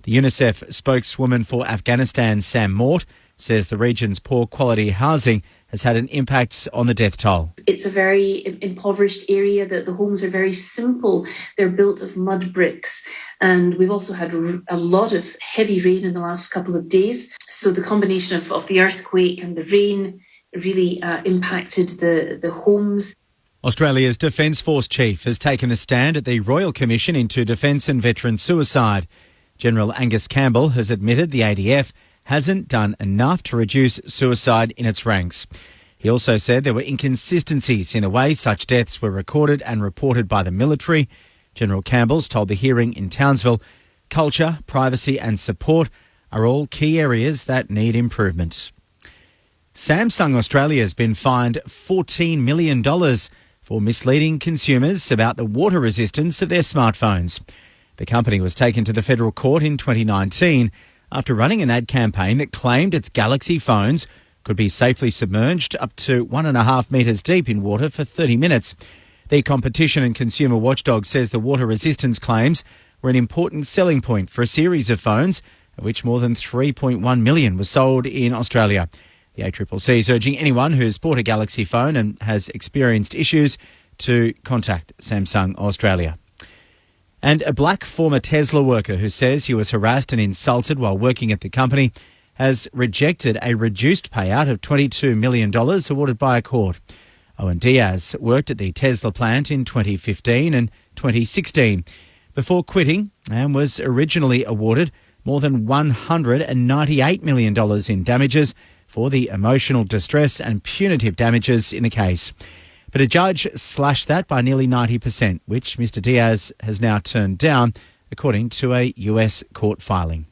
The UNICEF spokeswoman for Afghanistan, Sam Mort, says the region's poor quality housing has had an impact on the death toll. It's a very impoverished area. The homes are very simple. They're built of mud bricks. And we've also had a lot of heavy rain in the last couple of days. So the combination of the earthquake and the rain really impacted the homes. Australia's Defence Force Chief has taken a stand at the Royal Commission into Defence and Veteran Suicide. General Angus Campbell has admitted the ADF hasn't done enough to reduce suicide in its ranks. He also said there were inconsistencies in the way such deaths were recorded and reported by the military. General Campbell's told the hearing in Townsville, culture, privacy and support are all key areas that need improvement. Samsung Australia has been fined $14 million for misleading consumers about the water resistance of their smartphones. The company was taken to the federal court in 2019 after running an ad campaign that claimed its Galaxy phones could be safely submerged up to 1.5 metres deep in water for 30 minutes. The Competition and Consumer Watchdog says the water resistance claims were an important selling point for a series of phones, of which more than 3.1 million were sold in Australia. The ACCC is urging anyone who's bought a Galaxy phone and has experienced issues to contact Samsung Australia. And a black former Tesla worker who says he was harassed and insulted while working at the company has rejected a reduced payout of $22 million awarded by a court. Owen Diaz worked at the Tesla plant in 2015 and 2016 before quitting and was originally awarded more than $198 million in damages for the emotional distress and punitive damages in the case. But a judge slashed that by nearly 90%, which Mr Diaz has now turned down, according to a US court filing.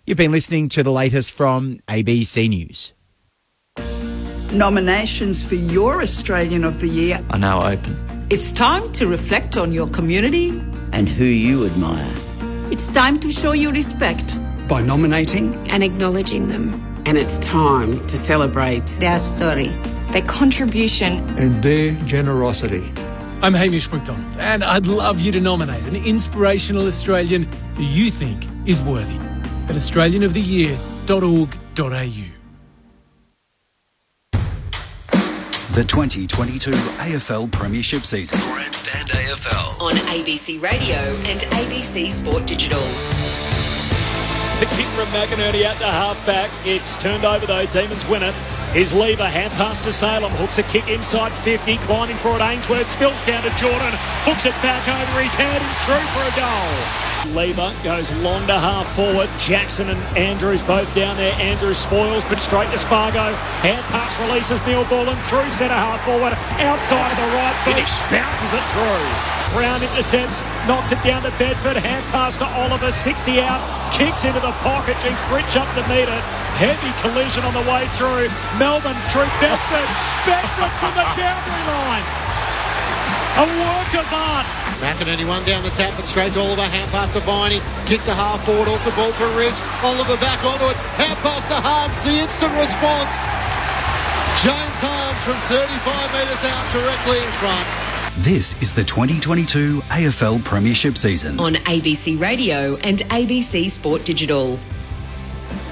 You've been listening to the latest from ABC News. Nominations for your Australian of the Year are now open. It's time to reflect on your community and who you admire. It's time to show your respect by nominating and acknowledging them. And it's time to celebrate their story, their contribution and their generosity. I'm Hamish McDonald, and I'd love you to nominate an inspirational Australian who you think is worthy at australianoftheyear.org.au. The 2022 AFL Premiership season. Grandstand AFL. On ABC Radio and ABC Sport Digital. The kick from McInerney out to half-back. It's turned over, though. Demons win it. His lever, hand pass to Salem. Hooks a kick inside 50. Climbing for it, Ainsworth. Spills down to Jordan. Hooks it back over his head and through for a goal. Lever goes long to half forward. Jackson and Andrews both down there. Andrews spoils, but straight to Spargo. Hand pass releases Neil Bullen through centre half forward. Outside of the right foot. Bounces it through. Brown intercepts, knocks it down to Bedford, hand pass to Oliver, 60 out, kicks into the pocket, G. Fritsch up to meet it. Heavy collision on the way through. Melbourne through Bedford. Bedford from the boundary line. A work of art. McInerney one down the tap, but straight to Oliver. Hand pass to Viney. Kick to half forward. Awkward ball for Ridge. Oliver back onto it. Hand pass to Harms. The instant response. James Harms from 35 metres out, directly in front. This is the 2022 AFL Premiership season. On ABC Radio and ABC Sport Digital.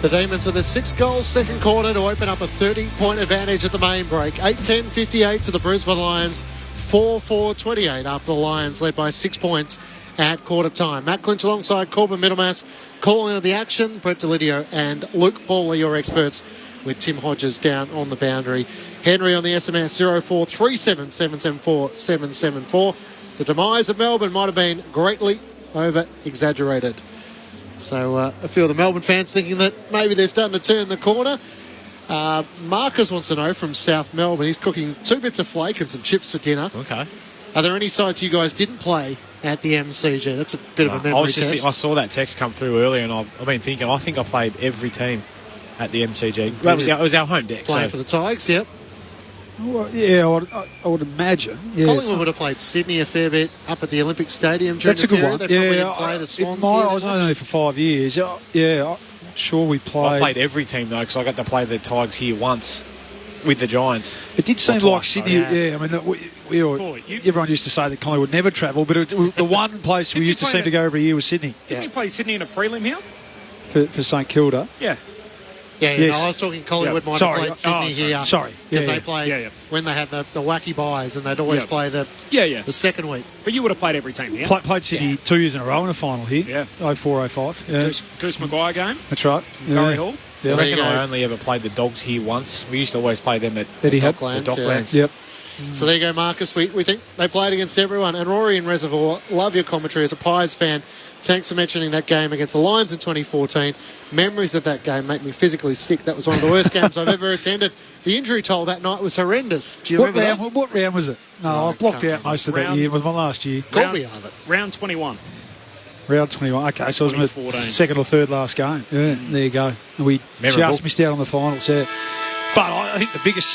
The Demons with a 6-goal second quarter to open up a 30-point advantage at the main break. 8-10-58 to the Brisbane Lions. 4-4-28 after the Lions led by 6 points at quarter time. Matt Clinch alongside Corbin Middlemass calling the action. Brett Delidio and Luke Ball are your experts, with Tim Hodges down on the boundary. Henry on the SMS 0437 774 774. The demise of Melbourne might have been greatly over-exaggerated. So a few of the Melbourne fans thinking that maybe they're starting to turn the corner. Marcus wants to know from South Melbourne. He's cooking 2 bits of flake and some chips for dinner. Okay. Are there any sides you guys didn't play at the MCG? That's a bit of a memory test. I saw that text come through earlier, and I've been thinking, I think I played every team at the MCG. Well, it was our home deck. Playing for the Tigers, yep. Well, yeah, I would imagine. Yeah, Collingwood would have played Sydney a fair bit up at the Olympic Stadium during that's the a good period. one. They probably Yeah, didn't play the Swans I was only there for 5 years. Yeah, I'm sure we played. I played every team, though, because I got to play the Tigers here once with the Giants. It did seem like Sydney. Yeah, I mean, everyone used to say that Collingwood would never travel, but the one place we used to seem to go every year was Sydney. Didn't you play Sydney in a prelim here? For St Kilda. Yeah. Yeah, yes. No, I was talking Collingwood might have played Sydney here. Sorry. Because they played when they had the wacky buys, and they'd always play the second week. But you would have played every team here. Played Sydney 2 years in a row in a final here. Yeah. 04-05. Yeah. Goose Maguire game. That's right. Murray Hall. So I reckon I only ever played the Dogs here once. We used to always play them at Docklands. Yep. So there you go, Marcus. We think they played against everyone. And Rory in Reservoir, love your commentary as a Pies fan. Thanks for mentioning that game against the Lions in 2014. Memories of that game make me physically sick. That was one of the worst games I've ever attended. The injury toll that night was horrendous. Do you remember that? What round was it? No, I blocked out most of that year. It was my last year. Got me out of it. Round 21. Round 21. Okay, so it was my second or third last game. Yeah, there you go. And we just missed out on the finals. Yeah. But I think the biggest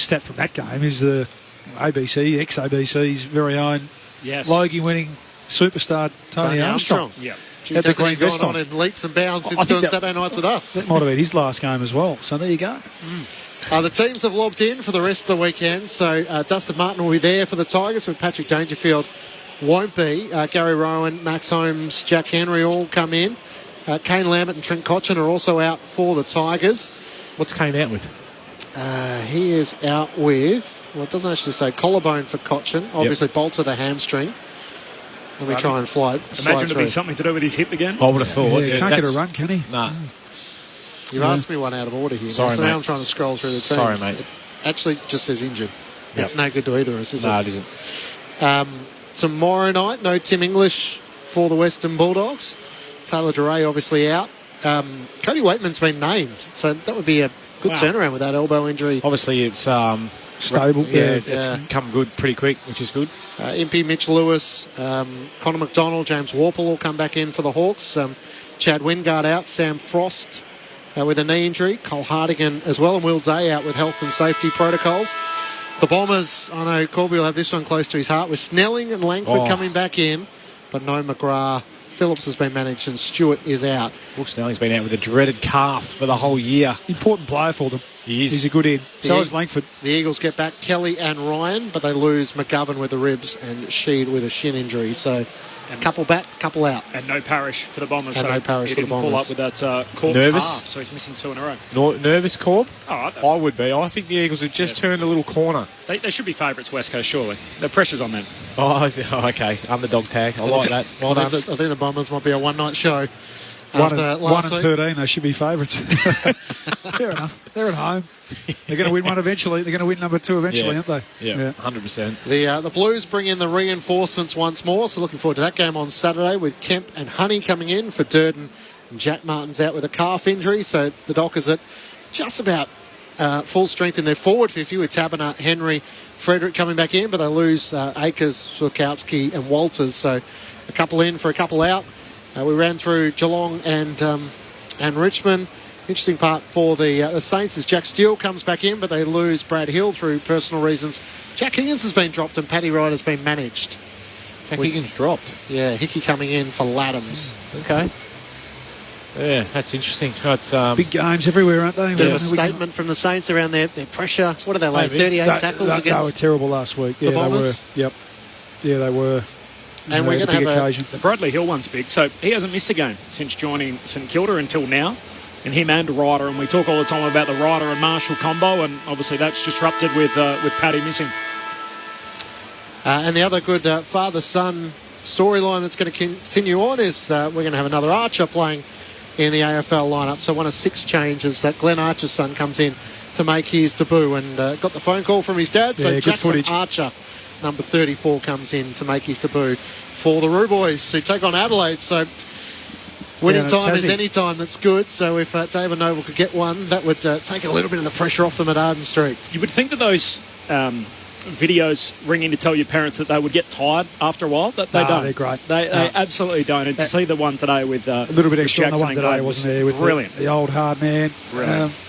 stat from that game is the ABC, ex-ABC's very own Logie winning superstar Tony Armstrong. Yeah. Jeez, hasn't he gone on in leaps and bounds since doing Saturday nights with us? That might have been his last game as well. So there you go. The teams have lobbed in for the rest of the weekend. So Dustin Martin will be there for the Tigers, but Patrick Dangerfield won't be. Gary Rowan, Max Holmes, Jack Henry all come in. Kane Lambert and Trent Cotchin are also out for the Tigers. What's Kane out with? He is out with, well, it doesn't actually say collarbone for Cotchin. Obviously bolted a hamstring. Let me try and slide Imagine through. to be something to do with his hip again. I would have thought. Yeah, can't get a run, can he? Nah. You've asked me one out of order here. Sorry, so mate. now I'm trying to scroll through the teams. Sorry, mate. It actually just says injured. It's no good to either of us, is it? No, it isn't. Tomorrow night, no Tim English for the Western Bulldogs. Taylor Duray obviously out. Cody Waitman's been named, so that would be a good turnaround with that elbow injury. Obviously, it's stable. It's come good pretty quick, which is good. Impey, Mitch Lewis, Connor McDonald, James Warple will come back in for the Hawks. Chad Wingard out, Sam Frost with a knee injury, Cole Hardigan as well, and Will Day out with health and safety protocols. The Bombers, I know Corby will have this one close to his heart, with Snelling and Langford coming back in, but no McGrath. Phillips has been managed and Stewart is out. Will Snelling's been out with a dreaded calf for the whole year. Important player for them. He is. He's a good end. So is Langford. The Eagles get back Kelly and Ryan, but they lose McGovern with the ribs and Sheed with a shin injury. So couple back, couple out. And no Parish for the Bombers. And so no Parish for the Bombers. Pull up with that Corb Nervous? half, so he's missing 2 in a row. Nervous, Corb? Oh, I would be. I think the Eagles have just turned a little corner. They should be favourites, West Coast, surely. The pressure's on them. Oh, okay. Underdog tag. I like that. Well done. I think the Bombers might be a one-night show. 1 and 13, they should be favourites. Fair enough. They're at home. They're going to win one eventually. They're going to win number 2 eventually, aren't they? Yeah, 100%. The Blues bring in the reinforcements once more, so looking forward to that game on Saturday with Kemp and Honey coming in for Durden. And Jack Martin's out with a calf injury, so the Dockers at just about full strength in their forward 50 with Taberner, Henry, Frederick coming back in, but they lose Akers, Swakowski and Walters, so a couple in for a couple out. We ran through Geelong and Richmond. Interesting part for the Saints is Jack Steele comes back in, but they lose Brad Hill through personal reasons. Jack Higgins has been dropped and Paddy Wright has been managed. Jack Higgins dropped? Yeah, Hickey coming in for Laddams. Okay. Yeah, that's interesting. That's, big games everywhere, aren't they? Bit of a statement from the Saints around their pressure. What are they like? 38 tackles against they were terrible last week. Yeah, the Bombers? They were. Yep. Yeah, they were. And we're going to have occasion. The Bradley Hill one's big. So he hasn't missed a game since joining St Kilda until now. And him and Ryder. And we talk all the time about the Ryder and Marshall combo. And obviously that's disrupted with Paddy missing. And the other good father-son storyline that's going to continue on is we're going to have another Archer playing in the AFL lineup. So one of 6 changes that Glenn Archer's son comes in to make his debut and got the phone call from his dad. So Jackson Archer, number 34, comes in to make his debut for the Roo Boys who take on Adelaide. So winning time is any time. That's good. So if David Noble could get one, that would take a little bit of the pressure off them at Arden Street. You would think that those videos ringing to tell your parents that they would get tired after a while, that they don't. They're great. They absolutely don't. And to see the one today with a little bit extra on the Jackson one today, wasn't there? With brilliant. The old hard man.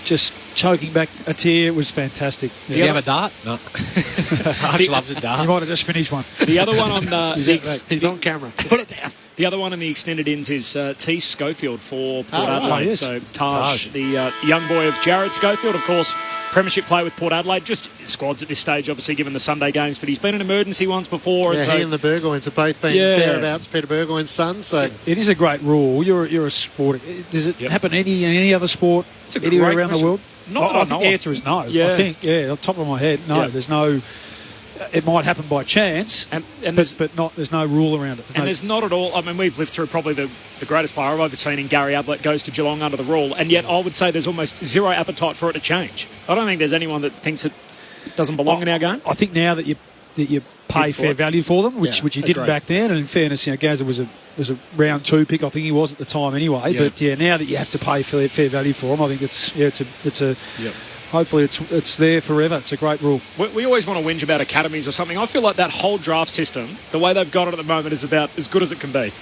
Just choking back a tear. It was fantastic. Did you have a dart? No. Arch loves a dart. You might have just finished one. The other one on he's on camera. Put it down. The other one in the extended ins is T. Schofield for Port Adelaide. Yes. So Taj, the young boy of Jared Schofield, of course, premiership player with Port Adelaide. Just squads at this stage, obviously, given the Sunday games. But he's been an emergency once before. Yeah, and he and the Burgoynes have both been thereabouts. Peter Burgoyne's son. So it is a great rule. You're a sport. Does it happen in any other sport anywhere around the world? Not the answer is no. Yeah. I think, on the top of my head, no. Yeah. There's no. It might happen by chance, but not. There's no rule around it. There's not at all. I mean, we've lived through probably the greatest player I've ever seen in Gary Ablett goes to Geelong under the rule, and yet I would say there's almost zero appetite for it to change. I don't think there's anyone that thinks it doesn't belong in our game. I think now that you pay fair value for them, which you didn't back then, and in fairness, Gazza was a round 2 pick. I think he was at the time anyway. Yeah. But now that you have to pay fair value for them, I think it's a. Yep. Hopefully it's there forever. It's a great rule. We always want to whinge about academies or something. I feel like that whole draft system, the way they've got it at the moment, is about as good as it can be.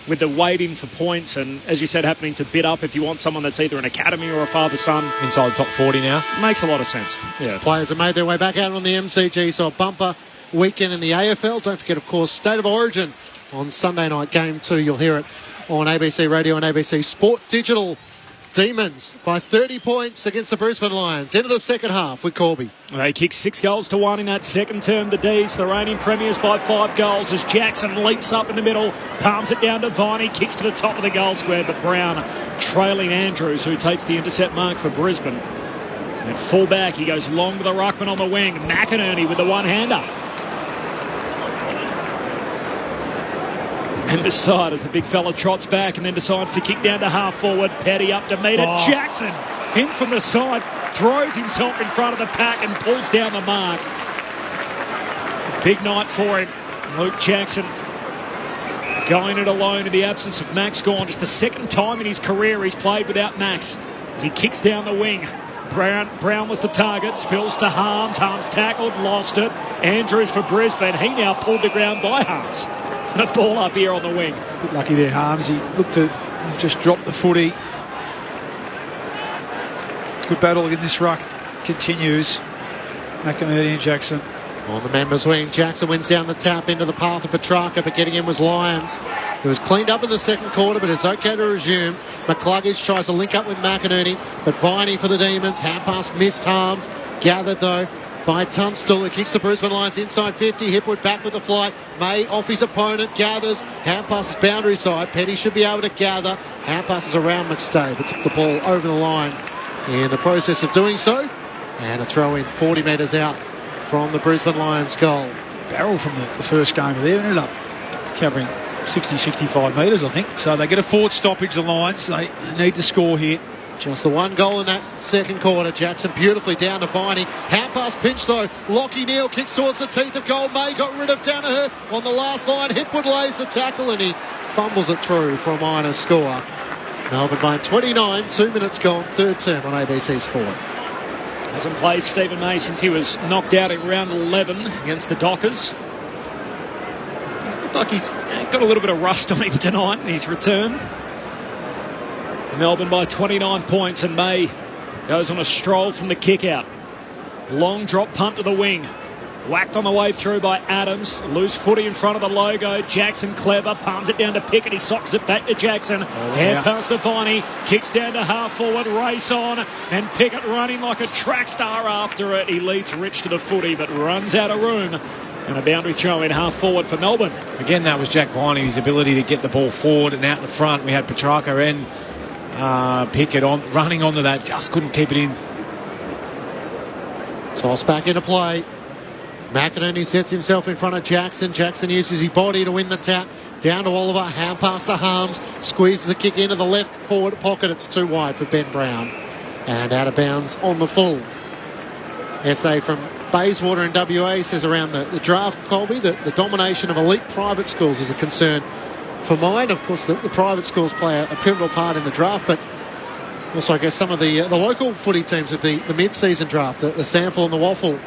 With the waiting for points and, as you said, happening to bid up if you want someone that's either an academy or a father-son. Inside the top 40 now. Makes a lot of sense. Yeah. Players have made their way back out on the MCG, so a bumper weekend in the AFL. Don't forget, of course, State of Origin on Sunday night, Game 2. You'll hear it on ABC Radio and ABC Sport Digital. Demons by 30 points against the Brisbane Lions. Into the second half with Corby. They kicked 6-1 in that second term. The D's, the reigning premiers, by 5 goals as Jackson leaps up in the middle, palms it down to Viney, kicks to the top of the goal square, but Brown trailing Andrews, who takes the intercept mark for Brisbane. And full back, he goes long with the ruckman on the wing. McInerney with the one-hander. And beside as the big fella trots back and then decides to kick down to half forward. Petty up to meet it. Jackson in from the side, throws himself in front of the pack and pulls down the mark. Big night for him. Luke Jackson going it alone in the absence of Max Gawn. Just the second time in his career he's played without Max as he kicks down the wing. Brown was the target, spills to Harms. Harms tackled, lost it. Andrews for Brisbane. He now pulled to ground by Harms. And a ball up here on the wing. Bit lucky there, Harms. He looked to just drop the footy. Good battle in this ruck. Continues. McInerney and Jackson. On the members' wing, Jackson wins down the tap into the path of Petrarca, but getting in was Lyons. It was cleaned up in the second quarter, but it's okay to resume. McCluggage tries to link up with McInerney, but Viney for the Demons. Hand pass missed. Harms. Gathered, though, by Tunstall, who kicks the Brisbane Lions inside 50. Hipwood back with the flight. May off his opponent, gathers. Hand passes boundary side. Petty should be able to gather. Hand passes around McStay, but took the ball over the line in the process of doing so. And a throw in 40 metres out from the Brisbane Lions goal. Barrel from the first game there. Ended up covering 60-65 metres, I think. So they get a forward stoppage, the Lions. They need to score here. Just the one goal in that second quarter. Jackson beautifully down to Viney. Hand pass pinch though. Lockie Neal kicks towards the teeth of goal. May got rid of Danaher on the last line. Hipwood lays the tackle and he fumbles it through for a minor score. Melbourne by 29. 2 minutes gone. Third term on ABC Sport. Hasn't played Stephen May since he was knocked out in round 11 against the Dockers. He's looked like he's got a little bit of rust on him tonight in his return. Melbourne by 29 points, and May goes on a stroll from the kick-out. Long drop punt to the wing. Whacked on the way through by Adams. Loose footy in front of the logo. Jackson clever. Palms it down to Pickett. He socks it back to Jackson. Hand pass to Viney. Kicks down to half forward. Race on. And Pickett running like a track star after it. He leads Rich to the footy but runs out of room. And a boundary throw in half forward for Melbourne. Again, that was Jack Viney, his ability to get the ball forward and out in the front. We had Petrarca and Pickett running onto that. Just couldn't keep it in. Toss back into play. McInerney sets himself in front of Jackson. Jackson uses his body to win the tap. Down to Oliver. Hand pass to Harms. Squeezes the kick into the left forward pocket. It's too wide for Ben Brown. And out of bounds on the full. SA from Bayswater in WA says around the draft, Colby, the domination of elite private schools is a concern for mine. Of course, the private schools play a pivotal part in the draft, but also, I guess, some of the local footy teams with the mid-season draft, the Sample and the Waffle,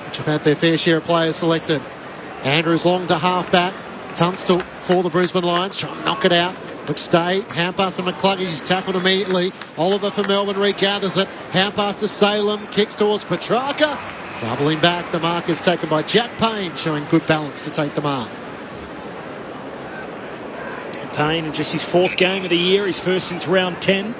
which have had their fair share of players selected. Andrews long to half-back. Tunstall for the Brisbane Lions, trying to knock it out. McStay, hand pass to McCluggage, he's tackled immediately. Oliver for Melbourne regathers it. Hand pass to Salem, kicks towards Petrarca. Doubling back, the mark is taken by Jack Payne, showing good balance to take the mark. Payne in just his 4th game of the year, his first since round 10,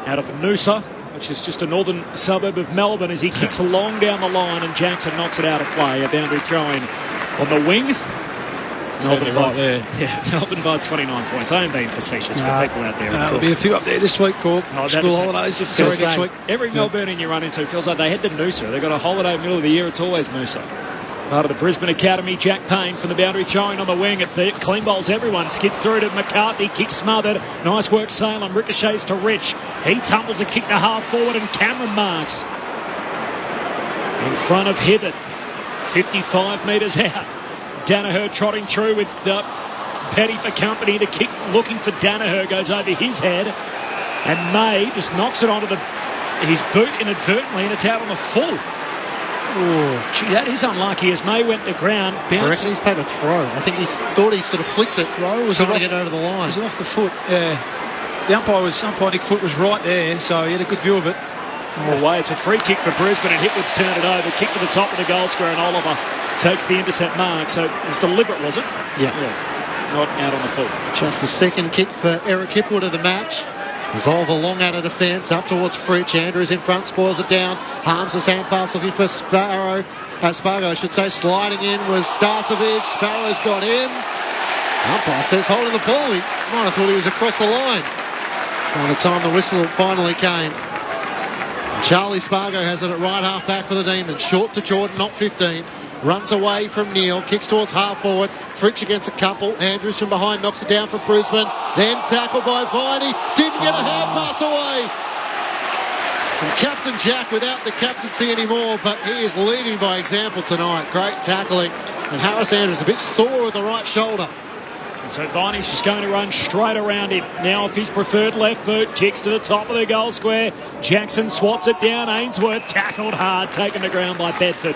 out of Noosa, which is just a northern suburb of Melbourne, as he kicks along down the line and Jackson knocks it out of play. A boundary throw-in on the wing. Melbourne right there. Yeah, Melbourne by 29 points. I am being facetious for people out there, of There'll course. be a few up there this week, Corp. School holidays. Sorry, next week. Every Melbourneian you run into feels like they had the Noosa. They've got a holiday in the middle of the year. It's always Noosa. Part of the Brisbane Academy, Jack Payne from the boundary throwing on the wing. It clean bowls everyone. Skids through to McCarthy. Kick smothered. Nice work, Salem. Ricochets to Rich. He tumbles a kick to half forward and Cameron marks. In front of Hibbert. 55 metres out. Danaher trotting through with Petty for company. The kick looking for Danaher goes over his head. And May just knocks it onto his boot inadvertently, and it's out on the full. Oh, gee, that is unlucky as May went to ground. I reckon he's paid a throw. I think he thought he sort of flicked it. Was trying to get over the line. Was it off the foot? Yeah. The umpire Nick Foot was right there, so he had a good view of it. Away, it's a free kick for Brisbane, and Hipwood's turned it over. Kick to the top of the goal square, and Oliver takes the intercept mark. So it was deliberate, was it? Yeah. Not out on the full. Just the second kick for Eric Hipwood of the match. Resolve long out of defence, up towards Fritsch. Andrews in front, spoils it down. Harms' hand pass looking for Spargo, I should say. Sliding in was Starcevic. Sparrow's got him. Umpire says holding the ball. He might have thought he was across the line. By the time the whistle finally came. Charlie Spargo has it at right half back for the Demons. Short to Jordan, not 15. Runs away from Neil, kicks towards half forward. Fritsch against a couple. Andrews from behind knocks it down for Brisbane. Then tackled by Viney. Didn't get a hand pass away. And Captain Jack without the captaincy anymore, but he is leading by example tonight. Great tackling. And Harris Andrews a bit sore with the right shoulder. And so Viney's just going to run straight around him. Now off his preferred left boot, kicks to the top of the goal square. Jackson swats it down. Ainsworth tackled hard, taken to ground by Bedford.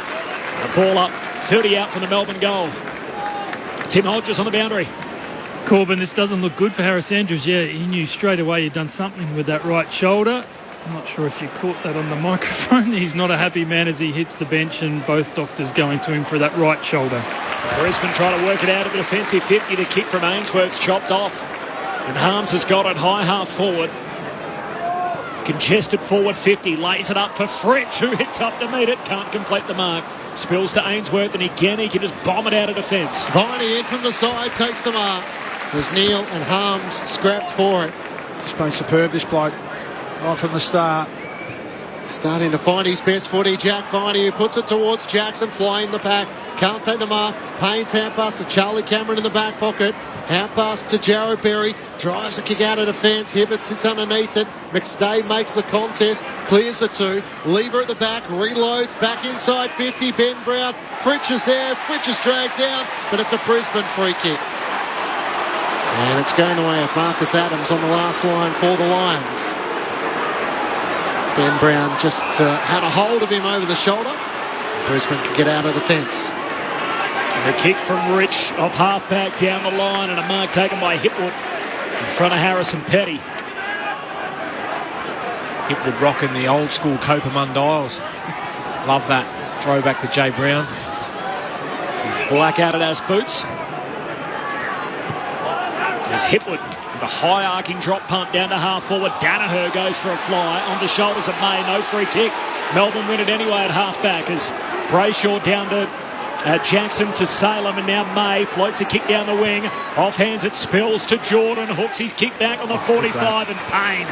The ball up, 30 out from the Melbourne goal. Tim Hodges on the boundary. Corbin, this doesn't look good for Harris Andrews. Yeah, he knew straight away he'd done something with that right shoulder. I'm not sure if you caught that on the microphone. He's not a happy man as he hits the bench, and both doctors going to him for that right shoulder. Brisbane trying to work it out of the defensive 50. The kick from Ainsworth's chopped off. And Harms has got it high half forward. Congested forward 50. Lays it up for Fritsch, who hits up to meet it. Can't complete the mark. Spills to Ainsworth, and again he can just bomb it out of defence. Viney in from the side, takes the mark. As Neil and Harms scrapped for it. Just been superb, this bloke. Right from the start. Starting to find his best footy. Jack Viney, who puts it towards Jackson, flying the pack. Can't take the mark. Payne's hand pass to Charlie Cameron in the back pocket. Hand pass to Jarrod Berry. Drives the kick out of defence. Hibbert sits underneath it. McStay makes the contest. Clears the two. Lever at the back. Reloads. Back inside 50. Ben Brown. Fritsch is there. Fritsch is dragged down. But it's a Brisbane free kick. And it's going the way of Marcus Adams on the last line for the Lions. Ben Brown just had a hold of him over the shoulder. Brisbane can get out of defence. The kick from Rich off half-back down the line, and a mark taken by Hipwood in front of Harrison Petty. Hipwood rocking the old school Copa Mundials. Love that throwback to Jay Brown. His black Adidas boots. There's Hipwood with a high arcing drop punt down to half forward. Danaher goes for a fly on the shoulders of May. No free kick. Melbourne win it anyway at half back as Brayshaw down to Jackson to Salem, and now May floats a kick down the wing. Off hands it spills to Jordan. Hooks his kick back on the 45, and Payne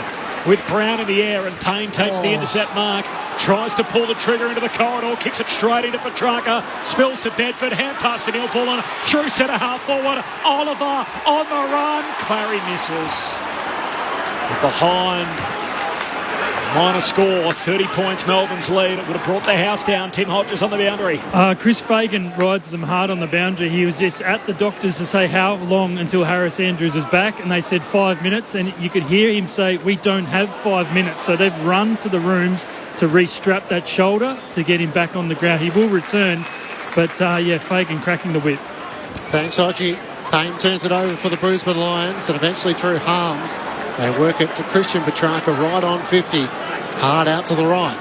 with Brown in the air, and Payne takes the intercept mark. Tries to pull the trigger into the corridor. Kicks it straight into Petrarca. Spills to Bedford. Hand pass to Neil Bullen. Through centre half forward. Oliver on the run. Clary misses. Behind. Minor score, 30 points, Melbourne's lead. It would have brought the house down. Tim Hodges on the boundary. Chris Fagan rides them hard on the boundary. He was just at the doctors to say how long until Harris Andrews is back, and they said 5 minutes, and you could hear him say, we don't have 5 minutes. So they've run to the rooms to re-strap that shoulder to get him back on the ground. He will return, but Fagan cracking the whip. Thanks, Hodgie. Payne turns it over for the Brisbane Lions, and eventually through Harms. They work it to Christian Petrarca right on 50. Hard out to the right.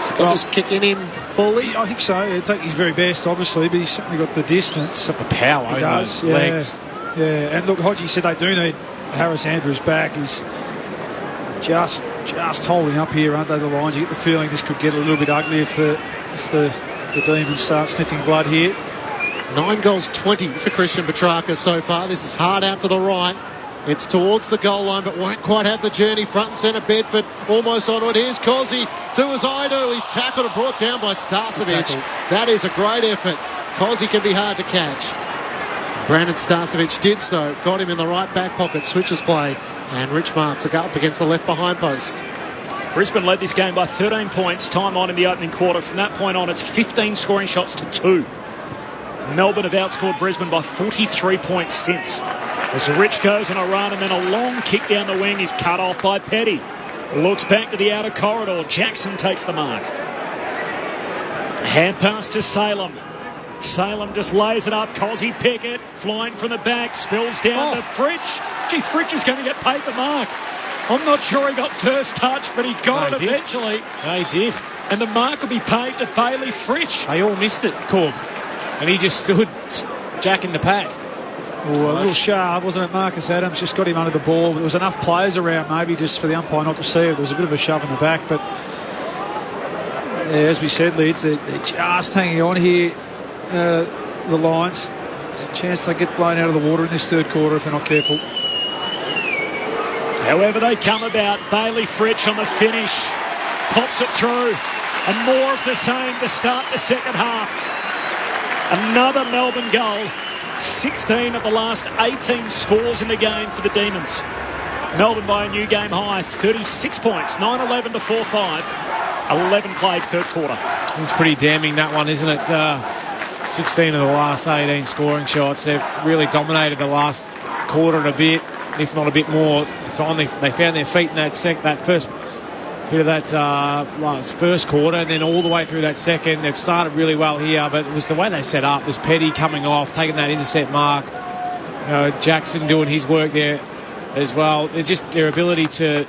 So got this kick in him, Bully? I think so. He'll take his very best, obviously, but he's certainly got the distance. Got the power in those legs. Yeah, and look, Hodgie said they do need Harris Andrews back. He's just holding up here, aren't they, the Lions? You get the feeling this could get a little bit ugly if the Demons start sniffing blood here. 9 goals, 20 for Christian Petrarca so far. This is hard out to the right. It's towards the goal line, but won't quite have the journey. Front and centre, Bedford almost on it. Here's Cozzy. Do as I do. He's tackled and brought down by Starcevic. That is a great effort. Cozzy can be hard to catch. Brandon Starcevic did so. Got him in the right back pocket. Switches play. And Rich Marks up against the left behind post. Brisbane led this game by 13 points. Time on in the opening quarter. From that point on, it's 15 scoring shots to 2. Melbourne have outscored Brisbane by 43 points since. As Rich goes on a run, and then a long kick down the wing is cut off by Petty. Looks back to the outer corridor. Jackson takes the mark. Hand pass to Salem. Salem just lays it up. Cozzy Pickett flying from the back. Spills down to Fritsch. Gee, Fritsch is going to get paid the mark. I'm not sure he got first touch, but he got it eventually. They did. And the mark will be paid to Bailey Fritsch. They all missed it, Corb. And he just stood Jack in the pack. Oh, a little sharp, wasn't it? Marcus Adams just got him under the ball. There was enough players around maybe just for the umpire not to see it. There was a bit of a shove in the back, but as we said, Leeds, they're just hanging on here, the Lions. There's a chance they get blown out of the water in this third quarter if they're not careful. However they come about, Bailey Fritsch on the finish pops it through, and more of the same to start the second half. Another Melbourne goal. 16 of the last 18 scores in the game for the Demons. Melbourne by a new game high, 36 points, 9-11 to 4-5. 11 played third quarter. It's pretty damning, that one, isn't it? 16 of the last 18 scoring shots. They've really dominated the last quarter and a bit, if not a bit more. Finally, they found their feet in that first bit of that last first quarter, and then all the way through that second. They've started really well here, but it was the way they set up. It was Petty coming off, taking that intercept mark. Jackson doing his work there as well. Their ability to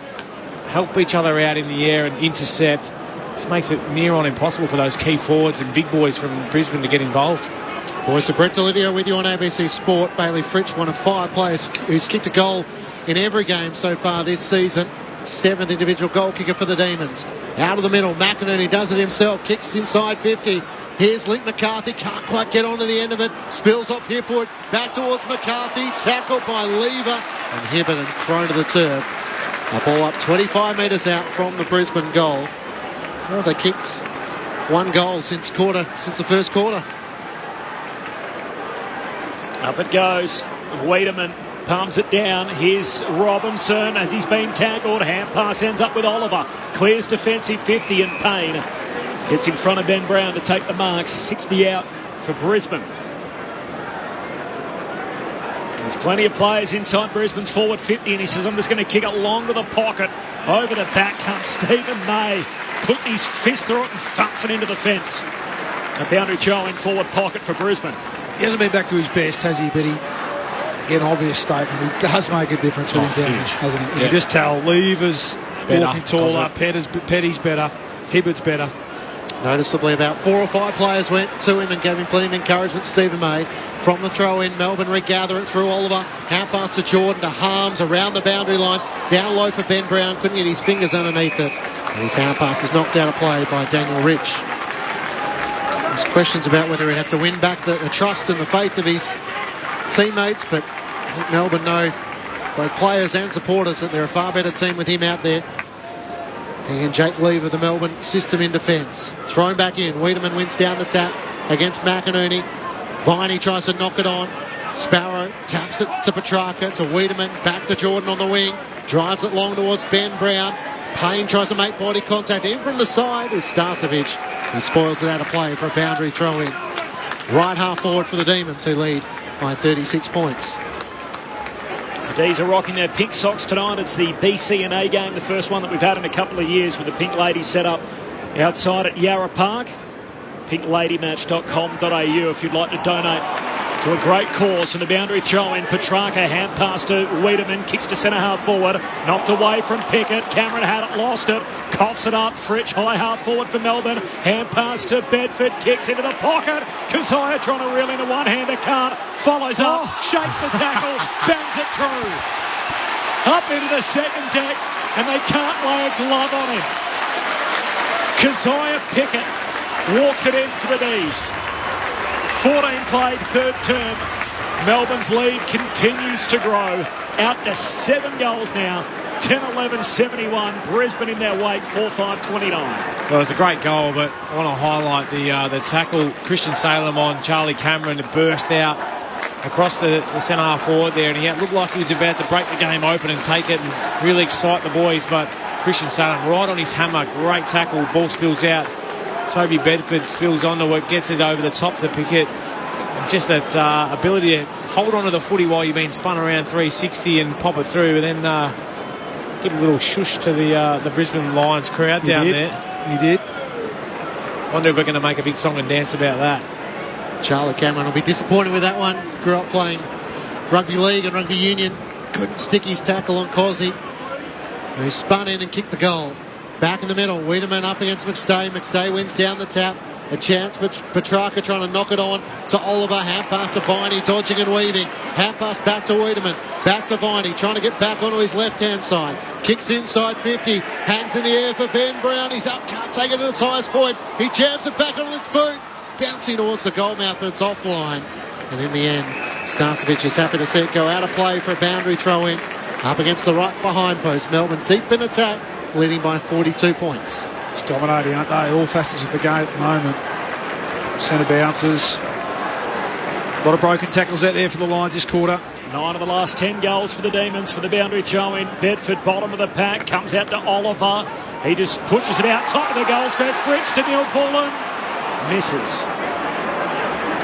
help each other out in the air and intercept just makes it near on impossible for those key forwards and big boys from Brisbane to get involved. Voice of Brett Delidio with you on ABC Sport. Bailey Fritsch, one of 5 players who's kicked a goal in every game so far this season. 7th individual goal kicker for the Demons. Out of the middle, McInerney does it himself, kicks inside 50. Here's Link McCarthy, can't quite get onto the end of it, spills off Hipwood, back towards McCarthy, tackled by Lever, and Hibbert thrown to the turf. A ball up 25 metres out from the Brisbane goal. Well, they kicked 1 goal since the first quarter. Up it goes. Wiedemann palms it down. Here's Robinson as he's been tackled. Hand pass ends up with Oliver. Clears defensive 50, and Payne gets in front of Ben Brown to take the mark. 60 out for Brisbane. There's plenty of players inside Brisbane's forward 50, and he says, I'm just going to kick it long to the pocket. Over the back comes Stephen May. Puts his fist through it and thumps it into the fence. A boundary throw in forward pocket for Brisbane. He hasn't been back to his best, has he? But he, again, obvious statement, he does make a difference with him down there, doesn't he? You can just tell Lever's walking taller, Petty's better, Hibbert's better. Noticeably, about 4 or 5 players went to him and gave him plenty of encouragement. Stephen May from the throw-in. Melbourne regather it through Oliver. Hand pass to Jordan, to Harms, around the boundary line. Down low for Ben Brown. Couldn't get his fingers underneath it. And his hand pass is knocked out of play by Daniel Rich. There's questions about whether he'd have to win back the trust and the faith of his teammates, but I think Melbourne know, both players and supporters, that they're a far better team with him out there. And Jake Lever, the Melbourne system in defence. Thrown back in. Wiedemann wins down the tap against McInerney. Viney tries to knock it on. Sparrow taps it to Petrarca, to Wiedemann, back to Jordan on the wing. Drives it long towards Ben Brown. Payne tries to make body contact. In from the side is Starcevic. He spoils it out of play for a boundary throw in. Right half forward for the Demons, who lead by 36 points. The D's are rocking their pink socks tonight. It's the BCNA game, the first one that we've had in a couple of years, with the Pink Ladies set up outside at Yarra Park. pinkladymatch.com.au if you'd like to donate to a great cause. And the boundary throw in, Petrarca, hand pass to Wiedemann, kicks to centre half forward, knocked away from Pickett. Cameron had it, lost it, coughs it up. Fritsch, high half forward for Melbourne, hand pass to Bedford, kicks into the pocket. Keziah trying to reel in a one-hander, can't, follows up, shakes the tackle, bangs it through. Up into the second deck, and they can't lay a glove on him. Keziah Pickett walks it in for the D's. 14 played, third term. Melbourne's lead continues to grow. Out to 7 goals now. 10-11-71. Brisbane in their wake, 4-5-29. Well, it was a great goal, but I want to highlight the tackle Christian Salem on Charlie Cameron to burst out across the centre half forward there, and he looked like he was about to break the game open and take it and really excite the boys, but Christian Salem right on his hammer. Great tackle. Ball spills out. Toby Bedford spills onto it, gets it over the top to Pickett. And just that ability to hold onto the footy while you're being spun around 360 and pop it through, and then give a little shush to the Brisbane Lions crowd down there. He did. Wonder if we're going to make a big song and dance about that. Charlie Cameron will be disappointed with that one. Grew up playing rugby league and rugby union. Couldn't stick his tackle on Cozzy, who spun in and kicked the goal. Back in the middle, Wiedemann up against McStay. McStay wins down the tap. A chance for Petrarca trying to knock it on to Oliver. Hand pass to Viney, dodging and weaving. Hand pass back to Wiedemann. Back to Viney, trying to get back onto his left-hand side. Kicks inside 50. Hangs in the air for Ben Brown. He's up, can't take it to its highest point. He jams it back on its boot. Bouncing towards the goal mouth, but it's offline. And in the end, Starcevic is happy to see it go out of play for a boundary throw-in. Up against the right behind post. Melbourne deep in attack, leading by 42 points. It's dominating, aren't they? All facets of the game at the moment. Centre bounces. A lot of broken tackles out there for the Lions this quarter. 9 of the last 10 goals for the Demons for the boundary throw-in. Bedford, bottom of the pack, comes out to Oliver. He just pushes it out, top of the goal square. Fritsch to Neil Bullen. Misses.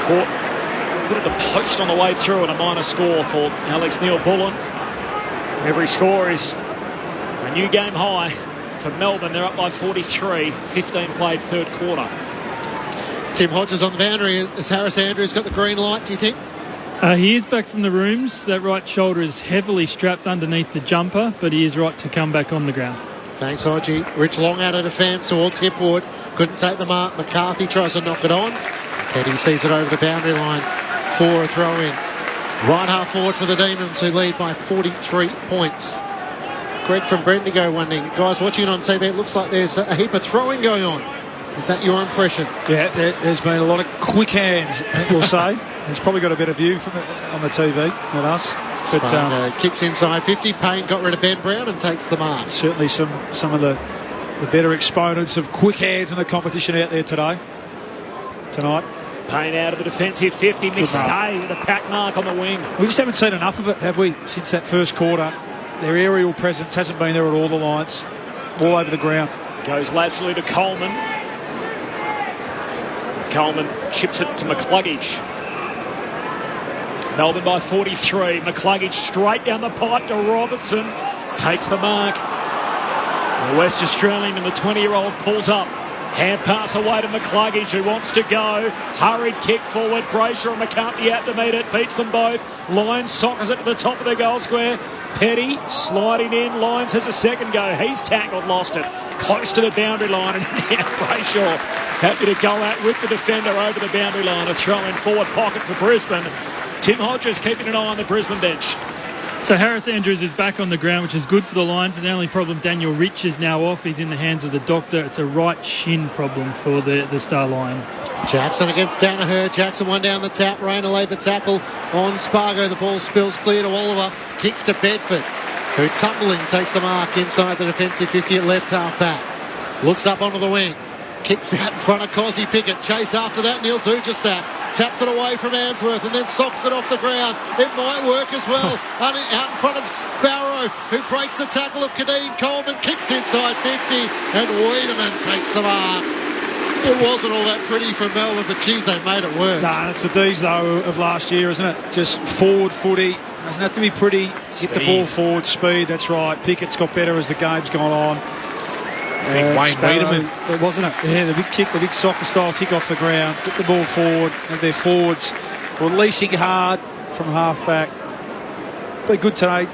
Caught a bit of the post on the way through, and a minor score for Alex Neil Bullen. Every score is a new game high for Melbourne. They're up by 43. 15 played third quarter. Tim Hodges on the boundary. Has Harris Andrews got the green light, do you think? He is back from the rooms. That right shoulder is heavily strapped underneath the jumper, but he is right to come back on the ground. Thanks, Hodgie. Rich long out of defence towards Hipwood. Couldn't take the mark. McCarthy tries to knock it on. Petty sees it over the boundary line for a throw-in. Right half forward for the Demons, who lead by 43 points. Greg from Bendigo wondering, guys watching it on TV, it looks like there's a heap of throwing going on. Is that your impression? Yeah, there's been a lot of quick hands, we'll say. He's probably got a better view from on the TV than us. But kicks inside 50. Payne got rid of Ben Brown and takes the mark. Certainly some of the better exponents of quick hands in the competition out there tonight. Payne out of the defensive 50. McStay with a pack mark on the wing. We just haven't seen enough of it, have we, since that first quarter? Their aerial presence hasn't been there at all the Lions. All over the ground. Goes laterally to Coleman. Coleman chips it to McCluggage. Melbourne by 43. McCluggage straight down the pipe to Robertson. Takes the mark. The West Australian and the 20-year-old pulls up. Hand pass away to McCluggage, who wants to go. Hurried kick forward. Brayshaw and McCarthy out to meet it. Beats them both. Lyons sockers it to the top of the goal square. Petty sliding in. Lyons has a second go. He's tackled, lost it. Close to the boundary line. And Brayshaw happy to go out with the defender over the boundary line. A throw in forward pocket for Brisbane. Tim Hodges keeping an eye on the Brisbane bench. So Harris Andrews is back on the ground, which is good for the Lions. And the only problem, Daniel Rich is now off. He's in the hands of the doctor. It's a right shin problem for the Star Lion. Jackson against Danaher. Jackson one down the tap. Rayner laid the tackle on Spargo. The ball spills clear to Oliver. Kicks to Bedford, who tumbling takes the mark inside the defensive 50 at left half back. Looks up onto the wing. Kicks out in front of Cozzy Pickett. Chase after that, and he'll do just that. Taps it away from Answorth and then socks it off the ground. It might work as well. Out in front of Sparrow, who breaks the tackle of Kadeen Coleman. Kicks inside 50, and Wiedemann takes the mark. It wasn't all that pretty from Melbourne, but geez, they made it work. Nah, it's the D's, though, of last year, isn't it? Just forward footy. Doesn't have to be pretty. Get the ball forward, speed, that's right. Pickett's got better as the game's gone on. Wayne Wiedemann. Wasn't it? Yeah, the big kick, the big soccer-style kick off the ground. Get the ball forward, and their forwards were releasing hard from half-back. Be good tonight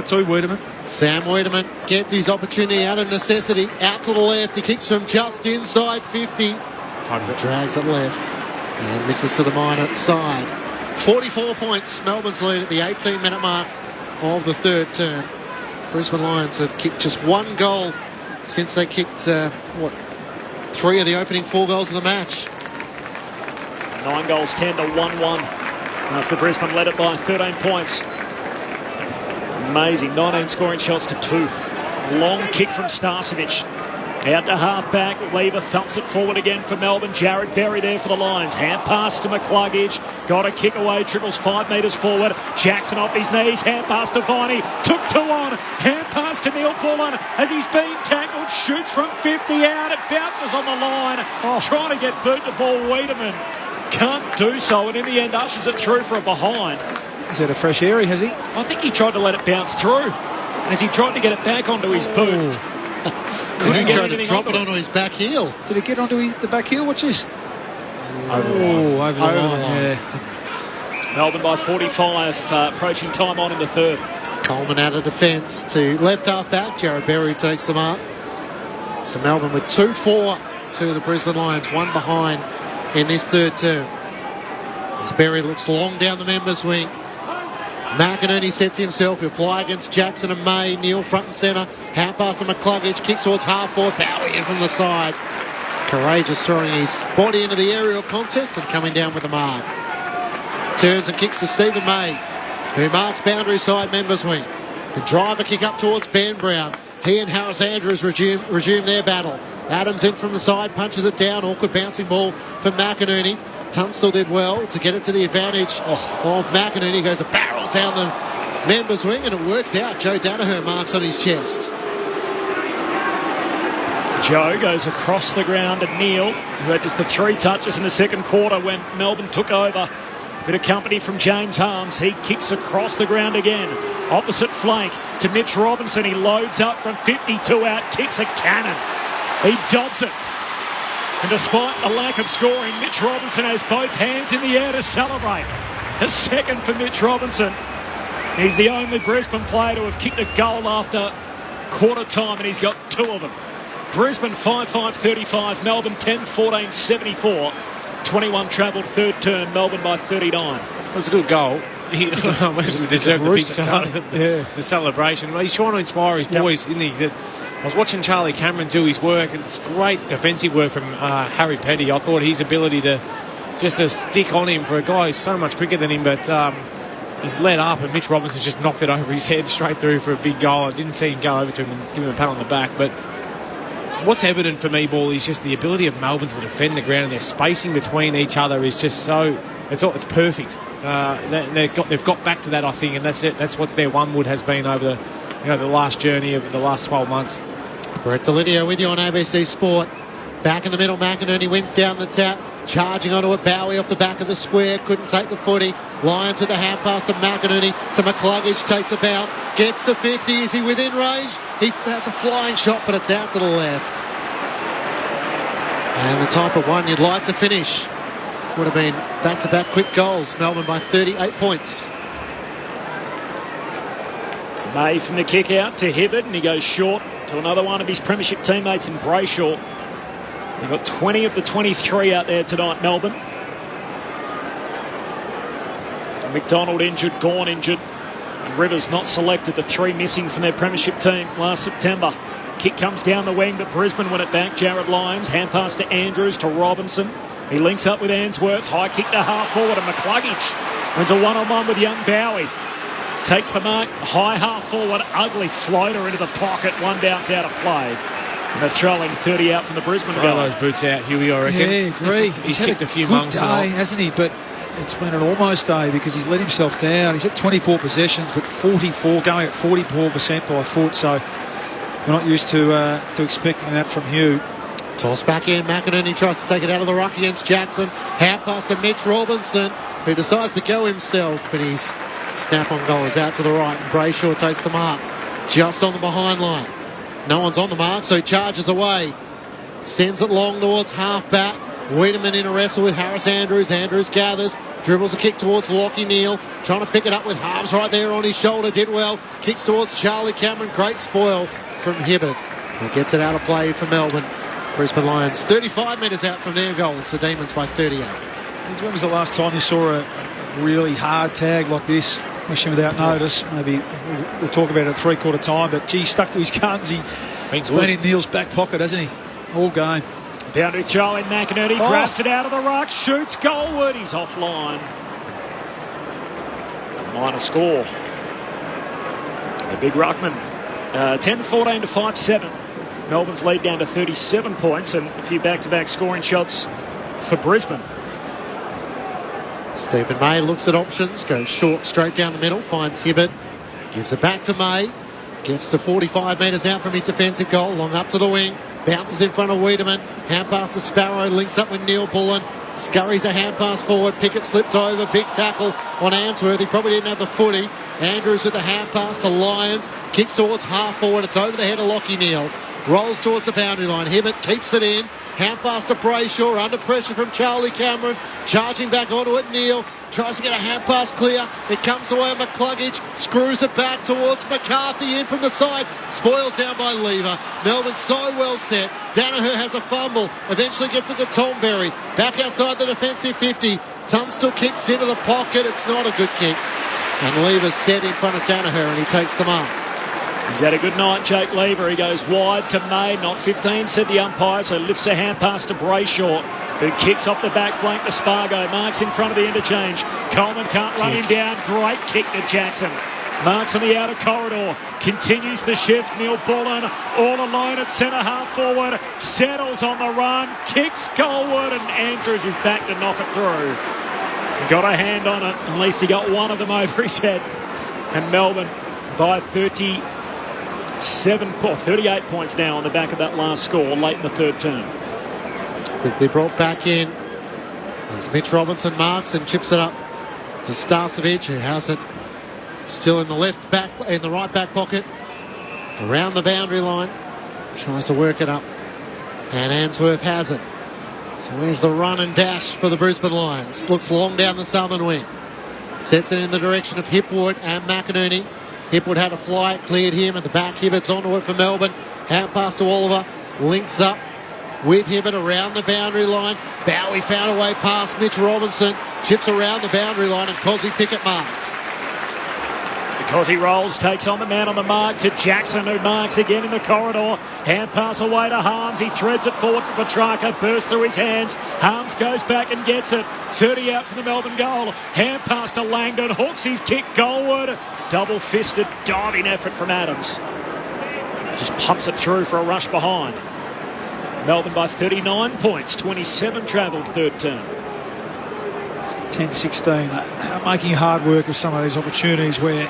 too, Wiedemann. Sam Wiedemann gets his opportunity out of necessity. Out to the left. He kicks from just inside 50. Drags it left and misses to the minor side. 44 points. Melbourne's lead at the 18-minute mark of the third term. Brisbane Lions have kicked just one goal since they kicked, 3 of the opening 4 goals of the match. 9 goals, 10 to 1-1. After Brisbane led it by 13 points. Amazing. 19 scoring shots to 2. Long kick from Starcevic. Out to half-back. Lever thumps it forward again for Melbourne. Jared Berry there for the Lions. Hand pass to McCluggage. Got a kick away. Triples 5 metres forward. Jackson off his knees. Hand pass to Viney. Took 2 on. Hand pass to Neil Bullen. As he's being tackled, shoots from 50 out. It bounces on the line. Trying to get boot the ball. Wiedemann can't do so. And in the end, ushers it through for a behind. Is that a fresh area, has he? I think he tried to let it bounce through. And as he tried to get it back onto his boot, he tried to drop it onto his back heel. Did it get onto the back heel? Watch this. Over the line. Yeah. Melbourne by 45, approaching time on in the third. Coleman out of defence to left half back. Jared Berry takes them up. So Melbourne with 2-4 to the Brisbane Lions, 1 behind in this third term. As Berry looks long down the members' wing. McInerney sets himself. He'll fly against Jackson and May. Neil front and centre. Hand pass to McCluggage. Kicks towards half forward. Bowie in from the side. Courageous throwing his body into the aerial contest and coming down with the mark. Turns and kicks to Stephen May, who marks boundary side members' wing. The driver kick up towards Ben Brown. He and Harris Andrews resume their battle. Adams in from the side. Punches it down. Awkward bouncing ball for McInerney. Tunstall did well to get it to the advantage of McInerney. He goes a barrel down the members' wing and it works out. Joe Danaher marks on his chest. Joe goes across the ground to Neil, who had just the 3 touches in the second quarter when Melbourne took over. Bit of company from James Harms. He kicks across the ground again. Opposite flank to Mitch Robinson. He loads up from 52 out, kicks a cannon. He dobs it. And despite a lack of scoring, Mitch Robinson has both hands in the air to celebrate. A second for Mitch Robinson. He's the only Brisbane player to have kicked a goal after quarter time, and he's got 2 of them. Brisbane 5-5-35, Melbourne 10-14-74. 21 travelled third term, Melbourne by 39. It was a good goal. He deserved the celebration. He's trying to inspire his boys, isn't he? I was watching Charlie Cameron do his work, and it's great defensive work from Harry Petty. I thought his ability to stick on him for a guy who's so much quicker than him, but he's let up, and Mitch Robinson's just knocked it over his head straight through for a big goal. I didn't see him go over to him and give him a pat on the back, but what's evident for me, Ball, is just the ability of Melbourne to defend the ground, and their spacing between each other is just so... It's perfect. They've got back to that, I think, and that's it. That's what their one wood has been over the last journey of the last 12 months. Brett Delidio with you on ABC Sport. Back in the middle, McInerney wins down the tap. Charging onto a Bowie off the back of the square. Couldn't take the footy. Lions with a hand pass to McInerney, to McCluggage, takes a bounce, gets to 50. Is he within range? He has a flying shot, but it's out to the left. And the type of one you'd like to finish. Would have been back-to-back quick goals. Melbourne by 38 points. May from the kick out to Hibbert, and he goes short to another one of his premiership teammates in Brayshaw. They've got 20 of the 23 out there tonight, Melbourne. McDonald injured, Gawn injured, and Rivers not selected, the 3 missing from their premiership team last September. Kick comes down the wing, but Brisbane win it back. Jared Lyons, hand pass to Andrews, to Robinson. He links up with Answorth, high kick to half forward, and McCluggage wins a one-on-one with young Bowie. Takes the mark, high half forward, ugly floater into the pocket, one bounce out of play. And they're throwing 30 out from the Brisbane goal. Throw those boots out, Huey, I reckon. Yeah, agree. He's kicked a few good months day, hasn't he? But it's been an almost day because he's let himself down. He's had 24 possessions, but 44, going at 44% by foot. So we're not used to expecting that from Hugh. Toss back in, McInerney tries to take it out of the ruck against Jackson. Hand pass to Mitch Robinson, who decides to go himself, but his snap on goal is out to the right, and Brayshaw takes the mark just on the behind line. No one's on the mark, so he charges away. Sends it long towards half-back. Wiedemann in a wrestle with Harris Andrews. Andrews gathers, dribbles a kick towards Lockie Neal, trying to pick it up with Harms right there on his shoulder. Did well. Kicks towards Charlie Cameron. Great spoil from Hibbert. He gets it out of play for Melbourne. Brisbane Lions 35 metres out from their goal. It's the Demons by 38. When was the last time you saw a really hard tag like this? Question without notice. Maybe we'll talk about it at three-quarter time, but gee, stuck to his guns. He's been in Neal's back pocket, hasn't he? All game. Boundary throw in, McInerney grabs it out of the ruck, shoots goalward. He's offline. Minor score. The big ruckman. 10-14 to 5-7. Melbourne's lead down to 37 points, and a few back-to-back scoring shots for Brisbane. Stephen May looks at options, goes short straight down the middle, finds Hibbert, gives it back to May, gets to 45 metres out from his defensive goal, long up to the wing, bounces in front of Wiedemann, hand pass to Sparrow, links up with Neil Bullen, scurries a hand pass forward, Pickett slipped over, big tackle on Answorth, he probably didn't have the footy. Andrews with the hand pass to Lyons, kicks towards half forward, it's over the head of Lockie Neal, rolls towards the boundary line, Hibbert keeps it in, hand pass to Brayshaw, under pressure from Charlie Cameron, charging back onto it, Neal tries to get a hand pass clear, it comes away with McCluggage, screws it back towards McCarthy, in from the side, spoiled down by Lever. Melbourne so well set, Danaher has a fumble, eventually gets it to Tomberry, back outside the defensive 50, Tunstall kicks into the pocket, it's not a good kick, and Lever's set in front of Danaher and he takes them up. He's had a good night, Jake Lever. He goes wide to May, not 15, said the umpire, so lifts a hand pass to Brayshaw, who kicks off the back flank to Spargo. Marks in front of the interchange. Coleman can't run him down. Great kick to Jackson. Marks on the outer corridor. Continues the shift. Neil Bullen all alone at centre half forward. Settles on the run. Kicks goalward, and Andrews is back to knock it through. Got a hand on it. At least he got one of them over his head. And Melbourne by 38 points now on the back of that last score late in the third term. Quickly brought back in as Mitch Robinson marks and chips it up to Starcevic, who has it still in the right back pocket, around the boundary line, tries to work it up, and Answorth has it. So where's the run and dash for the Brisbane Lions? Looks long down the southern wing, sets it in the direction of Hipwood and McInerney. Hipwood had a fly, it cleared him at the back. Hibbert's onto it for Melbourne. Hand pass to Oliver, links up with Hibbert around the boundary line. Bowie found a way past Mitch Robinson, chips around the boundary line, and Cozzy Pickett marks. Because he rolls, takes on the man on the mark to Jackson, who marks again in the corridor. Hand pass away to Harms. He threads it forward for Petrarca. Bursts through his hands. Harms goes back and gets it. 30 out from the Melbourne goal. Hand pass to Langdon. Hooks his kick goalward. Double-fisted diving effort from Adams. Just pumps it through for a rush behind. Melbourne by 39 points. 27 travelled third term. 10-16. Making hard work of some of these opportunities where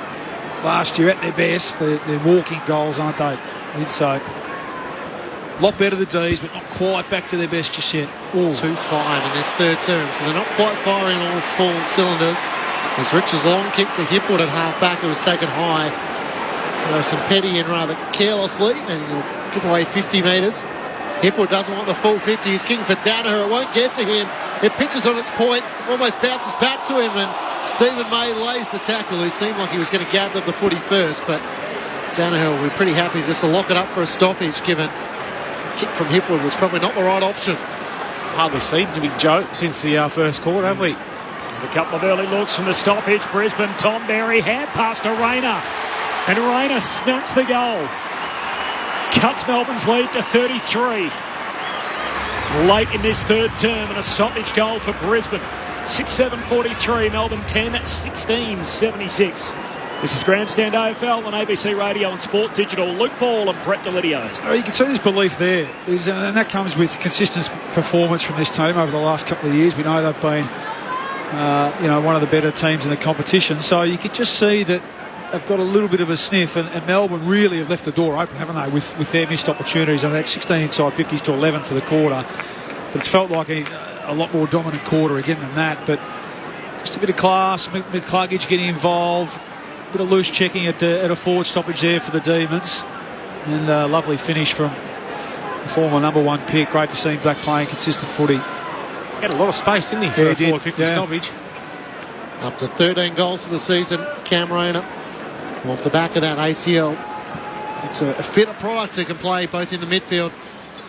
last year at their best, they're walking goals, aren't they? I'd say. A lot better the D's, but not quite back to their best just yet. 2-5 in this third term, so they're not quite firing all full cylinders. As Rich's long kick to Hipwood at half-back, it was taken high. Some Petty in rather carelessly, and he'll give away 50 metres. Hipwood doesn't want the full 50. He's kicking for Danaher. It won't get to him. It pitches on its point, almost bounces back to him, and Stephen May lays the tackle. He seemed like he was going to gather the footy first, but Danaher will be pretty happy just to lock it up for a stoppage, given the kick from Hipwood was probably not the right option. Hardly seen a big joke since the first quarter, have we? A couple of early looks from the stoppage. Brisbane, Tom Berry, hand pass to Rayner. And Rayner snaps the goal. Cuts Melbourne's lead to 33. Late in this third term, and a stoppage goal for Brisbane. 6-7-43, Melbourne 10-16-76. This is Grandstand AFL on ABC Radio and Sport Digital. Luke Ball and Brett Delidio. Oh, you can see this belief there, and that comes with consistent performance from this team over the last couple of years. We know they've been, one of the better teams in the competition. So you could just see that they've got a little bit of a sniff, and Melbourne really have left the door open, haven't they, with their missed opportunities. I mean, that's 16 inside 50s to 11 for the quarter. But it's felt like a lot more dominant quarter again than that. But just a bit of class, McCluggage getting involved. A bit of loose checking at a forward stoppage there for the Demons. And a lovely finish from the former number one pick. Great to see him back playing consistent footy. He had a lot of space, didn't he, for a 450 stoppage? Up to 13 goals for the season, Cam Rayner. Off the back of that ACL. It's a fitter product who can play both in the midfield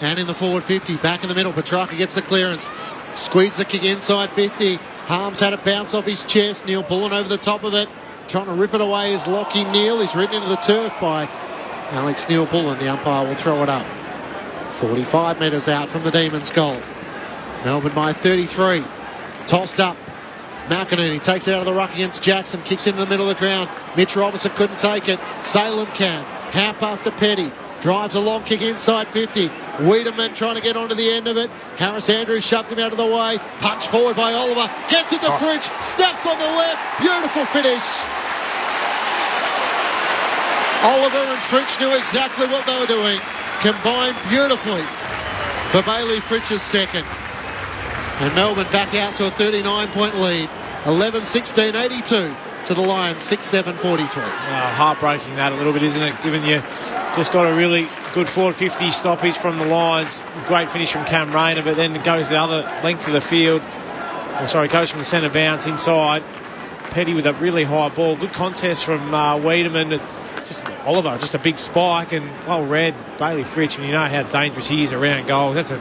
and in the forward 50. Back in the middle, Petrarca gets the clearance. Squeeze the kick inside 50. Harms had it bounce off his chest. Neil Bullen over the top of it. Trying to rip it away is Lockie Neal. He's ridden into the turf by Alex Neil Bullen. The umpire will throw it up. 45 metres out from the Demons' goal. Melbourne by 33. Tossed up. McInerney takes it out of the ruck against Jackson. Kicks into the middle of the ground. Mitch Robertson couldn't take it. Salem can. Hand pass to Petty. Drives a long kick inside 50. Wiedemann trying to get onto the end of it. Harris Andrews shoved him out of the way. Punch forward by Oliver. Gets it to Fridge. Snaps on the left. Beautiful finish. Oliver and Fridge knew exactly what they were doing. Combined beautifully for Bailey Fridge's second. And Melbourne back out to a 39-point lead. 11-16-82 to the Lions, 6-7-43. Heartbreaking that a little bit, isn't it? Given you just got a really good 450 stoppage from the Lions. Great finish from Cam Rayner, but then it goes the other length of the field. Goes from the centre bounce inside. Petty with a really high ball. Good contest from Wiedemann. Just Oliver, just a big spike, and well read. Bailey Fritsch, and you know how dangerous he is around goals. That's a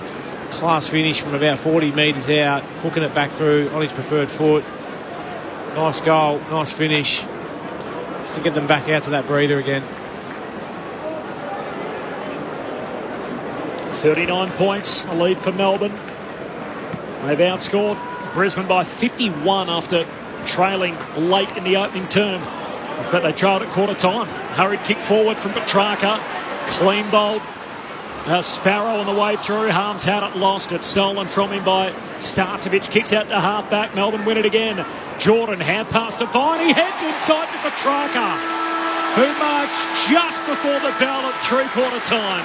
class finish from about 40 metres out, hooking it back through on his preferred foot. Nice goal, nice finish. Just to get them back out to that breather again. 39 points, a lead for Melbourne. They've outscored Brisbane by 51 after trailing late in the opening term. In fact, they trailed at quarter time. Hurried kick forward from Petrarca. Clean bowled. Sparrow on the way through. Harms had it, lost it. Stolen from him by Starcevic. Kicks out to half-back. Melbourne win it again. Jordan, hand pass to Vine. He heads inside to Petrarca, who marks just before the bell at three-quarter time.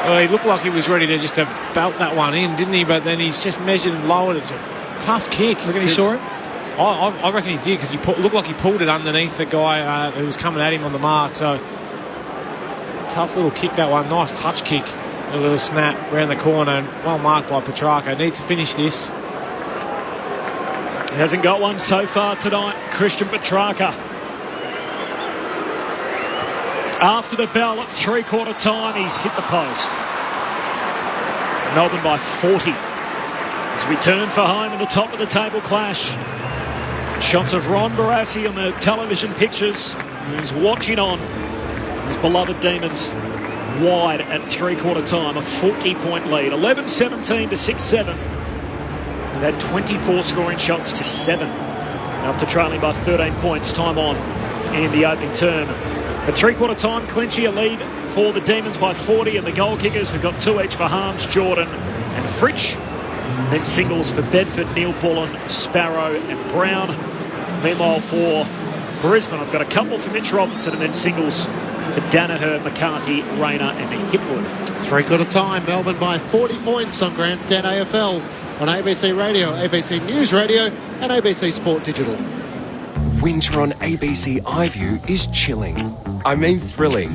Well, he looked like he was ready to just belt that one in, didn't he? But then he's just measured and lowered it. It's a tough kick. Reckon he saw it? I reckon he did, because he looked like he pulled it underneath the guy who was coming at him on the mark. So tough little kick, that one. Nice touch kick. A little snap around the corner, and well marked by Petrarca. Needs to finish this. He hasn't got one so far tonight. Christian Petrarca. After the bell at three-quarter time, he's hit the post. Melbourne by 40. As we turn for home in the top of the table clash. Shots of Ron Barassi on the television pictures. He's watching on. His beloved Demons wide at three-quarter time. A 40-point lead. 11-17 to 6-7. They've had 24 scoring shots to 7 after trailing by 13 points time on in the opening term. At three-quarter time, Clinchy a lead for the Demons by 40, and the goal kickers, we've got 2 each for Harms, Jordan and Fritsch. Then singles for Bedford, Neil Bullen, Sparrow and Brown. Meanwhile for Brisbane, I've got a couple for Mitch Robertson, and then singles for Danaher, McCarthy, Rayner and Hipwood. Three-quarter time, Melbourne by 40 points on Grandstand AFL on ABC Radio, ABC News Radio and ABC Sport Digital. Winter on ABC iView is chilling. I mean thrilling.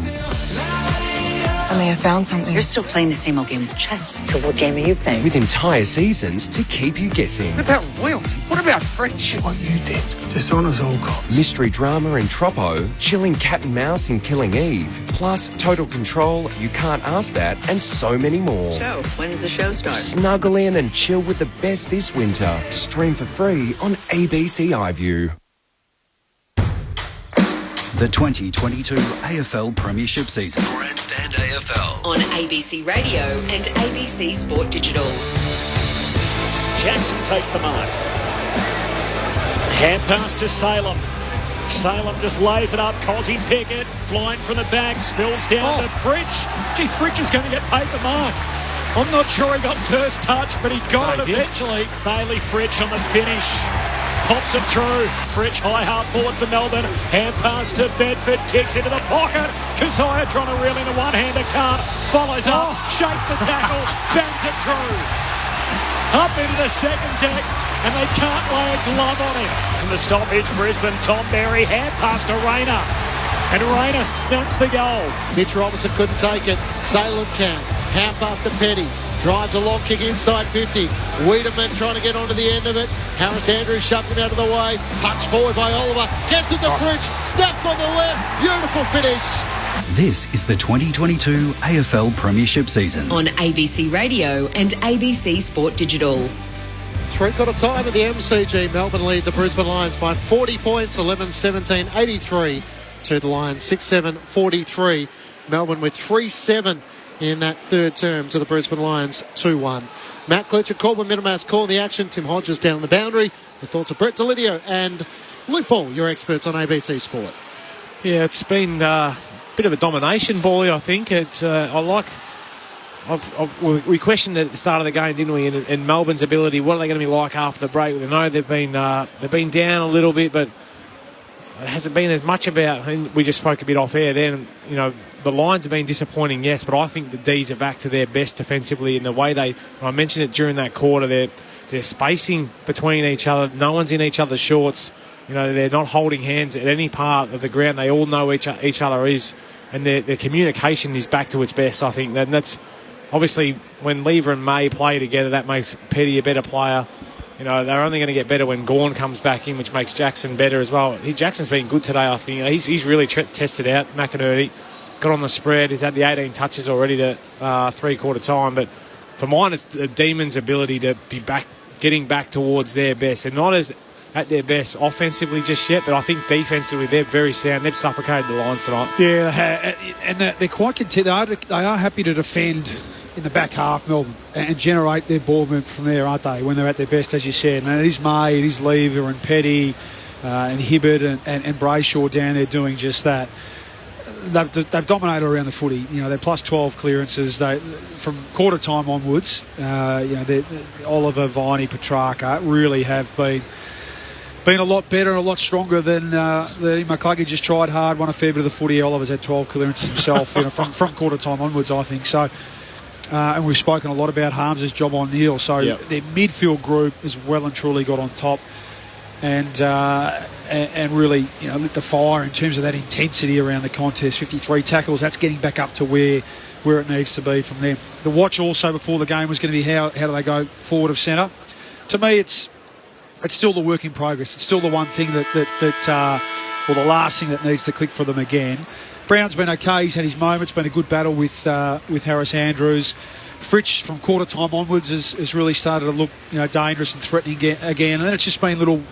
I may have found something. You're still playing the same old game of chess. So what game are you playing? With entire seasons to keep you guessing. What about loyalty? What about friendship? What you did. Dishonours all cops. Mystery drama and Troppo, chilling cat and mouse in Killing Eve, plus Total Control, You Can't Ask That, and so many more. So, when does the show start? Snuggle in and chill with the best this winter. Stream for free on ABC iView. The 2022 AFL Premiership season. Grandstand AFL. On ABC Radio and ABC Sport Digital. Jackson takes the mark. Hand pass to Salem. Salem just lays it up. Cozzy Pickett flying from the back. Spills down to Fridge. Gee, Fridge is going to get paid the mark. I'm not sure he got first touch, but he got it eventually. Bailey Fridge on the finish. Pops it through. Fridge high half forward for Melbourne. Hand pass to Bedford. Kicks into the pocket. Kazaya trying to reel in a one-hander. Can't. Follows up. Shakes the tackle. Bangs it through. Up into the second deck. And they can't lay a glove on him. From the stoppage, Brisbane, Tom Berry. Hand pass to Rayner. And Rayner snaps the goal. Mitch Robinson couldn't take it. Salem can. Hand pass to Petty. Drives a long kick inside 50. Wiedemann trying to get onto the end of it. Harris Andrews shoved him out of the way. Punch forward by Oliver. Gets it to Fridge. Snaps on the left. Beautiful finish. This is the 2022 AFL Premiership season. On ABC Radio and ABC Sport Digital. Three-quarter time at the MCG. Melbourne lead the Brisbane Lions by 40 points. 11-17, 83 to the Lions. 6-7, 43. Melbourne with 3-7 in that third term to the Brisbane Lions, 2-1. Matt Klitschko, Corbin Middlemass calling the action. Tim Hodges down the boundary. The thoughts of Brett Delidio and Luke Ball, your experts on ABC Sport. Yeah, it's been a bit of a domination, Bally, I think. We questioned it at the start of the game, didn't we? And Melbourne's ability, what are they going to be like after the break? We know they've been down a little bit, but it hasn't been as much about. And we just spoke a bit off air then. You know, the Lions have been disappointing, yes, but I think the D's are back to their best defensively in the way I mentioned it during that quarter. They're spacing between each other. No one's in each other's shorts. You know, they're not holding hands at any part of the ground. They all know each other is, and their communication is back to its best, I think. And that's obviously when Lever and May play together, that makes Petty a better player. You know, they're only going to get better when Gawn comes back in, which makes Jackson better as well. Jackson's been good today, I think. He's really tested out. McInerney got on the spread. He's had the 18 touches already to three-quarter time. But for mine, it's the Demons' ability to be getting back towards their best. They're not as at their best offensively just yet, but I think defensively they're very sound. They've suffocated the Lions tonight. Yeah, and they're quite content. They are happy to defend in the back half, Melbourne, and generate their ball movement from there, aren't they, when they're at their best, as you said. And it is May, it is Lever and Petty and Hibbert and Brayshaw down there doing just that. They've dominated around the footy. You know, they're plus 12 clearances. From quarter time onwards, Oliver, Viney, Petrarca really have been a lot better and a lot stronger than McCluggey. Just tried hard, won a fair bit of the footy. Oliver's had 12 clearances himself from quarter time onwards, I think. So, and we've spoken a lot about Harms' job on Neil. So their midfield group has well and truly got on top and really, you know, lit the fire in terms of that intensity around the contest. 53 tackles, that's getting back up to where it needs to be from there. The watch also before the game was going to be how do they go forward of centre. To me, it's still the work in progress. It's still the one thing or the last thing that needs to click for them again. Brown's been okay. He's had his moments. Been a good battle with Harris Andrews. Fritsch from quarter time onwards has really started to look, you know, dangerous and threatening again. And then it's just been little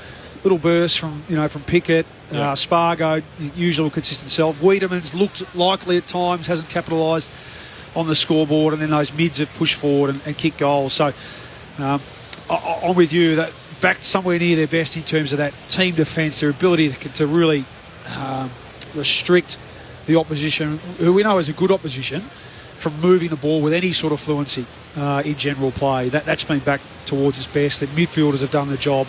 bursts from Pickett, Spargo, usual consistent self. Wiedemann's looked likely at times, hasn't capitalised on the scoreboard, and then those mids have pushed forward and kicked goals. So I'm with you that back somewhere near their best in terms of that team defence, their ability to really restrict the opposition, who we know is a good opposition, from moving the ball with any sort of fluency in general play. That's been back towards its best. The midfielders have done the job.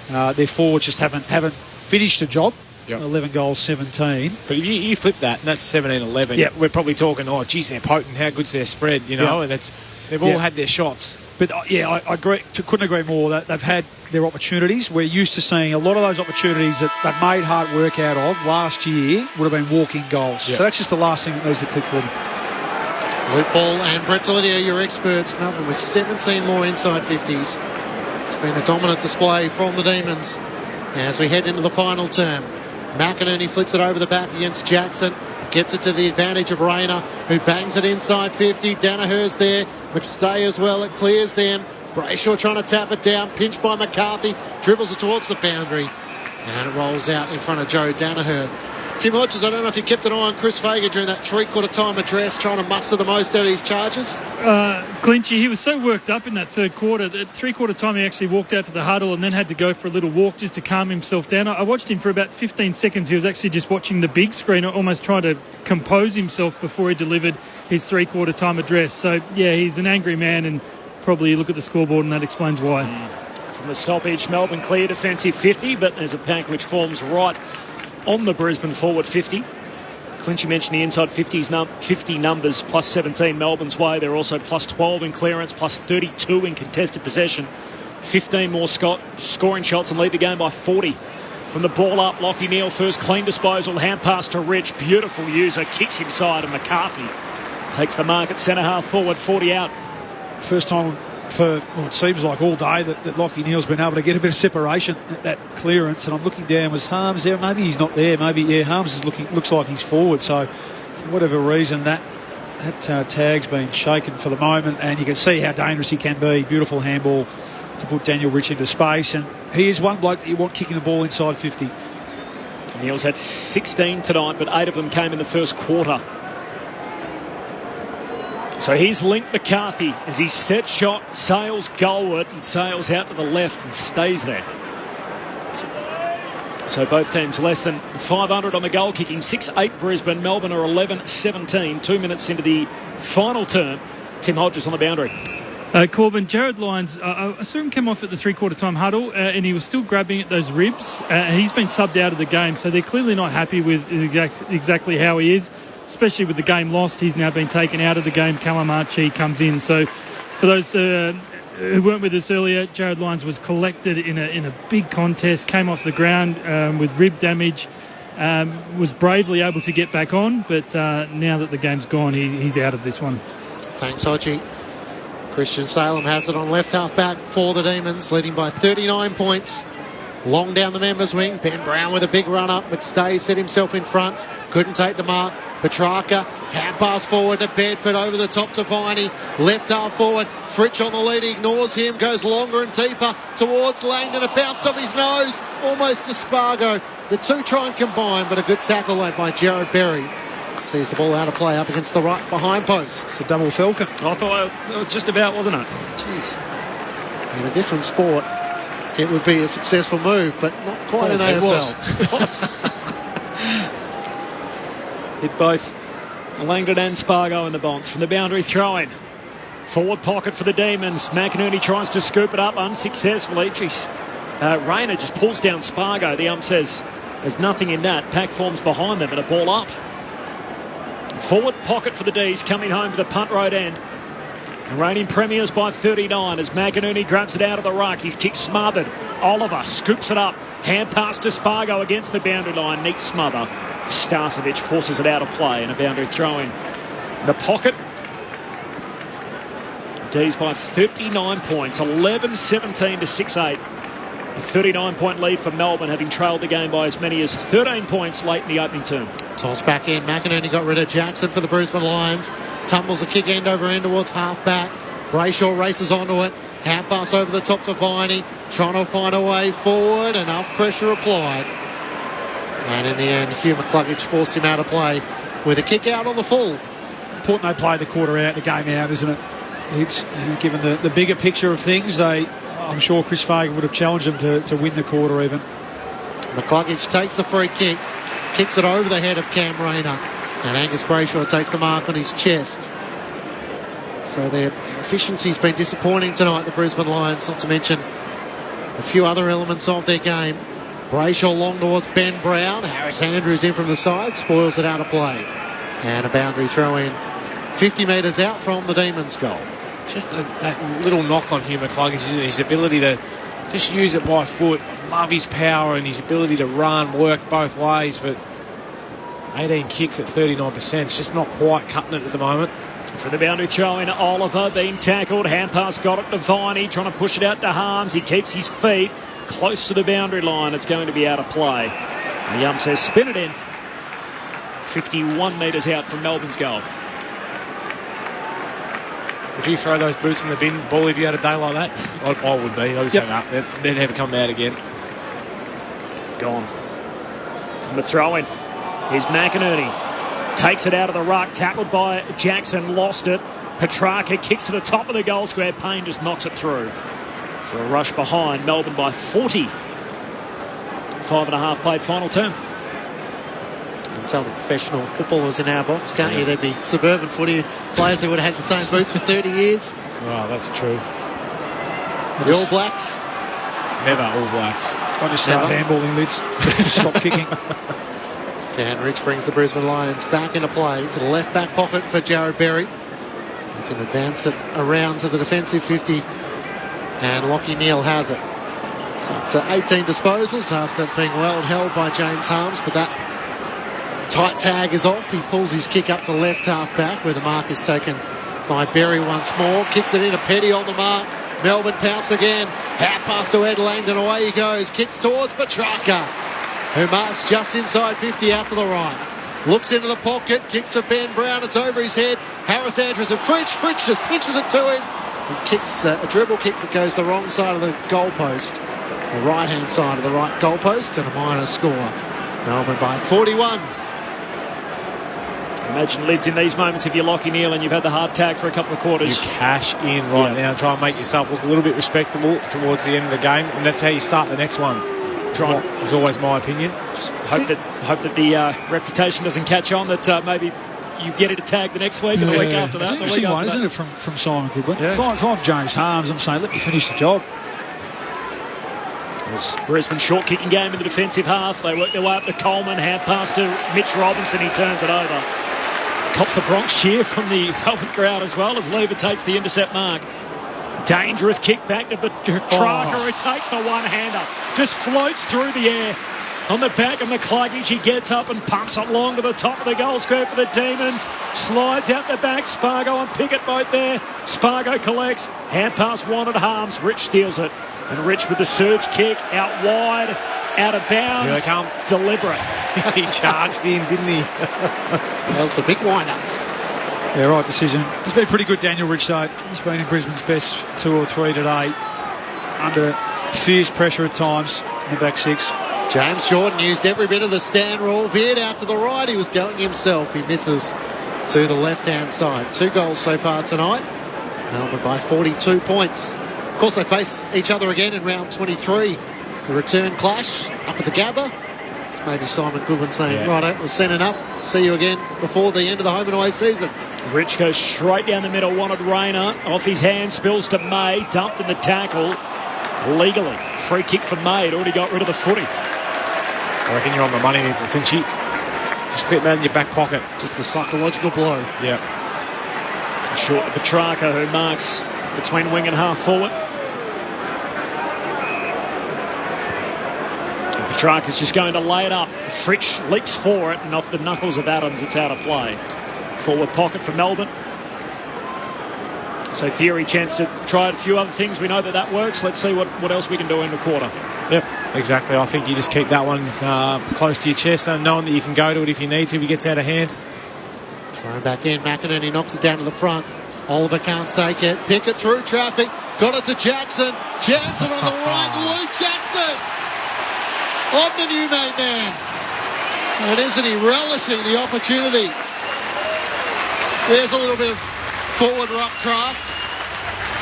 Their forwards just haven't finished the job 11 goals, 17. But if you flip that, and that's 17-11, Yeah. we're probably talking, oh, geez, they're potent. How good's their spread, you know? Yeah. And they've all had their shots. But I agree. Couldn't agree more. That they've had their opportunities. We're used to seeing a lot of those opportunities that they made hard work out of last year would have been walking goals. Yeah. So that's just the last thing that needs to click for them. Luke Ball and Brett Delidio, your experts. Melbourne with 17 more inside 50s. It's been a dominant display from the Demons as we head into the final term. McInerney flicks it over the back against Jackson. Gets it to the advantage of Rayner, who bangs it inside 50. Danaher's there. McStay as well. It clears them. Brayshaw trying to tap it down. Pinched by McCarthy. Dribbles it towards the boundary. And it rolls out in front of Joe Danaher. Tim Hodges, I don't know if you kept an eye on Chris Fager during that three-quarter time address, trying to muster the most out of his charges. Clinchy, he was so worked up in that third quarter. At three-quarter time, he actually walked out to the huddle and then had to go for a little walk just to calm himself down. I watched him for about 15 seconds. He was actually just watching the big screen, almost trying to compose himself before he delivered his three-quarter time address. So, yeah, he's an angry man, and probably you look at the scoreboard and that explains why. From the stoppage, Melbourne clear defensive 50, but there's a pack which forms right on the Brisbane forward 50. Clinchy mentioned the inside 50 numbers, plus 17 Melbourne's way. They're also plus 12 in clearance, plus 32 in contested possession. 15 more scoring shots and lead the game by 40. From the ball up, Lachie Neale first clean disposal, hand pass to Rich. Beautiful user, kicks inside, and McCarthy takes the mark at centre half forward, 40 out. First time for, well, it seems like all day that Lachie Neale's been able to get a bit of separation at that clearance. And I'm looking down, was Harms there? Maybe he's not there. Maybe, yeah, Harms is looks like he's forward. So for whatever reason, that tag's been shaken for the moment. And you can see how dangerous he can be. Beautiful handball to put Daniel Rich into space. And he is one bloke that you want kicking the ball inside 50. Neale's had 16 tonight, but 8 of them came in the first quarter. So he's linked McCarthy as he set shot, sails goalward and sails out to the left and stays there. So both teams less than 500 on the goal kicking. 6-8 Brisbane. Melbourne are 11-17. 2 minutes into the final term. Tim Hodges on the boundary. Corbin, Jared Lyons, I saw him come off at the three-quarter time huddle and he was still grabbing at those ribs. He's been subbed out of the game, so they're clearly not happy with exactly how he is. Especially with the game lost, he's now been taken out of the game. Callum Archie comes in. So for those who weren't with us earlier, Jared Lyons was collected in a big contest, came off the ground with rib damage, was bravely able to get back on, but now that the game's gone, he's out of this one. Thanks, Hodgie. Christian Salem has it on left half back for the Demons, leading by 39 points. Long down the members' wing. Ben Brown with a big run up, but stays, set himself in front. Couldn't take the mark. Petrarca, hand pass forward to Bedford, over the top to Viney. Left half forward. Fritsch on the lead, ignores him, goes longer and deeper towards Langdon. It bounced off his nose, almost to Spargo. The two try and combine, but a good tackle led by Jared Berry. Sees the ball out of play up against the right behind post. It's a double Falcon. I thought it was just about, wasn't it? Jeez. In a different sport, it would be a successful move, but not quite in AFL. It was. Hit both Langdon and Spargo in the bonds. From the boundary, throw-in. Forward pocket for the Demons. McInerney tries to scoop it up unsuccessfully. Jeez. Rayner just pulls down Spargo. The ump says there's nothing in that. Pack forms behind them and a ball up. Forward pocket for the D's, coming home to the punt road end. Reigning premiers by 39 as McInerney grabs it out of the ruck. He's kicked smothered. Oliver scoops it up. Hand pass to Spargo against the boundary line. Neat smother. Starcevic forces it out of play and a boundary throw in. The pocket. D's by 39 points. 11-17 to 6-8. A 39-point lead for Melbourne, having trailed the game by as many as 13 points late in the opening term. Toss back in. McInerney got rid of Jackson for the Brisbane Lions. Tumbles a kick end over end towards half back. Brayshaw races onto it. Hand pass over the top to Viney. Trying to find a way forward. Enough pressure applied. And in the end, Hugh McCluggage forced him out of play with a kick out on the full. Important they play the quarter out, the game out, isn't it? It's given the bigger picture of things. I'm sure Chris Fagan would have challenged them to win the quarter even. McCluggage takes the free kick, kicks it over the head of Cam Rayner, and Angus Brayshaw takes the mark on his chest. So their efficiency's been disappointing tonight, the Brisbane Lions, not to mention a few other elements of their game. Brayshaw long towards Ben Brown. Harris Andrews in from the side, spoils it out of play. And a boundary throw in 50 metres out from the Demons' goal. Just that little knock on Hugh McCluggage, his ability to just use it by foot. I love his power and his ability to run, work both ways, but 18 kicks at 39%. It's just not quite cutting it at the moment. For the boundary throw in, Oliver being tackled. Hand pass got it to Viney, trying to push it out to Harms. He keeps his feet close to the boundary line. It's going to be out of play. And the ump says spin it in. 51 metres out from Melbourne's goal. Would you throw those boots in the bin, Ball, if you had a day like that? I would be. I would say that. They'd never come out again. Gone. From the throw in, here's McInerney. Takes it out of the ruck, tackled by Jackson, lost it. Petrarca kicks to the top of the goal square. Payne just knocks it through. For a rush behind, Melbourne by 40. 5.5 played final term. You can tell the professional footballers in our box, can't you? There'd be suburban footy players who would have had the same boots for 30 years. Oh, that's true. The All Blacks? Never All Blacks. I just start handballing lids. Stop kicking. Dan Rich brings the Brisbane Lions back into play to the left back pocket for Jared Berry. He can advance it around to the defensive 50, and Lachie Neale has it. It's up to 18 disposals after being well held by James Harms, but that tight tag is off. He pulls his kick up to left half back, where the mark is taken by Berry once more. Kicks it in, a Petty on the mark. Melbourne pounce again. Out pass to Ed Langdon, away he goes. Kicks towards Petrarca, who marks just inside 50 out to the right. Looks into the pocket, kicks for Ben Brown, it's over his head. Harris Andrews and Fritsch just pinches it to him. He kicks a dribble kick that goes the wrong side of the goalpost, the right-hand side of the right goalpost, and a minor score. Melbourne by 41. Imagine lids in these moments if you're Lachie Neale and you've had the hard tag for a couple of quarters. You cash in right now, try and make yourself look a little bit respectable towards the end of the game, and that's how you start the next one. Is always my opinion. Just hope that the reputation doesn't catch on, that maybe you get it a tag the next week and the week after that. It's an interesting one, isn't it, from Simon Goodwin? Yeah. If I'm James Harms, I'm saying, let me finish the job. It's Brisbane short kicking game in the defensive half. They work their way up to Coleman, hand pass to Mitch Robinson, he turns it over. Cops the Bronx cheer from the Melbourne crowd as well as Lever takes the intercept mark. Dangerous kick back to Petrarca, who takes the one-hander. Just floats through the air. On the back of McCluggage, he gets up and pumps it long to the top of the goal square for the Demons. Slides out the back, Spargo and Pickett both there. Spargo collects, hand pass wanted Harms. Rich steals it. And Rich with the surge kick, out wide, out of bounds. Here they come. Deliberate. He charged in, didn't he? That was the big wind-up. Yeah, right decision. He's been pretty good, Daniel Rich, though. He's been in Brisbane's best 2 or 3 today. Under fierce pressure at times in the back six. James Jordan used every bit of the stand rule. Veered out to the right. He was going himself. He misses to the left-hand side. 2 goals so far tonight. Melbourne by 42 points. Of course, they face each other again in round 23. The return clash up at the Gabba. It's maybe Simon Goodwin saying, righto, we've seen enough. See you again before the end of the home and away season. Rich goes straight down the middle, wanted Rayner. Off his hand, spills to May. Dumped in the tackle. Legally. Free kick for May. It already got rid of the footy. I reckon you're on the money there, Finchy. Just put that in your back pocket. Just the psychological blow. Yeah. Short to Petrarca, who marks between wing and half forward. Petrarca's just going to lay it up. Fritsch leaps for it, and off the knuckles of Adams, it's out of play. Forward pocket for Melbourne. So Theory chance to try a few other things. We know that works. Let's see what else we can do in the quarter. Yep, exactly. I think you just keep that one close to your chest, and knowing that you can go to it if you need to, if it gets out of hand. Thrown back in, McInerney knocks it down to the front. Oliver can't take it. Pickett through traffic. Got it to Jackson. Jackson on the right. Lou Jackson on the new made man. And isn't he relishing the opportunity? There's a little bit of forward ruck craft.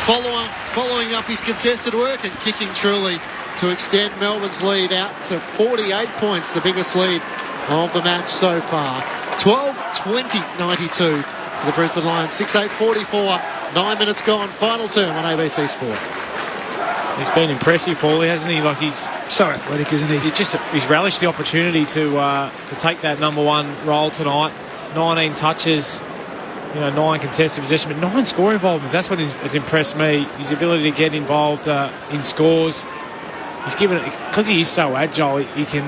Following up his contested work and kicking truly to extend Melbourne's lead out to 48 points, the biggest lead of the match so far. 12-20-92 to the Brisbane Lions. 6-8-44, 9 minutes gone. Final term on ABC Sport. He's been impressive, Paulie, hasn't he? Like, he's so athletic, isn't he? He's relished the opportunity to take that number one role tonight. 19 touches, 9 contested possession, but 9 score involvements. That's what has impressed me. His ability to get involved in scores. He's given it because he is so agile. He can,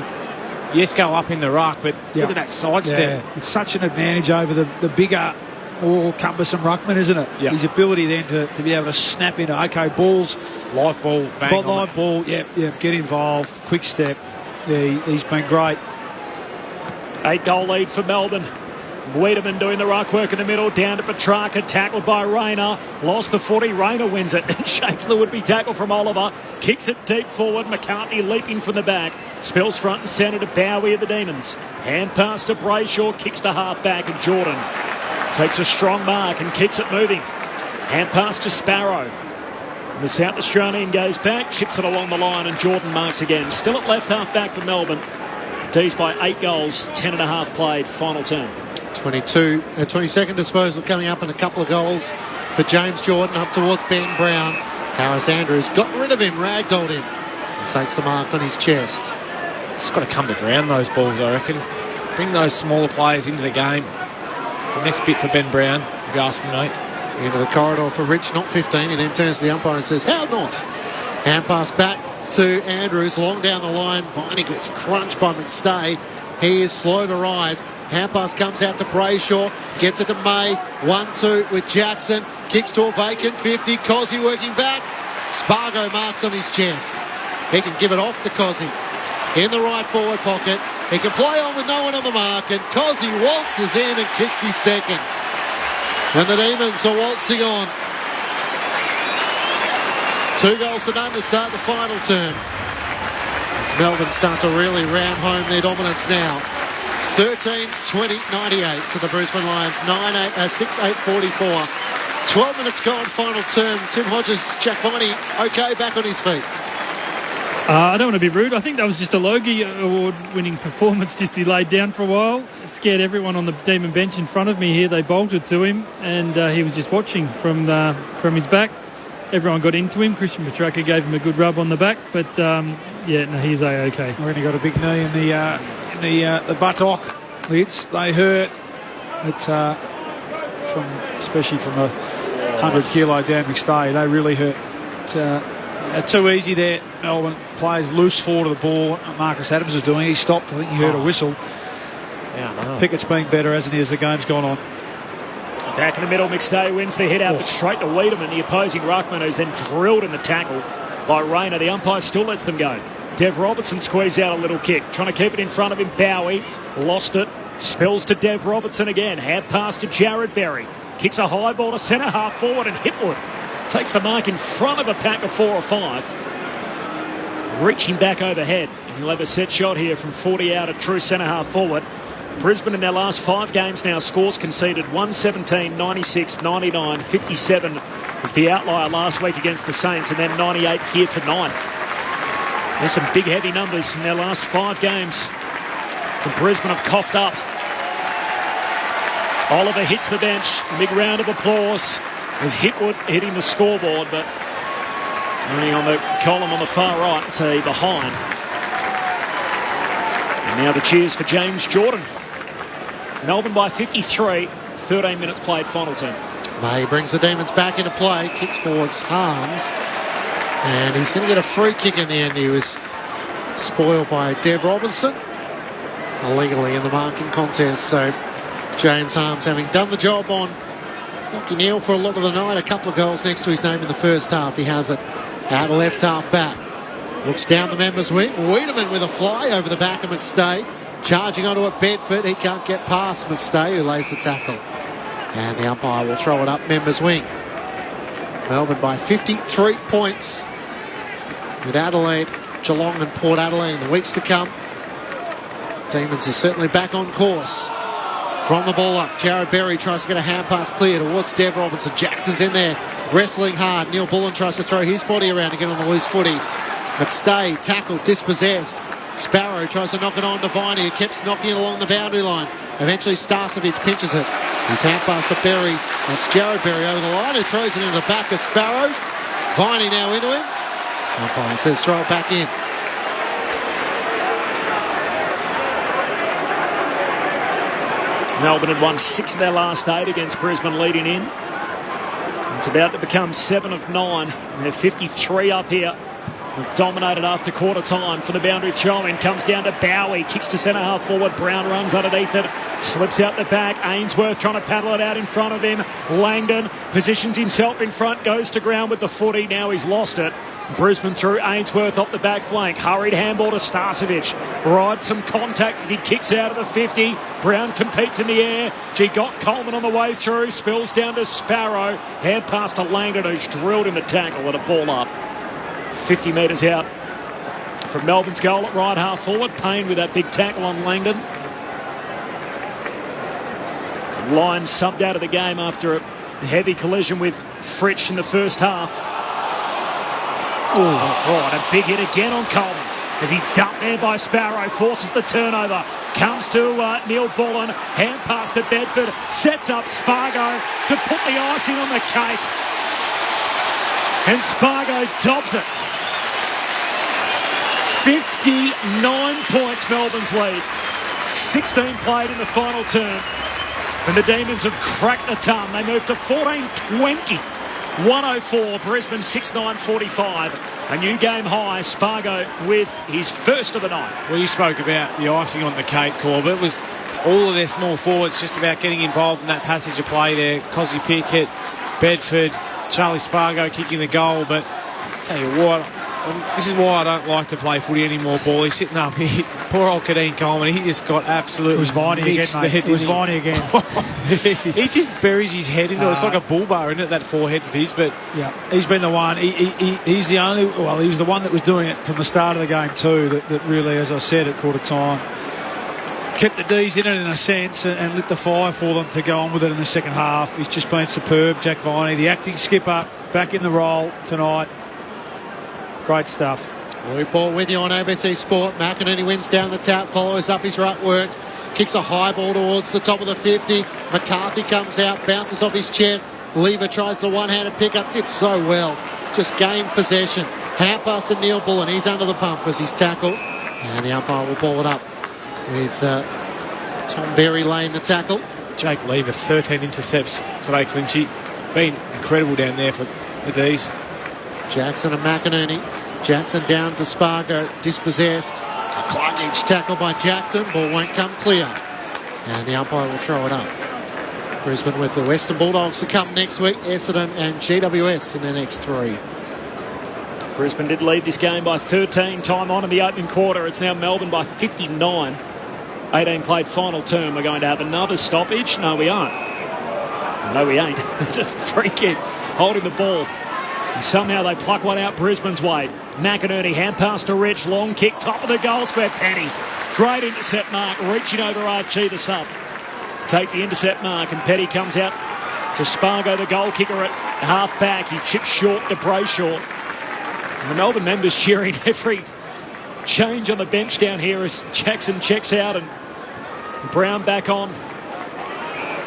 go up in the ruck, but look at that sidestep. Yeah. It's such an advantage over the bigger, more cumbersome ruckman, isn't it? Yeah. His ability then to be able to snap into balls, live ball, bang, live ball, get involved, quick step. Yeah, he's been great. 8-goal lead for Melbourne. Wiedemann doing the ruck work in the middle, down to Petrarca, tackled by Rayner, lost the footy, Rayner wins it, and shakes the would-be tackle from Oliver, kicks it deep forward, McCartney leaping from the back, spills front and centre to Bowie of the Demons, hand pass to Brayshaw, kicks to half back, and Jordan takes a strong mark and keeps it moving, hand pass to Sparrow, the South Australian goes back, chips it along the line, and Jordan marks again, still at left half back for Melbourne. D's by 8 goals, 10.5 played, final term. 22nd disposal coming up and a couple of goals for James Jordan up towards Ben Brown. Harris Andrews got rid of him, ragdolled him, and takes the mark on his chest. Just got to come to ground, those balls, I reckon. Bring those smaller players into the game. It's the next bit for Ben Brown, if you ask me, mate. Into the corridor for Rich, not 15. He then turns to the umpire and says, how not? Hand pass back to Andrews, long down the line. Viney gets crunched by McStay. He is slow to rise. Hand pass comes out to Brayshaw, gets it to May, 1-2 with Jackson, kicks to a vacant 50, Cozzy working back, Spargo marks on his chest. He can give it off to Cozzy in the right forward pocket. He can play on with no one on the mark, and Cozzy waltzes in and kicks his second. And the Demons are waltzing on. 2 goals to none to start the final term. As Melbourne start to really ram home their dominance now. 13-20-98 to the Brisbane Lions. 6-8-44. 12 minutes gone, final term. Tim Hodges, Jack Viney, okay, back on his feet. I don't want to be rude. I think that was just a Logie award-winning performance. Just he laid down for a while, scared everyone on the Demon bench in front of me here. They bolted to him, and he was just watching from his back. Everyone got into him. Christian Petrarca gave him a good rub on the back, but he's a-okay. Already got a big knee in the buttock lids. They hurt. Especially from a 100-kilo Dan McStay, they really hurt. Too easy there. Melbourne plays loose forward of the ball. Marcus Adams is doing. He stopped. I think he heard a whistle. Yeah, Pickett's been better, hasn't he, as the game's gone on. Back in the middle, McStay wins the hit out, but straight to Wiedemann, the opposing ruckman, who's then drilled in the tackle by Rayner. The umpire still lets them go. Dev Robertson squeezed out a little kick, trying to keep it in front of him. Bowie lost it, spills to Dev Robertson again. Hand pass to Jared Berry. Kicks a high ball to centre half forward, and Hipwood takes the mark in front of a pack of 4 or 5. Reaching back overhead, and he'll have a set shot here from 40 out at true centre half forward. Brisbane in their last 5 games now, scores conceded 117, 96, 99, 57 was the outlier last week against the Saints, and then 98 here tonight. There's some big heavy numbers in their last 5 games. The Brisbane have coughed up. Oliver hits the bench, a big round of applause as Hipwood hitting the scoreboard, but only on the column on the far right to behind. And now the cheers for James Jordan. Melbourne by 53, 13 minutes played, final term. May brings the Demons back into play, kicks forwards, Harms, and he's going to get a free kick in the end. He was spoiled by Dev Robinson, illegally in the marking contest, so James Harms, having done the job on Lachie Neale for a lot of the night, a couple of goals next to his name in the first half. He has it out left half back. Looks down the members' wing. Wiedemann with a fly over the back of McStay. Charging onto it, Bedford. He can't get past McStay, who lays the tackle. And the umpire will throw it up members' wing. Melbourne by 53 points. With Adelaide, Geelong and Port Adelaide in the weeks to come. Demons are certainly back on course. From the ball up, Jared Berry tries to get a hand pass clear towards Dev Robinson. Jackson's in there, wrestling hard. Neil Bullen tries to throw his body around to get on the loose footy. McStay tackled, dispossessed. Sparrow tries to knock it on to Viney, who keeps knocking it along the boundary line. Eventually Starcevic pinches it. His hand pass to Berry. That's Jared Berry over the line, who throws it into the back of Sparrow. Viney now into him. Umpire says throw it back in. Melbourne had won 6 of their last 8 against Brisbane leading in. It's about to become 7 of 9. They're 53 up here. They've dominated after quarter time for the boundary throw-in. Comes down to Bowie. Kicks to centre half forward. Brown runs underneath it. Slips out the back. Ainsworth trying to paddle it out in front of him. Langdon positions himself in front. Goes to ground with the footy. Now he's lost it. Brisbane through Ainsworth off the back flank. Hurried handball to Starcevic. Rides some contact as he kicks out of the 50. Brown competes in the air. She got Coleman on the way through. Spills down to Sparrow. Hand pass to Langdon, who's drilled in the tackle and a ball up. 50 metres out from Melbourne's goal at right half forward. Payne with that big tackle on Langdon. Lyons subbed out of the game after a heavy collision with Fritsch in the first half. Oh, right, a big hit again on Coleman as he's dumped there by Sparrow. Forces the turnover. Comes to Neil Bullen. Hand pass to Bedford. Sets up Spargo to put the icing on the cake. And Spargo dobs it. 59 points Melbourne's lead. 16 played in the final term. And the Demons have cracked the ton. They move to 14-20. 104, Brisbane 6-9-45. A new game high. Spargo with his first of the night. Well, you spoke about the icing on the cake, Corbett. It was all of their small forwards just about getting involved in that passage of play there. Cozzy Pickett, Bedford, Charlie Spargo kicking the goal. But I'll tell you what, this is why I don't like to play footy anymore, ball. He's sitting up here. Poor old Kadeen Coleman. He just got absolutely It was Viney again, mate. It was Viney again. He just buries his head into it. It's like a bull bar, isn't it, that forehead of his? But yeah, he's been the one. He's the only... Well, he was the one that was doing it from the start of the game too, that really, as I said, at quarter time, kept the D's in it in a sense and lit the fire for them to go on with it in the second half. He's just been superb, Jack Viney. The acting skipper, back in the role tonight. Great stuff. Luke Ball with you on ABC Sport. McInerney wins down the tap, follows up his ruck work, kicks a high ball towards the top of the 50. McCarthy comes out, bounces off his chest. Lever tries the one-handed pickup, did so well. Just gained possession. Hand pass to Neil Bullen. He's under the pump as he's tackled. And the umpire will ball it up with Tom Berry laying the tackle. Jake Lever, 13 intercepts today, Clinchy. Been incredible down there for the D's. Jackson and McInerney. Jackson down to Spargo, dispossessed. A clutch tackle by Jackson. Ball won't come clear. And the umpire will throw it up. Brisbane with the Western Bulldogs to come next week. Essendon and GWS in the next 3. Brisbane did lead this game by 13 time on in the opening quarter. It's now Melbourne by 59. 18 played final term. We're going to have another stoppage. No, we aren't. No, we ain't. It's a free kick holding the ball. And somehow they pluck one out Brisbane's way. McInerney, hand pass to Rich, long kick, top of the goal square, Penny. Great intercept mark, reaching over Archie, the sub. To take the intercept mark, and Petty comes out to Spargo, the goal kicker at half back. He chips short to Brayshaw. And the Melbourne members cheering every change on the bench down here as Jackson checks out and Brown back on.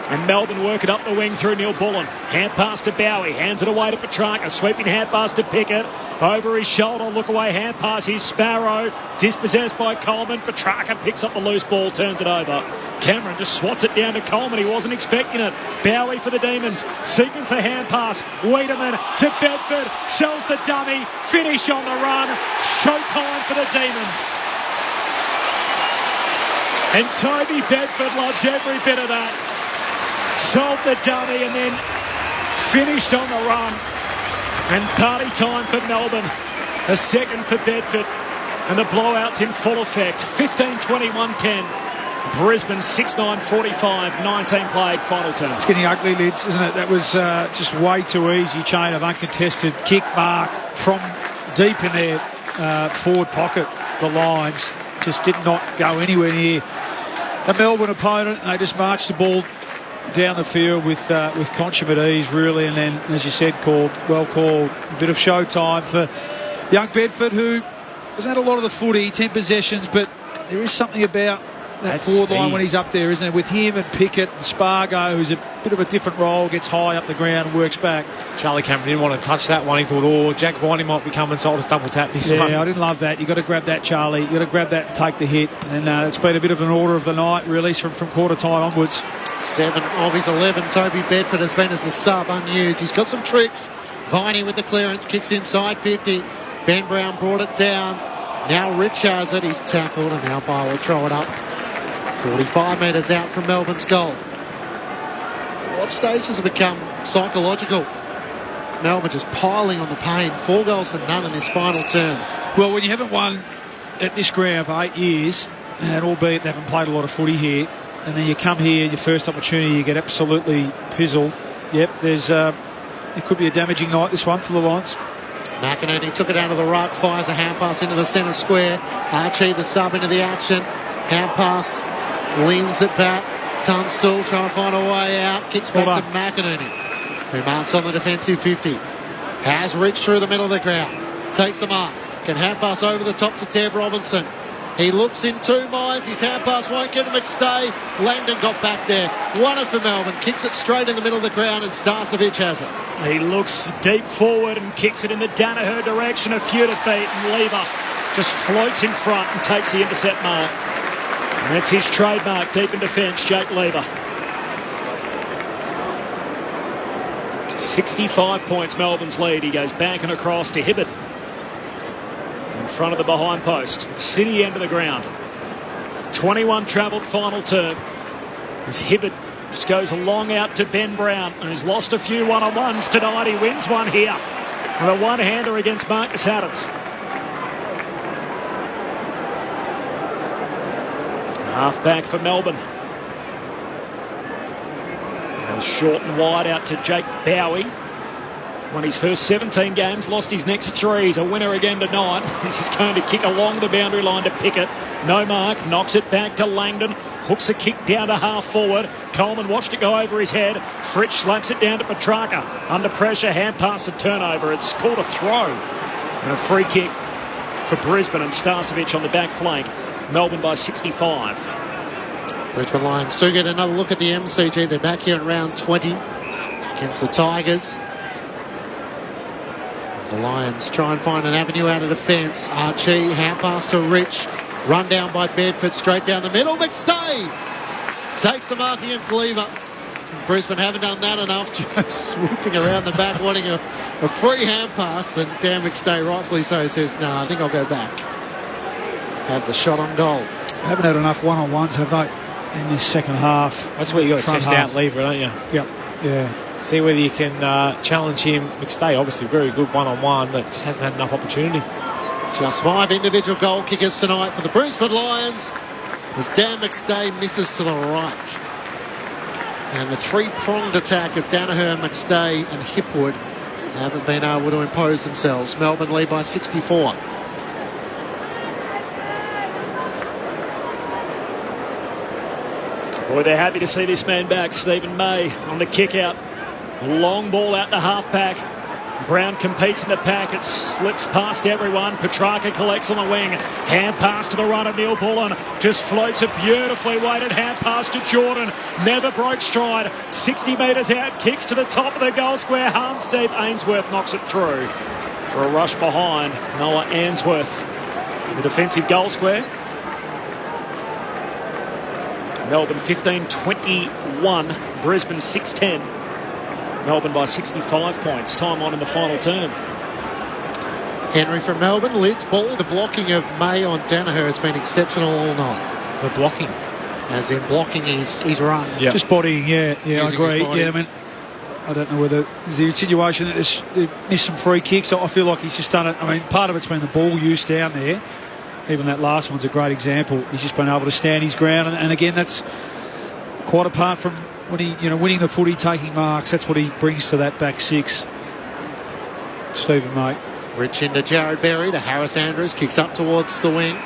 And Melbourne work it up the wing through Neil Bullen. Hand pass to Bowie. Hands it away to Petrarca. Sweeping hand pass to Pickett. Over his shoulder. Look away. Hand pass. Here's Sparrow. Dispossessed by Coleman. Petrarca picks up the loose ball. Turns it over. Cameron just swats it down to Coleman. He wasn't expecting it. Bowie for the Demons. Sequence a hand pass. Wiedemann to Bedford. Sells the dummy. Finish on the run. Showtime for the Demons. And Toby Bedford loves every bit of that. Sold the dummy and then finished on the run. And party time for Melbourne. A second for Bedford. And the blowout's in full effect. 15-21-10. Brisbane 6-9-45. 19 played final term. It's getting ugly, Lids, isn't it? That was just way too easy. Chain of uncontested kick mark from deep in their forward pocket. The Lions just did not go anywhere near a Melbourne opponent. They just marched the ball down the field with consummate ease, really, and then, as you said, well called. A bit of showtime for young Bedford, who has had a lot of the footy, 10 possessions, but there is something about that forward line when he's up there, isn't it? With him and Pickett and Spargo, who's a bit of a different role, gets high up the ground and works back. Charlie Cameron didn't want to touch that one. He thought, Jack Viney might be coming, so I'll just double tap this one. Yeah, I didn't love that. You've got to grab that, Charlie. You've got to grab that and take the hit. And it's been a bit of an order of the night, really, from quarter time onwards. 7 of his 11, Toby Bedford has been as the sub, unused. He's got some tricks. Viney with the clearance, kicks inside 50. Ben Brown brought it down. Now Rich has it. He's tackled, and the umpire will throw it up. 45 metres out from Melbourne's goal. At what stage has it become psychological? Melbourne just piling on the pain. 4 goals to none in his final term. Well, when you haven't won at this ground for 8 years, and albeit they haven't played a lot of footy here, and then you come here, your first opportunity, you get absolutely pizzled. Yep, it could be a damaging night, this one, for the Lions. McInerney took it out of the ruck, fires a hand pass into the centre square. Archie, the sub, into the action. Hand pass, leans it back. Tunstall trying to find a way out. Kicks back to McInerney, who marks on the defensive 50. Has Rich through the middle of the ground. Takes the mark. Can hand pass over the top to Dev Robinson. He looks in 2 minds. His hand pass won't get to McStay. Langdon got back there. Won it for Melbourne. Kicks it straight in the middle of the ground, and Starcevic has it. He looks deep forward and kicks it in the Danaher direction. A few to beat, and Lever just floats in front and takes the intercept mark. And that's his trademark, deep in defence, Jake Lever. 65 points, Melbourne's lead. He goes back and across to Hibbert. In front of the behind post. City end of the ground. 21 travelled final term. As Hibbert just goes long out to Ben Brown, and has lost a few one-on-ones tonight. He wins one here with a one-hander against Marcus Adams. Half back for Melbourne. Goes short and wide out to Jake Bowie. Won his first 17 games, lost his next 3. He's a winner again tonight. He's going to kick along the boundary line to Pickett. No mark, knocks it back to Langdon. Hooks a kick down to half forward. Coleman watched it go over his head. Fritsch slaps it down to Petrarca. Under pressure, hand pass to turnover. It's called a throw. And a free kick for Brisbane, and Starcevic on the back flank. Melbourne by 65. Brisbane Lions do get another look at the MCG. They're back here in round 20 against the Tigers. The Lions try and find an avenue out of defence. Archie, hand pass to Rich. Run down by Bedford, straight down the middle. McStay takes the mark against Lever. Brisbane haven't done that enough. Just swooping around the back, wanting a free hand pass. And Dan McStay, rightfully so, says, no, I think I'll go back. Have the shot on goal. Haven't had enough one-on-ones, have they, in this second half? That's where you got to test out Lever, don't you? Yep. Yeah. See whether you can challenge him. McStay, obviously very good one-on-one, but just hasn't had enough opportunity. Just 5 individual goal kickers tonight for the Brisbane Lions, as Dan McStay misses to the right. And the 3-pronged attack of Danaher, McStay and Hipwood haven't been able to impose themselves. Melbourne lead by 64. Boy, they're happy to see this man back, Stephen May, on the kick out. Long ball out the half pack. Brown competes in the pack. It slips past everyone. Petrarca collects on the wing. Hand pass to the run of Neil Bullen. Just floats a beautifully weighted hand pass to Jordan. Never broke stride. 60 metres out. Kicks to the top of the goal square. Harms deep. Ainsworth knocks it through. For a rush behind, Noah Ainsworth in the defensive goal square. Melbourne 15-21. Brisbane 6-10. Melbourne by 65 points. Time on in the final term. Henry from Melbourne leads ball. The blocking of May on Danaher has been exceptional all night. The blocking? As in blocking his run. Yep. Just bodying, yeah, I agree. Yeah, I mean, I don't know whether there's the insinuation that they missed some free kicks. I feel like he's just done it. I mean, part of it's been the ball use down there. Even that last one's a great example. He's just been able to stand his ground. And again, that's quite apart from when he, winning the footy, taking marks. That's what he brings to that back six. Stephen May. Rich into Jared Berry to Harris Andrews. Kicks up towards the wing.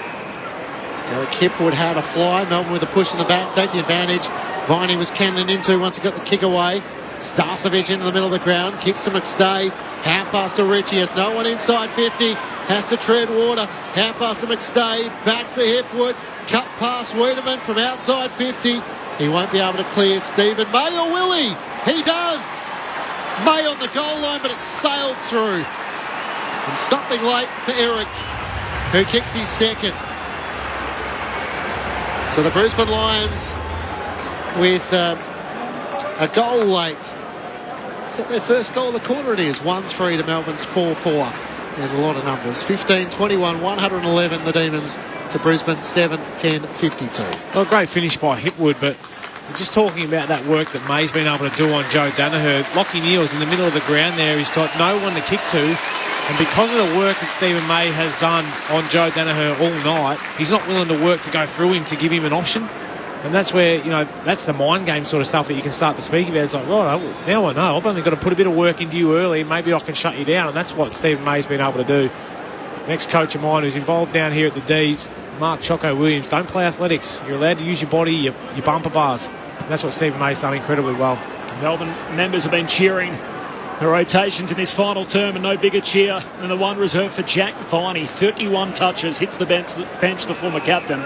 Eric Hipwood had a fly. Melbourne with a push in the back. Take the advantage. Viney was cannoning into once he got the kick away. Starcevic into the middle of the ground. Kicks to McStay. Hand pass to Rich. He has no one inside 50. has to tread water. Hand pass to McStay, back to Hipwood, cut past Wiedemann from outside 50. He won't be able to clear Stephen May, or will he? He does. May on the goal line, but it's sailed through. And something late for Eric, who kicks his second. So the Brisbane Lions with a goal late. Is that their first goal of the quarter? It is. 1-3 to Melbourne's 4-4. There's a lot of numbers. 15-21, 111 the Demons to Brisbane 7-10-52. Well, a great finish by Hipwood, but just talking about that work that May's been able to do on Joe Danaher. Lachie Neale's in the middle of the ground there. He's got no one to kick to. And because of the work that Stephen May has done on Joe Danaher all night, he's not willing to work to go through him to give him an option. And that's where, that's the mind game sort of stuff that you can start to speak about. It's like, right, now I know. I've only got to put a bit of work into you early. Maybe I can shut you down. And that's what Stephen May's been able to do. Next coach of mine who's involved down here at the D's, Mark Choco Williams. Don't play athletics. You're allowed to use your body, your bumper bars. And that's what Stephen May's done incredibly well. Melbourne members have been cheering the rotations in this final term, and no bigger cheer than the one reserved for Jack Viney. 31 touches, hits the bench, the former captain.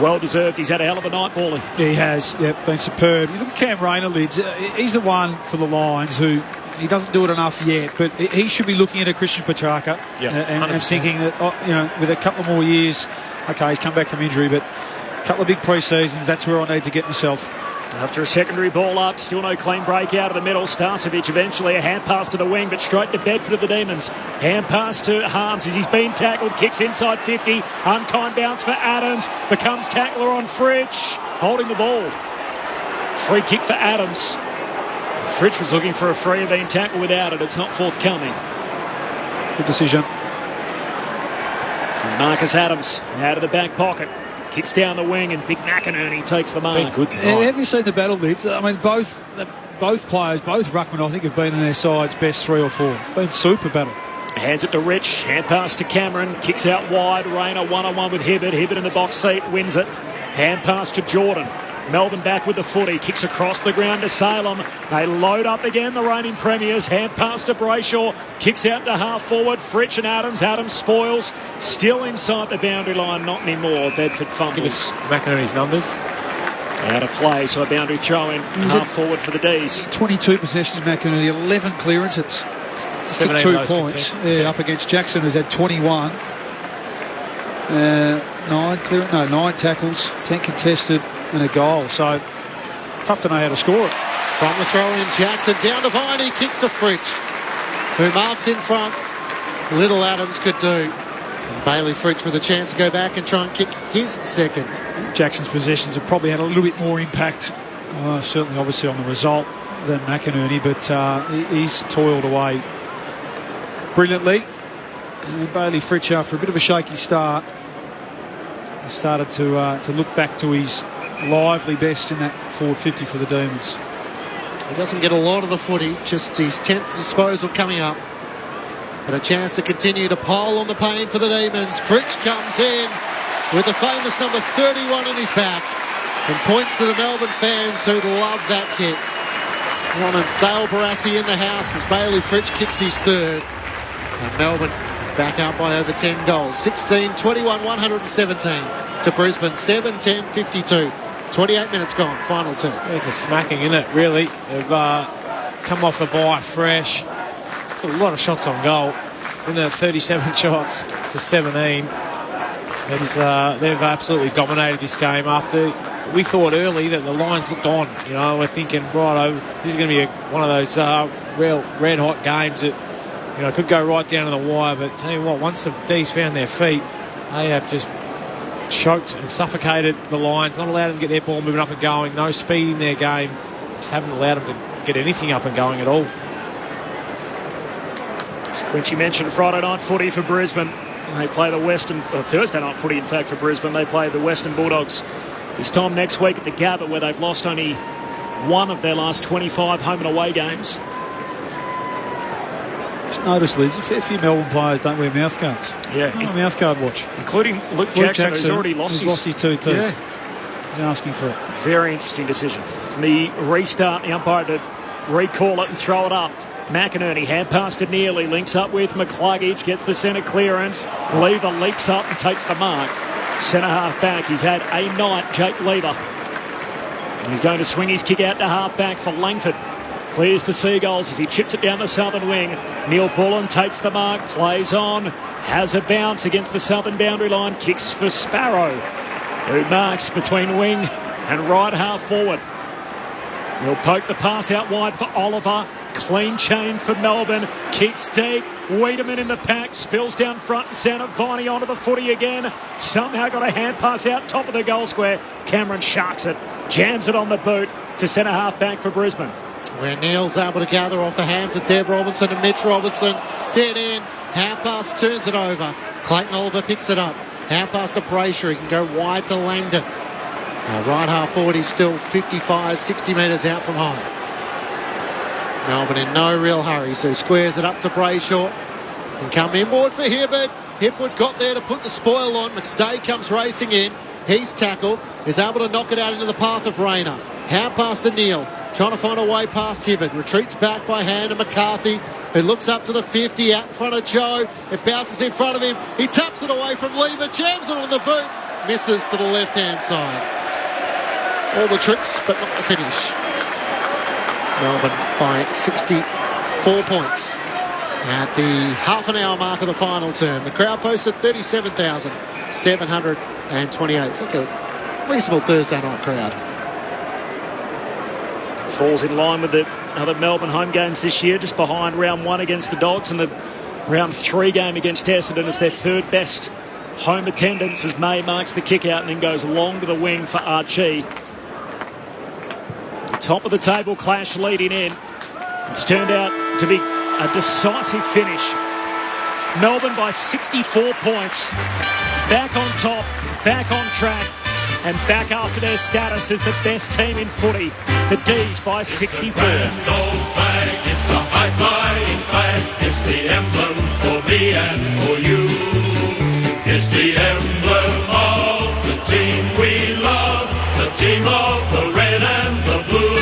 Well deserved. He's had a hell of a night, Paulie. He has, been superb. You look at Cam Rayner, Lids. He's the one for the Lions who he doesn't do it enough yet, but he should be looking at a Christian Petrarca and thinking that, with a couple more years, okay, he's come back from injury, but a couple of big pre-seasons, that's where I need to get myself. After a secondary ball up, still no clean break out of the middle. Starcevic eventually a hand pass to the wing, but straight to Bedford of the Demons. Hand pass to Harms as he's been tackled, kicks inside 50. Unkind bounce for Adams, becomes tackler on Fritsch, holding the ball. Free kick for Adams. Fritsch was looking for a free and being tackled without it. It's not forthcoming. Good decision. And Marcus Adams out of the back pocket. Kicks down the wing, and Big McInerney takes the mark. Been good tonight. Have you seen the battle, Lids? I mean, both players, both ruckmen, I think, have been in their side's best 3 or 4. Been super battle. Hands it to Rich. Hand pass to Cameron. Kicks out wide. Rayner one-on-one with Hibbert. Hibbert in the box seat. Wins it. Hand pass to Jordan. Melbourne back with the footy. Kicks across the ground to Salem. They load up again, the reigning premiers. Hand pass to Brayshaw. Kicks out to half forward. Fritsch and Adams. Adams spoils. Still inside the boundary line. Not anymore. Bedford fumbles. Give us McInerney's numbers. Out of play, so a boundary throw in half forward for the D's. 22 possessions, McInerney. 11 clearances. 2 points. Up against Jackson, who's had 21. 9 tackles, 10 contested, and a goal. So tough to know how to score it. From the throw in, Jackson down to Viney, kicks to Fritsch, who marks in front. Little Adams could do. And Bailey Fritsch with a chance to go back and try and kick his second. Jackson's possessions have probably had a little bit more impact, certainly obviously on the result, than McInerney, but he's toiled away brilliantly. And Bailey Fritsch, after a bit of a shaky start, he started to look back to his lively best in that forward 50 for the Demons. He doesn't get a lot of the footy, just his 10th disposal coming up. But a chance to continue to pile on the pain for the Demons. Fritsch comes in with the famous number 31 in his back and points to the Melbourne fans who love that kick. Ron and Dale Barassi in the house as Bailey Fritsch kicks his third. And Melbourne back out by over 10 goals. 16-21, 117 to Brisbane. 7-10-52. 28 minutes gone, final turn. Yeah, it's a smacking, isn't it, really? They've come off the bye fresh. It's a lot of shots on goal. In the 37 shots to 17. They've absolutely dominated this game after we thought early that the Lions looked on. We're thinking, righto, this is going to be one of those real red-hot games that could go right down to the wire. But tell you what, once the D's found their feet, they have just choked and suffocated the Lions, not allowed them to get their ball moving up and going, no speed in their game, just haven't allowed them to get anything up and going at all. As Quincy mentioned, Friday night footy for Brisbane. They play the Thursday night footy, in fact, for Brisbane. They play the Western Bulldogs this time next week at the Gabba, where they've lost only one of their last 25 home and away games. Just notice, Liz, a fair few Melbourne players don't wear mouth guards. Yeah. On a mouth guard watch. Including Luke Jackson, who's already lost his two too. Yeah. He's asking for it. Very interesting decision. From the restart, the umpire to recall it and throw it up. McInerney, hand pass to Neely, links up with McCluggage, gets the centre clearance. Lever leaps up and takes the mark. Centre half back, he's had a night, Jake Lever. He's going to swing his kick out to half back for Langford. Clears the Seagulls as he chips it down the southern wing. Neil Bullen takes the mark, plays on, has a bounce against the southern boundary line, kicks for Sparrow, who marks between wing and right half forward. He'll poke the pass out wide for Oliver. Clean chain for Melbourne. Kicks deep. Wiedemann in the pack. Spills down front and centre. Viney onto the footy again. Somehow got a hand pass out top of the goal square. Cameron sharks it. Jams it on the boot to centre half back for Brisbane. Where Neil's able to gather off the hands of Deb Robinson and Mitch Robinson. Dead end. Hand pass turns it over. Clayton Oliver picks it up. Hand pass to Brayshaw. He can go wide to Langdon. Right half forward, he's still 55, 60 metres out from home. Melbourne in no real hurry, so squares it up to Brayshaw. And come inboard for Hibbert. Hipwood got there to put the spoil on. McStay comes racing in. He's tackled. Is able to knock it out into the path of Rayner. Hand pass to Neil. Trying to find a way past Hibbert. Retreats back by hand to McCarthy, who looks up to the 50 out in front of Joe. It bounces in front of him. He taps it away from Lever. Jams it on the boot. Misses to the left-hand side. All the tricks, but not the finish. Melbourne by 64 points at the half an hour mark of the final term. The crowd posted 37,728. So that's a reasonable Thursday night crowd. Falls in line with the other Melbourne home games this year, just behind round 1 against the Dogs and the round 3 game against Essendon as their third best home attendance, as May marks the kick out and then goes long to the wing for Archie. Top of the table clash leading in. It's turned out to be a decisive finish. Melbourne by 64 points. Back on top, back on track, and back after their status as the best team in footy. The D's by 64. It's a flag, it's a high-flying flag. It's the emblem for me and for you. It's the emblem of the team we love, the team of the red and the blue.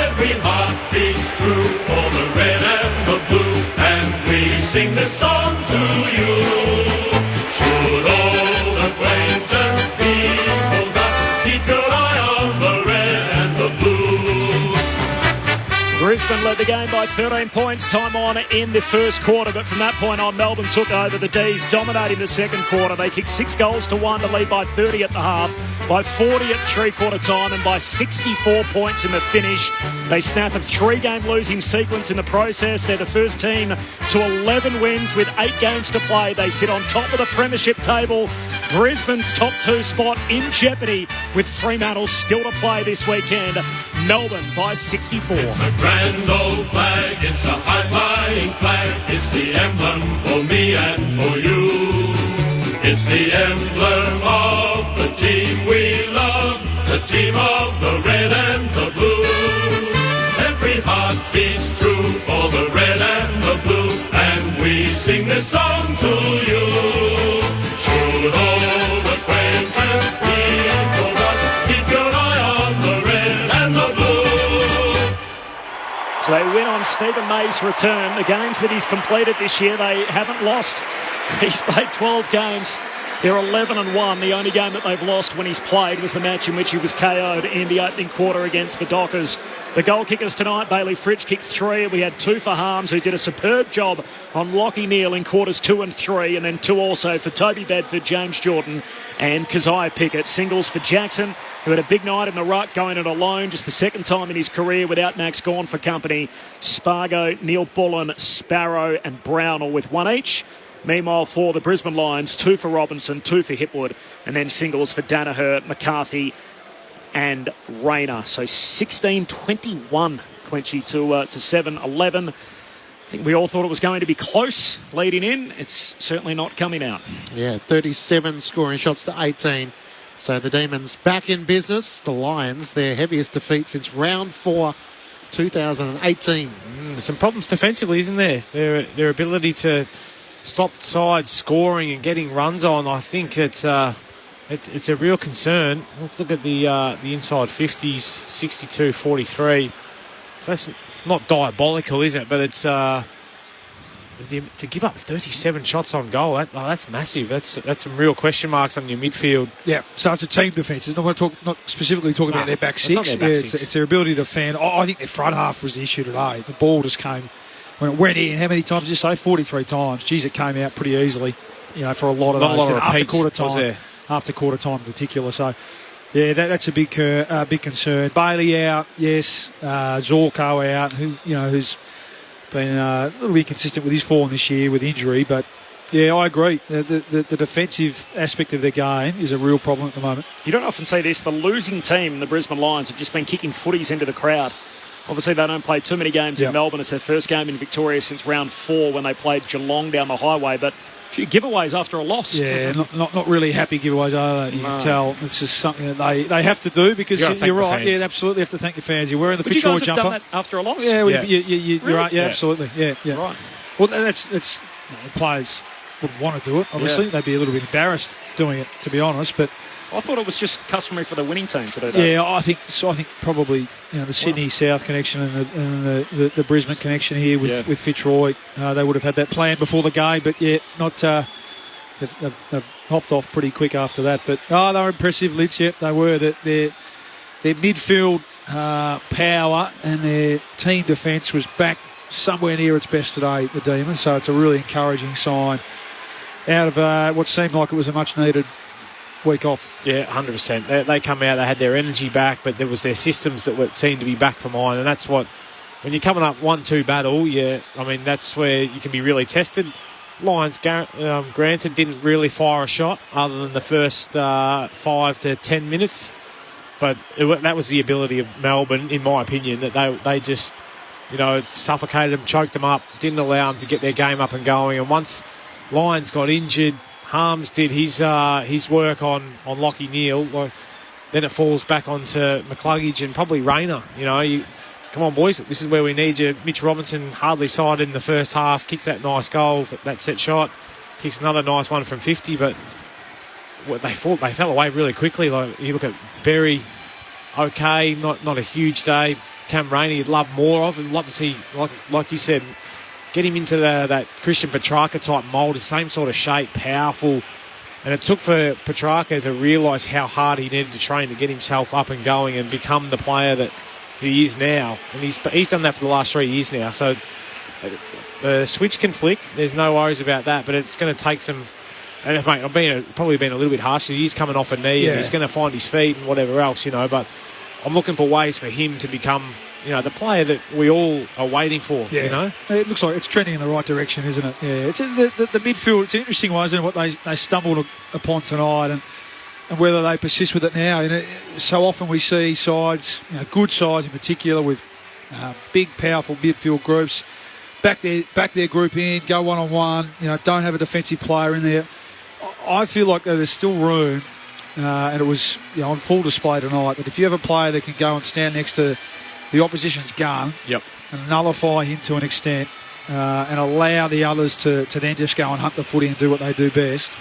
Every heart beats true for the red and the blue, and we sing this song to you. Should old acquaintance be forgot, keep your eye on the red and the blue. Brisbane led the game by 13 points, time on in the first quarter, but from that point on, Melbourne took over. The D's dominating the second quarter. They kicked 6 goals to 1 to lead by 30 at the half, by 40 at three-quarter time, and by 64 points in the finish. They snap a 3-game losing sequence in the process. They're the first team to 11 wins with 8 games to play. They sit on top of the premiership table. Brisbane's top 2 spot in jeopardy with Fremantle still to play this weekend. Melbourne by 64. It's a grand old flag, it's a high-flying flag. It's the emblem for me and for you. It's the emblem of the team we love, the team of the red and the blue. Every heart beats true for the red and the blue, and we sing this song to you. Should old acquaintance be forgot, keep your eye on the red and the blue. So they win on Stephen May's return. The games that he's completed this year, they haven't lost. He's played 12 games. They're 11-1. The only game that they've lost when he's played was the match in which he was KO'd in the opening quarter against the Dockers. The goal kickers tonight, Bailey Fritsch kicked 3. We had 2 for Harms, who did a superb job on Lockie Neal in quarters 2 and 3, and then 2 also for Toby Bedford, James Jordan and Keziah Pickett. Singles for Jackson, who had a big night in the ruck, going it alone, just the second time in his career without Max Gawn for company. Spargo, Neil Bullen, Sparrow and Brownell with 1 each. Meanwhile, for the Brisbane Lions, 2 for Robinson, 2 for Hipwood, and then singles for Danaher, McCarthy and Rayner. So 16-21, Clenchy, to 7-11. I think we all thought it was going to be close leading in. It's certainly not coming out. Yeah, 37 scoring shots to 18. So the Demons back in business. The Lions, their heaviest defeat since round 4, 2018. Some problems defensively, isn't there? Their ability to stop sides scoring and getting runs on, I think it's a real concern. Let's look at the inside 50s, 62-43. So not diabolical, is it? But it's to give up 37 shots on goal. That's massive. That's some real question marks on your midfield. Yeah, so it's a team defence. It's not specifically talking about their back six. It's their ability to defend. I think their front half was the issue today. The ball just came when it went in. How many times did you say? 43 times. Geez, it came out pretty easily. For a lot of those. A lot of after quarter time. After quarter time in particular. So, yeah, that's a big concern. Bailey out, yes. Zorko out, who's been a little bit consistent with his form this year with injury, but yeah, I agree. The defensive aspect of their game is a real problem at the moment. You don't often see this. The losing team, the Brisbane Lions, have just been kicking footies into the crowd. Obviously, they don't play too many games in Melbourne. It's their first game in Victoria since round 4 when they played Geelong down the highway, but a few giveaways after a loss. Yeah, not really happy giveaways, are they? You can tell. It's just something that they have to do because you're right. Yeah, absolutely have to thank the fans. You're wearing the Fitzroy jumper. You guys have done that after a loss? Yeah, really? you're right. Yeah, absolutely. Yeah. Right. Well, the players wouldn't want to do it, obviously. They'd be a little bit embarrassed doing it, to be honest, but I thought it was just customary for the winning team to do that. Yeah, I think probably the Sydney South connection and the Brisbane connection here with Fitzroy, they would have had that plan before the game, but not. They've hopped off pretty quick after that. But they were impressive, Lids. Yep, they were. Their midfield power and their team defence was back somewhere near its best today, the Demons. So it's a really encouraging sign out of what seemed like it was a much needed week off. Yeah, 100%. They come out, they had their energy back, but there was their systems that seemed to be back for mine, and that's what, when you're coming up 1-2 battle, that's where you can be really tested. Lions, granted, didn't really fire a shot other than the first 5 to 10 minutes, but that was the ability of Melbourne, in my opinion, that they just, suffocated them, choked them up, didn't allow them to get their game up and going, and once Lions got injured, Harms did his work on Lockie Neal. Then it falls back onto McCluggage and probably Rayner. Come on, boys, this is where we need you. Mitch Robinson hardly sided in the first half, kicks that nice goal, that set shot, kicks another nice one from 50, but they fell away really quickly. Like, you look at Berry, okay, not a huge day. Cam Rainey, you'd love more of, and love to see, like you said, get him into that Christian Petrarca type mould, the same sort of shape, powerful. And it took for Petrarca to realise how hard he needed to train to get himself up and going and become the player that he is now. And he's done that for the last 3 years now. So the switch can flick. There's no worries about that. But it's going to take some... And mate, I've probably been a little bit harsh. He's coming off a knee and he's going to find his feet and whatever else, But I'm looking for ways for him to become... the player that we all are waiting for, It looks like it's trending in the right direction, isn't it? Yeah, it's the midfield. It's an interesting one, isn't it, what they stumbled upon tonight and whether they persist with it now. So often we see sides, good sides in particular, with big, powerful midfield groups, back their group in, go one-on-one, don't have a defensive player in there. I feel like there's still room, and it was on full display tonight, that if you have a player that can go and stand next to the opposition's gun and nullify him to an extent and allow the others to then just go and hunt the footy and do what they do best.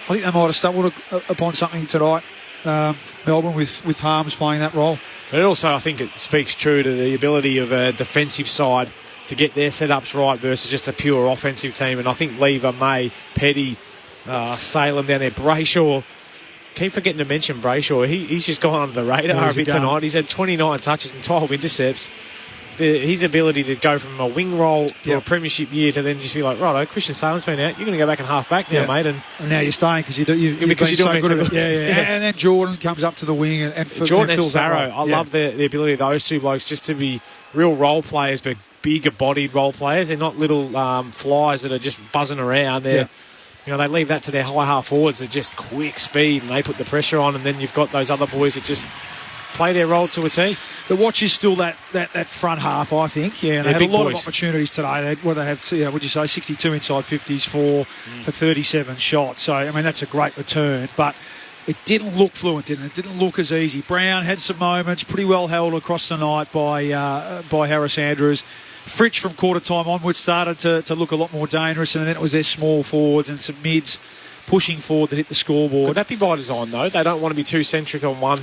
I think they might have stumbled upon something tonight, Melbourne, with Harms playing that role. But also I think it speaks true to the ability of a defensive side to get their setups right versus just a pure offensive team. And I think Lever, May, Petty, Salem down there, Brayshaw, keep forgetting to mention Brayshaw. He's just gone under the radar a bit tonight. He's had 29 touches and 12 intercepts. His ability to go from a wing role for a premiership year to then just be like, righto, Christian Salem's been out. You're going to go back and half back now, mate. And now you're staying because you've been so good at it. Yeah. And then Jordan comes up to the wing and Jordan and Sparrow. I love the ability of those two blokes just to be real role players, but bigger bodied role players. They're not little flies that are just buzzing around. They're they leave that to their high half forwards. They're just quick speed and they put the pressure on, and then you've got those other boys that just play their role to a T. The watch is still that front half, I think. Yeah, and they had a lot of opportunities today. They have, would you say, 62 inside 50s for 37 shots. So, I mean, that's a great return. But it didn't look fluent, didn't it? It didn't look as easy. Brown had some moments, pretty well held across the night by Harris Andrews. Fritsch from quarter time onwards started to look a lot more dangerous, and then it was their small forwards and some mids pushing forward that hit the scoreboard. Could that be by design, though? They don't want to be too centric on one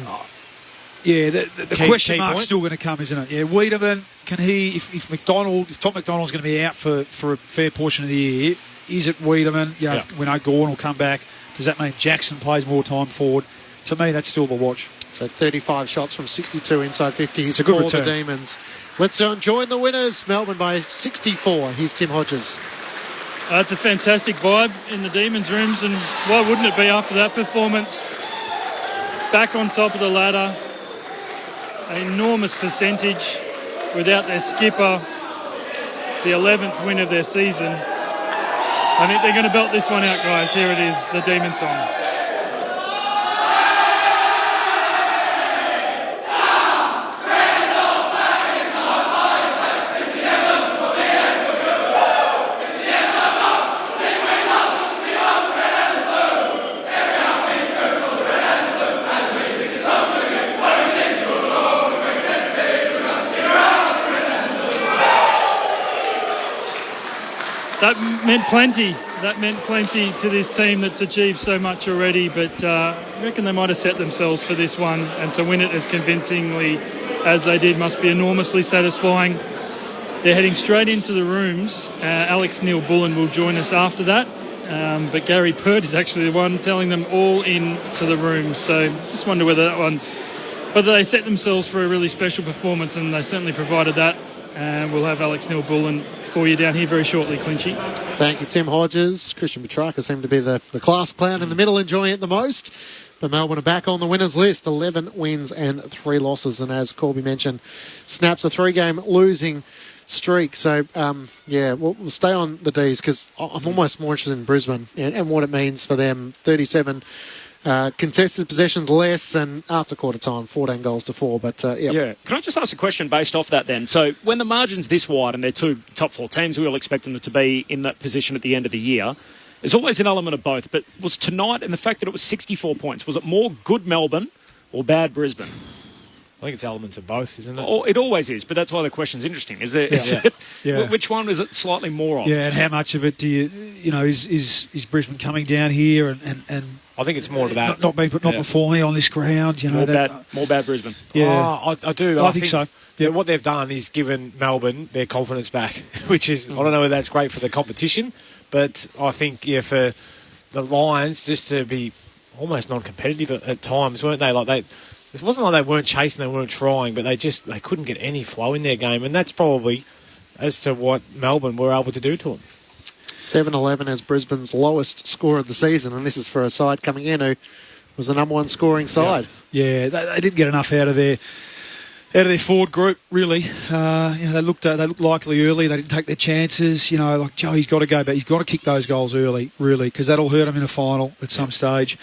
Yeah, the question mark's still going to come, isn't it? Yeah, Wiedemann, can he, if Tom McDonald's going to be out for a fair portion of the year, is it Wiedemann? You know, we know Gordon will come back. Does that mean Jackson plays more time forward? To me, that's still the watch. So 35 shots from 62 inside 50. He's a good for the return. Demons. Let's join the winners. Melbourne by 64. Here's Tim Hodges. It's a fantastic vibe in the Demons rooms, and why wouldn't it be after that performance? Back on top of the ladder, an enormous percentage without their skipper, the 11th win of their season. I think they're going to belt this one out, guys. Here it is, the Demon song. That meant plenty. That meant plenty to this team that's achieved so much already, but I reckon they might have set themselves for this one, and to win it as convincingly as they did must be enormously satisfying. They're heading straight into the rooms. Alex Neil-Bullen will join us after that, but Gary Pert is actually the one telling them all into the rooms, so just wonder whether they set themselves for a really special performance, and they certainly provided that. And we'll have Alex Neil-Bullen for you down here very shortly, Clinchy. Thank you, Tim Hodges. Christian Petrarca seemed to be the class clown in the middle, enjoying it the most. But Melbourne are back on the winners list, 11 wins and 3 losses. And as Corby mentioned, snaps a 3-game losing streak. So, we'll stay on the Ds because I'm almost more interested in Brisbane and what it means for them. 37 contested possessions less, and after quarter time, 14 goals to 4. But Can I just ask a question based off that then? So when the margin's this wide and they're 2 top 4 teams, we all expect them to be in that position at the end of the year. There's always an element of both. But was tonight, and the fact that it was 64 points, was it more good Melbourne or bad Brisbane? I think it's elements of both, isn't it? Oh, it always is, but that's why the question's interesting. Is it? Which one is it slightly more of? Yeah, and how much of it do is Brisbane coming down here and I think it's more of that. Not performing on this ground. More bad Brisbane. Yeah, I do. I think so. Yeah, what they've done is given Melbourne their confidence back, which is I don't know whether that's great for the competition, but I think for the Lions just to be almost non-competitive at times, weren't they? It wasn't like they weren't chasing, they weren't trying, but they couldn't get any flow in their game, and that's probably as to what Melbourne were able to do to them. 7-11 as Brisbane's lowest score of the season, and this is for a side coming in who was the number 1 scoring side. Yeah, they didn't get enough out of their forward group, really. They looked likely early. They didn't take their chances. Like Joey's got to go back. He's got to kick those goals early, really, because that'll hurt him in a final at some stage.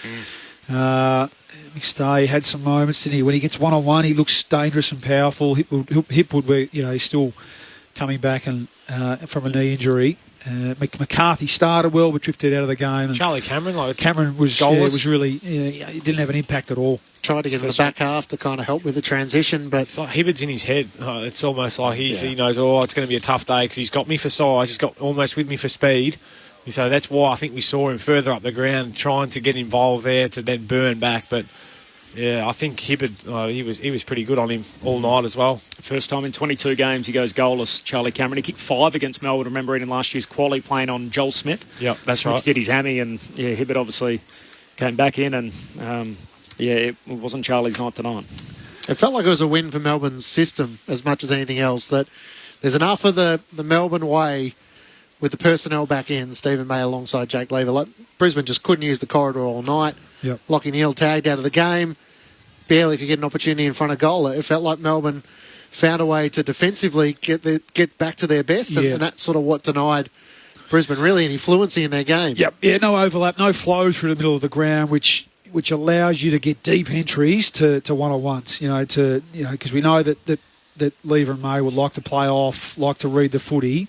McStay had some moments, didn't he? When he gets one-on-one, he looks dangerous and powerful. Hipwood, he's still coming back and from a knee injury. McCarthy started well, but drifted out of the game. And Charlie Cameron, Cameron was really, he didn't have an impact at all. Tried to get in the back half to kind of help with the transition, but it's like Hibbard's in his head. It's almost like he knows, it's going to be a tough day because he's got me for size, he's got almost with me for speed. So that's why I think we saw him further up the ground, trying to get involved there to then burn back. But yeah, I think Hibbard, he was pretty good on him all night as well. First time in 22 games he goes goalless, Charlie Cameron. He kicked 5 against Melbourne, remembering in last year's quali playing on Joel Smith. Yep, that's Smith right. Did his hammy, and Hibbard obviously came back in, and it wasn't Charlie's night tonight. It felt like it was a win for Melbourne's system as much as anything else, that there's enough of the Melbourne way with the personnel back in, Stephen May alongside Jake Lever. Brisbane just couldn't use the corridor all night. Yep. Lockie Neal tagged out of the game. Barely could get an opportunity in front of goal. It felt like Melbourne found a way to defensively get back to their best, and that's sort of what denied Brisbane really any fluency in their game. Yep. Yeah, no overlap, no flow through the middle of the ground, which allows you to get deep entries to one-on-ones, because we know that Lever and May would like to play off, like to read the footy.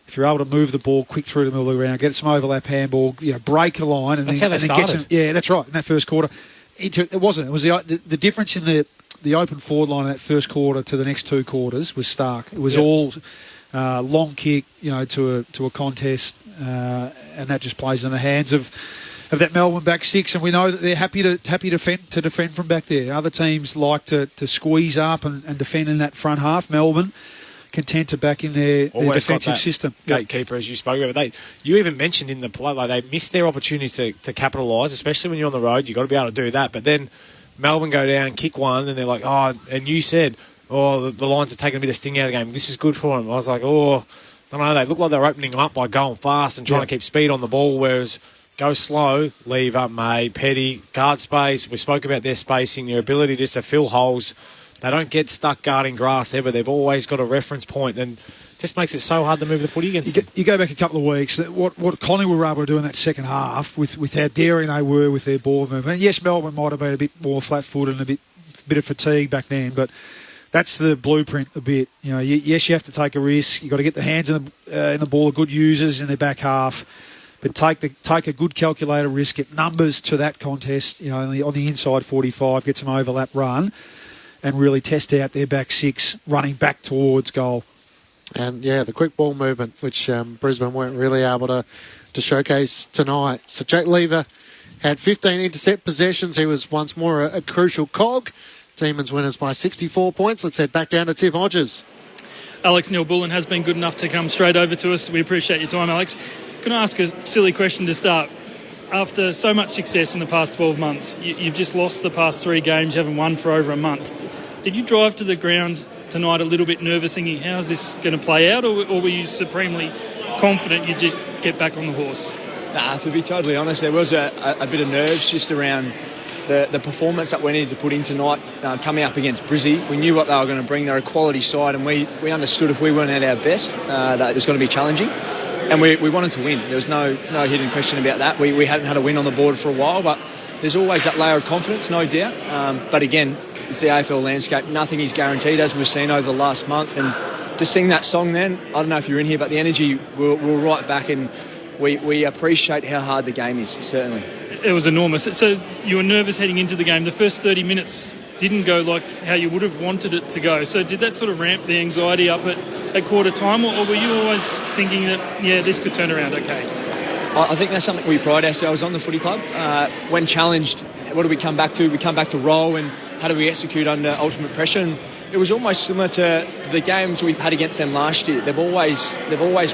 If you're able to move the ball quick through the middle of the ground, get some overlap handball, break a line, and that's then how they get started. some. Yeah, that's right. In that first quarter, it wasn't. It was the difference in the open forward line in that first quarter to the next 2 quarters was stark. It was all long kick, to a contest, and that just plays in the hands of that Melbourne back six, and we know that they're happy to defend from back there. Other teams like to squeeze up and defend in that front half. Melbourne content to back in their defensive system. Gatekeeper, as you spoke about. You even mentioned in the play, like they missed their opportunity to capitalise, especially when you're on the road. You've got to be able to do that. But then Melbourne go down, kick one, and they're like, and you said, the Lions are taking a bit of sting out of the game. This is good for them. I was like, I don't know. They look like they're opening them up by going fast and trying to keep speed on the ball, whereas go slow, leave up May, Petty, guard space. We spoke about their spacing, their ability just to fill holes. They don't get stuck guarding grass ever. They've always got a reference point, and just makes it so hard to move the footy against them. You go back a couple of weeks, what Collingwood were able to do in that second half with how daring they were with their ball movement. And yes, Melbourne might have been a bit more flat-footed and a bit of fatigue back then, but that's the blueprint a bit. You know, yes, you have to take a risk. You've got to get the hands in the ball of good users in their back half, but take a good calculated risk, get numbers to that contest, you know, on the inside 45, get some overlap run, and really test out their back six running back towards goal. And, the quick ball movement, which Brisbane weren't really able to showcase tonight. So Jake Lever had 15 intercept possessions. He was once more a crucial cog. Demons winners by 64 points. Let's head back down to Tim Hodges. Alex Neil-Bullen has been good enough to come straight over to us. We appreciate your time, Alex. Can I ask a silly question to start? After so much success in the past 12 months, you've just lost the past 3 games, you haven't won for over a month. Did you drive to the ground tonight a little bit nervous, thinking, how's this going to play out, or were you supremely confident you'd just get back on the horse? To be totally honest, there was a bit of nerves just around the performance that we needed to put in tonight, coming up against Brizzy. We knew what they were going to bring. They're a quality side, and we understood if we weren't at our best, that it was going to be challenging. And we wanted to win. There was no hidden question about that. We hadn't had a win on the board for a while, but there's always that layer of confidence, no doubt. But again, it's the AFL landscape. Nothing is guaranteed, as we've seen over the last month. And to sing that song then, I don't know if you're in here, but the energy, we're right back, and we appreciate how hard the game is, certainly. It was enormous. So you were nervous heading into the game. The first 30 minutes didn't go like how you would have wanted it to go. So did that sort of ramp the anxiety up at quarter time, or were you always thinking that, this could turn around okay? I think that's something we pride ourselves on, the footy club. When challenged, what do we come back to? We come back to roll, and how do we execute under ultimate pressure? And it was almost similar to the games we had against them last year. They've always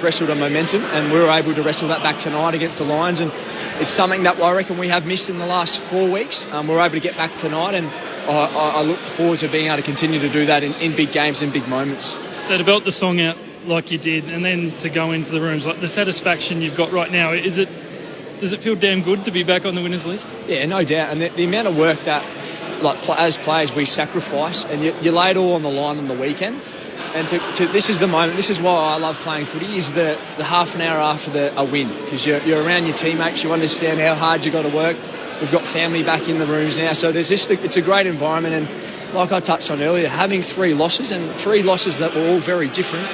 wrestled on momentum, and we were able to wrestle that back tonight against the Lions. And it's something that I reckon we have missed in the last 4 weeks. We're able to get back tonight, and I look forward to being able to continue to do that in big games and big moments. So to belt the song out like you did, and then to go into the rooms, like the satisfaction you've got right now, does it feel damn good to be back on the winners list? Yeah, no doubt. And the amount of work that, as players, we sacrifice, and you lay it all on the line on the weekend. And this is the moment. This is why I love playing footy. Is the half an hour after a win, because you're around your teammates. You understand how hard you got to work. We've got family back in the rooms now, so it's a great environment. And like I touched on earlier, having 3 losses that were all very different,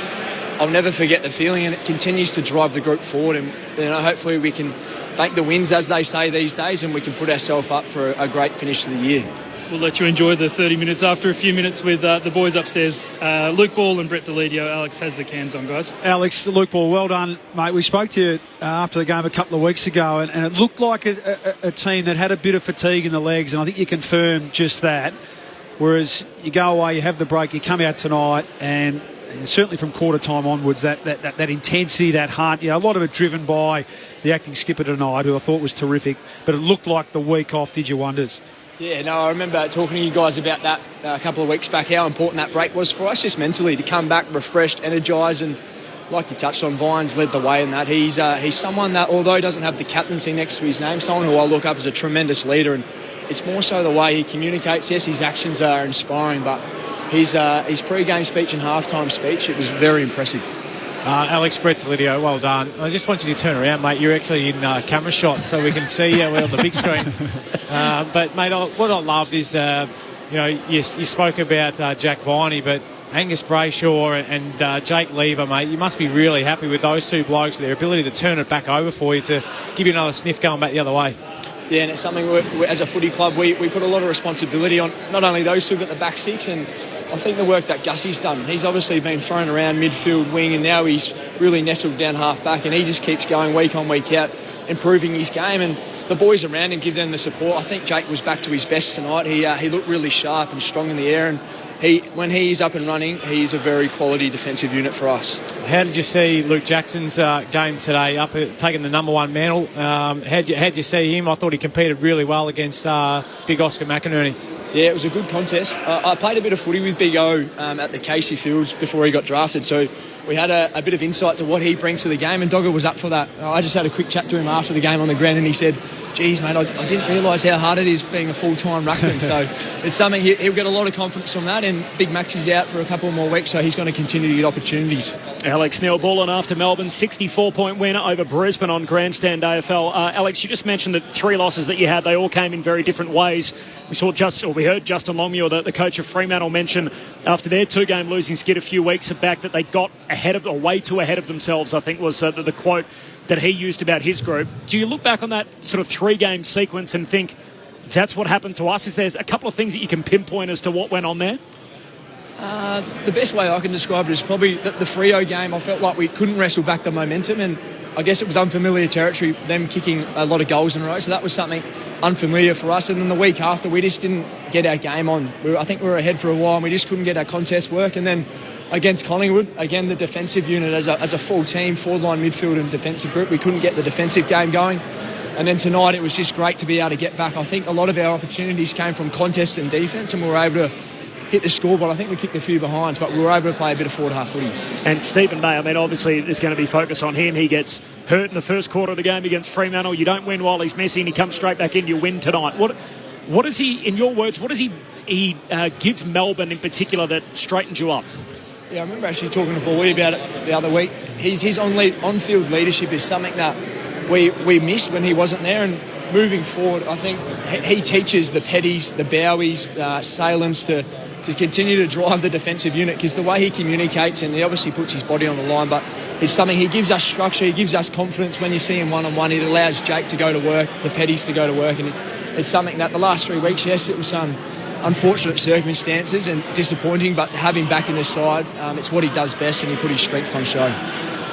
I'll never forget the feeling, and it continues to drive the group forward. And hopefully we can make the wins, as they say these days, and we can put ourselves up for a great finish to the year. We'll let you enjoy the 30 minutes after a few minutes with the boys upstairs. Luke Ball and Brett Delidio. Alex has the cans on, guys. Alex, Luke Ball, well done, mate. We spoke to you after the game a couple of weeks ago, and it looked like a team that had a bit of fatigue in the legs, and I think you confirmed just that. Whereas you go away, you have the break, you come out tonight, and certainly from quarter time onwards, that intensity, that hunt, a lot of it driven by the acting skipper tonight, who I thought was terrific, but it looked like the week off did you wonders. Yeah, no, I remember talking to you guys about that a couple of weeks back, how important that break was for us, just mentally, to come back refreshed, energised, and like you touched on, Vines led the way in that. He's someone that, although he doesn't have the captaincy next to his name, someone who I look up as a tremendous leader, and it's more so the way he communicates. Yes, his actions are inspiring, but his pre-game speech and halftime speech, it was very impressive. Alex, Brett Delidio, well done. I just want you to turn around, mate. You're actually in camera shot, so we can see you. We're on the big screens. But, mate, what I loved is, you spoke about Jack Viney, but Angus Brayshaw and Jake Lever, mate, you must be really happy with those 2 blokes, their ability to turn it back over for you, to give you another sniff going back the other way. Yeah, and it's something, as a footy club, we put a lot of responsibility on not only those 2, but the back 6, and I think the work that Gussie's done, he's obviously been thrown around midfield, wing, and now he's really nestled down half back, and he just keeps going week on, week out, improving his game. And the boys around him give them the support. I think Jake was back to his best tonight. He looked really sharp and strong in the air, and when he's up and running, he's a very quality defensive unit for us. How did you see Luke Jackson's game today, up taking the number one mantle? How'd you see him? I thought he competed really well against Big Oscar McInerney. Yeah, it was a good contest. I played a bit of footy with Big O at the Casey Fields before he got drafted, so we had a bit of insight to what he brings to the game, and Dogger was up for that. I just had a quick chat to him after the game on the ground, and he said, geez, mate, I didn't realise how hard it is being a full-time ruckman. So it's something, he'll get a lot of confidence from that, and Big Max is out for a couple more weeks, so he's going to continue to get opportunities. Alex Neil-Bullen after Melbourne, 64-point win over Brisbane on Grandstand AFL. Alex, you just mentioned that 3 losses that you had, they all came in very different ways. We heard Justin Longmuir, the coach of Fremantle, mention after their 2-game losing skid a few weeks back that they got way too ahead of themselves, I think was the quote that he used about his group. Do you look back on that sort of 3-game sequence and think that's what happened to us? Is there a couple of things that you can pinpoint as to what went on there? The best way I can describe it is probably the Freo game. I felt like we couldn't wrestle back the momentum, and I guess it was unfamiliar territory, them kicking a lot of goals in a row, so that was something unfamiliar for us. And then the week after, we just didn't get our game on. I think we were ahead for a while, and we just couldn't get our contest work. And then against Collingwood, again, the defensive unit as a full team, forward-line midfield and defensive group, we couldn't get the defensive game going. And then tonight, it was just great to be able to get back. I think a lot of our opportunities came from contest and defence, and we were able to hit the scoreboard. I think we kicked a few behinds, but we were able to play a bit of forward-half footy. And Stephen May, I mean, obviously there's going to be focus on him. He gets hurt in the first quarter of the game against Fremantle. You don't win while he's missing. He comes straight back in. You win tonight. What does he, in your words, what does he give Melbourne in particular that straightens you up? Yeah, I remember actually talking to Bowie about it the other week. His on-field leadership is something that we missed when he wasn't there, and moving forward, I think he teaches the Petties, the Bowies, Salems to continue to drive the defensive unit, because the way he communicates, and he obviously puts his body on the line, but it's something, he gives us structure, he gives us confidence when you see him one-on-one. It allows Jake to go to work, the Petties to go to work, and it's something that the last 3 weeks, yes, it was some unfortunate circumstances and disappointing, but to have him back in the side, it's what he does best, and he put his strengths on show.